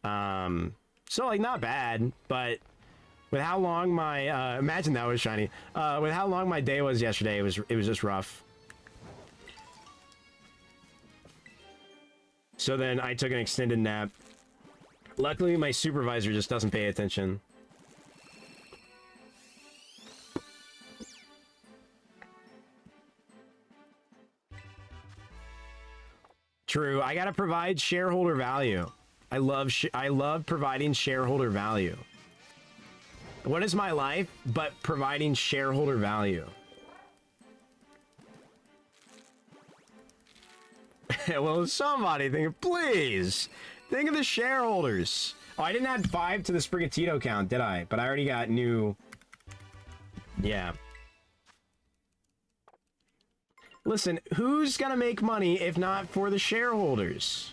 So like not bad, but with how long my imagine that was shiny. With how long my day was yesterday, it was just rough. So then I took an extended nap. Luckily, my supervisor just doesn't pay attention. True, I gotta provide shareholder value. I love providing shareholder value. What is my life but providing shareholder value? Well, somebody please think of the shareholders. Oh, I didn't add 5 to the Sprigatito count, did I? But I already got new. Yeah. Listen, who's gonna make money if not for the shareholders?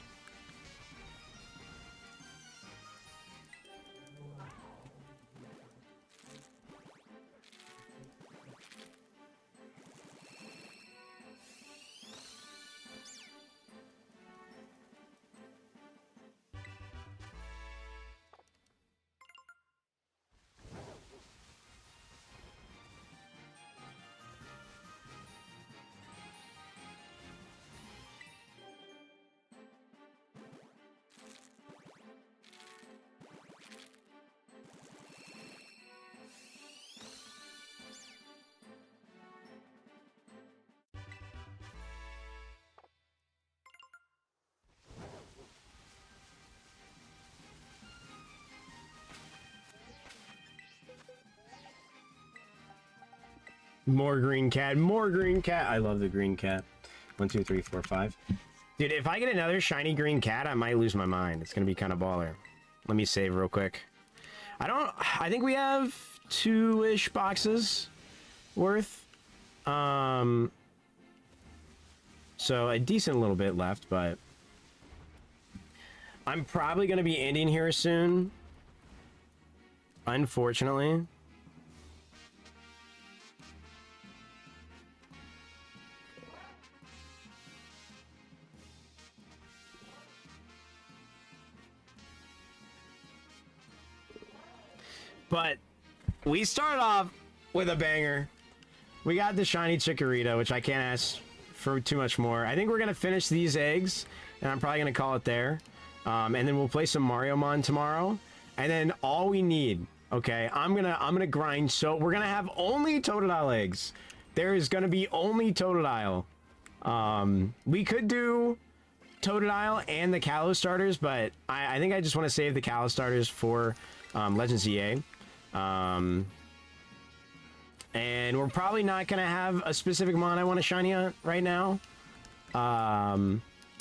More green cat, more green cat. I love the green cat. 1, 2, 3, 4, 5. Dude, if I get another shiny green cat, I might lose my mind. It's gonna be kind of baller. Let me save real quick. I think we have 2-ish boxes worth. So a decent little bit left, but I'm probably gonna be ending here soon. Unfortunately. But we started off with a banger. We got the shiny Chikorita, which I can't ask for too much more. I think we're going to finish these eggs, and I'm probably going to call it there. And then we'll play some Mario Mon tomorrow. And then all we need, okay, I'm gonna grind. So we're gonna have only Totodile eggs. There is gonna be only Totodile. We could do Totodile and the Kalos starters, but I think I just want to save the Kalos starters for Legends EA. And we're probably not gonna have a specific mon I want to shiny hunt right now. I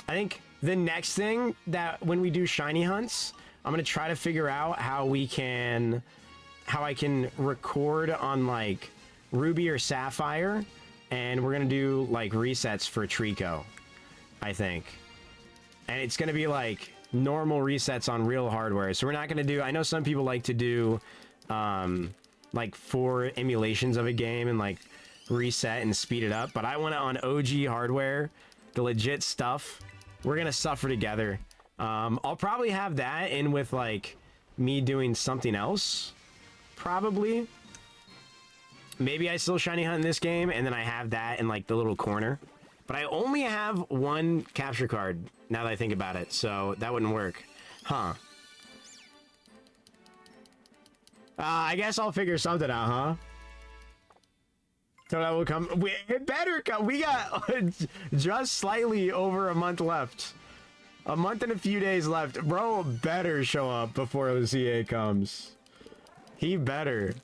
think the next thing that when we do shiny hunts, I'm gonna try to figure out how I can record on like Ruby or Sapphire, and we're gonna do like resets for Trico, I think. And it's gonna be like normal resets on real hardware. So we're not gonna do, I know some people like to do like 4 emulations of a game and like reset and speed it up, but I want it on OG hardware, the legit stuff. We're gonna suffer together. I'll probably have that in with like me doing something else, probably. Maybe I still shiny hunt in this game and then I have that in like the little corner, but I only have 1 capture card now that I think about it, so that wouldn't work, huh? I guess I'll figure something out, huh? So that will come. It better come. We got just slightly over a month left. A month and a few days left. Bro better show up before the CA comes. He better.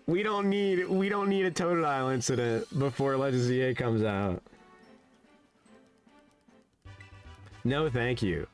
We don't need a Totodile incident before Legends EA comes out. No, thank you.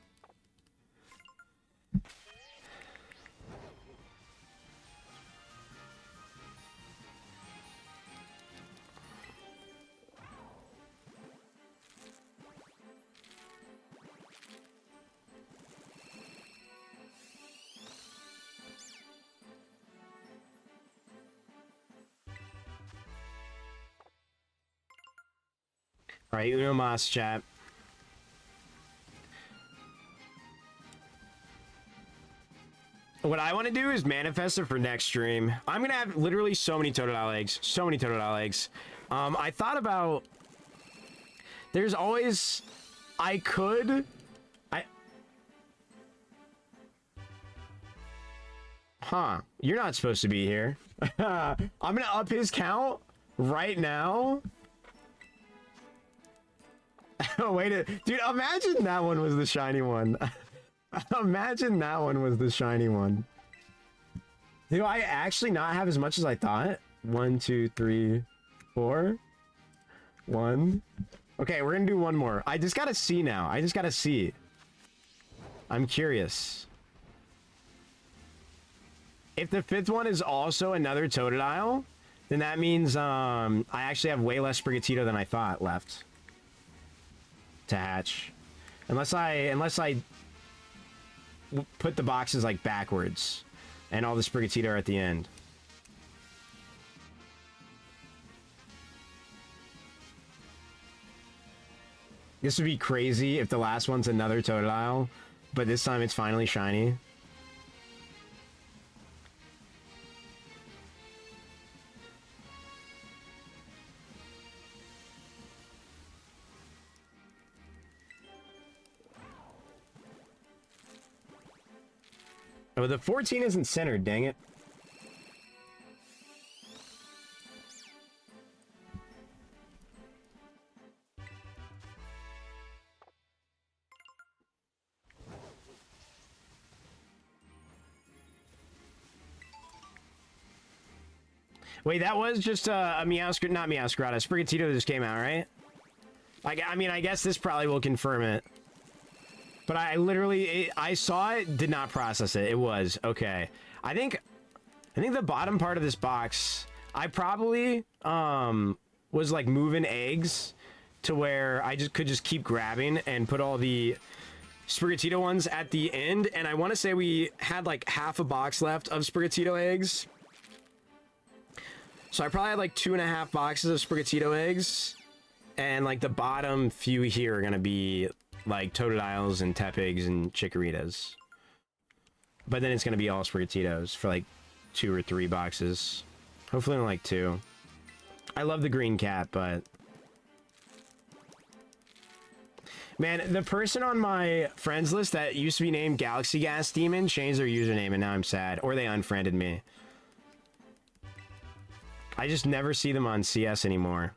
All right, Uno Mas chat. What I want to do is manifest it for next stream. I'm gonna have literally so many Totodile eggs, so many Totodile eggs. I thought about. There's always, Huh? You're not supposed to be here. I'm gonna up his count right now. Oh, wait dude, imagine that one was the shiny one. Imagine that one was the shiny one. Do I actually not have as much as I thought? 1, 2, 3, 4. 1. Okay, we're gonna do one more. I just gotta see now. I just gotta see. I'm curious. If the 5th one is also another Totodile, then that means I actually have way less Sprigatito than I thought left to hatch, unless I put the boxes like backwards and all the Sprigatito are at the end. This would be crazy if the last one's another Totodile, but this time it's finally shiny. Oh, the 14 isn't centered, dang it. Wait, that was just a Meowscarada, not Meowscarada, Sprigatito just came out, right? Like, I mean, I guess this probably will confirm it. But I saw it, did not process it. It was okay. I think the bottom part of this box, I probably was like moving eggs to where I could just keep grabbing and put all the Sprigatito ones at the end. And I want to say we had like half a box left of Sprigatito eggs. So I probably had like 2.5 boxes of Sprigatito eggs, and like the bottom few here are gonna be like Totodiles and Tepigs and Chikoritas. But then it's gonna be all Sprigatitos for like 2 or 3 boxes. Hopefully only like 2. I love the green cat, but Man, the person on my friends list that used to be named Galaxy Gas Demon changed their username and now I'm sad. Or they unfriended me. I just never see them on CS anymore.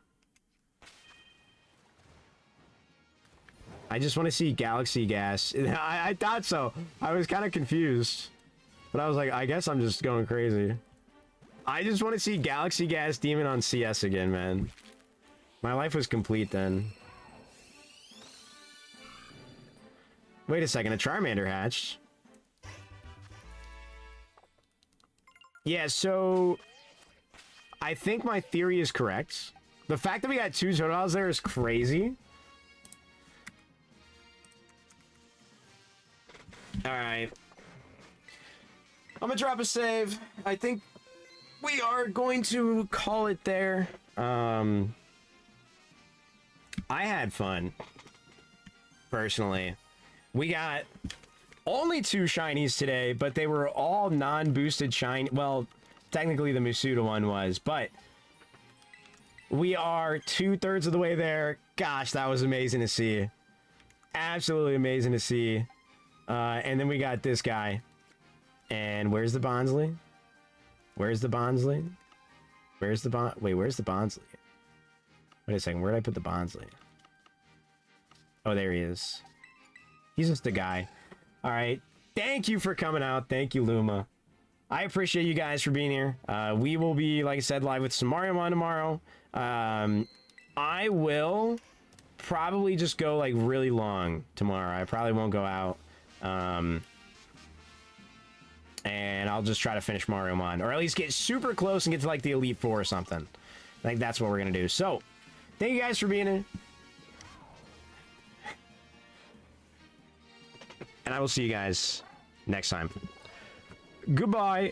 I just want to see Galaxy Gas. I thought so. I was kind of confused. But I was like, I guess I'm just going crazy. I just want to see Galaxy Gas Demon on CS again, man. My life was complete then. Wait a second, a Charmander hatched. Yeah, so... I think my theory is correct. The fact that we got 2 Totodles there is crazy. Alright. I'm gonna drop a save. I think we are going to call it there. I had fun. Personally. We got only 2 shinies today, but they were all non-boosted shiny. Well, technically the Masuda one was, but we are 2/3 of the way there. Gosh, that was amazing to see. Absolutely amazing to see. And then we got this guy. And where's the Bonsly? Where's the Bonsly? Where's the where's the Bonsly? Wait a second, where did I put the Bonsly? Oh, there he is. He's just a guy. Alright. Thank you for coming out. Thank you, Luma. I appreciate you guys for being here. We will be, like I said, live with some Mario on tomorrow. I will probably just go, like, really long tomorrow. I probably won't go out. And I'll just try to finish Mario on. Or at least get super close and get to, like, the Elite Four or something. I think that's what we're going to do. So, thank you guys for being here. And I will see you guys next time. Goodbye.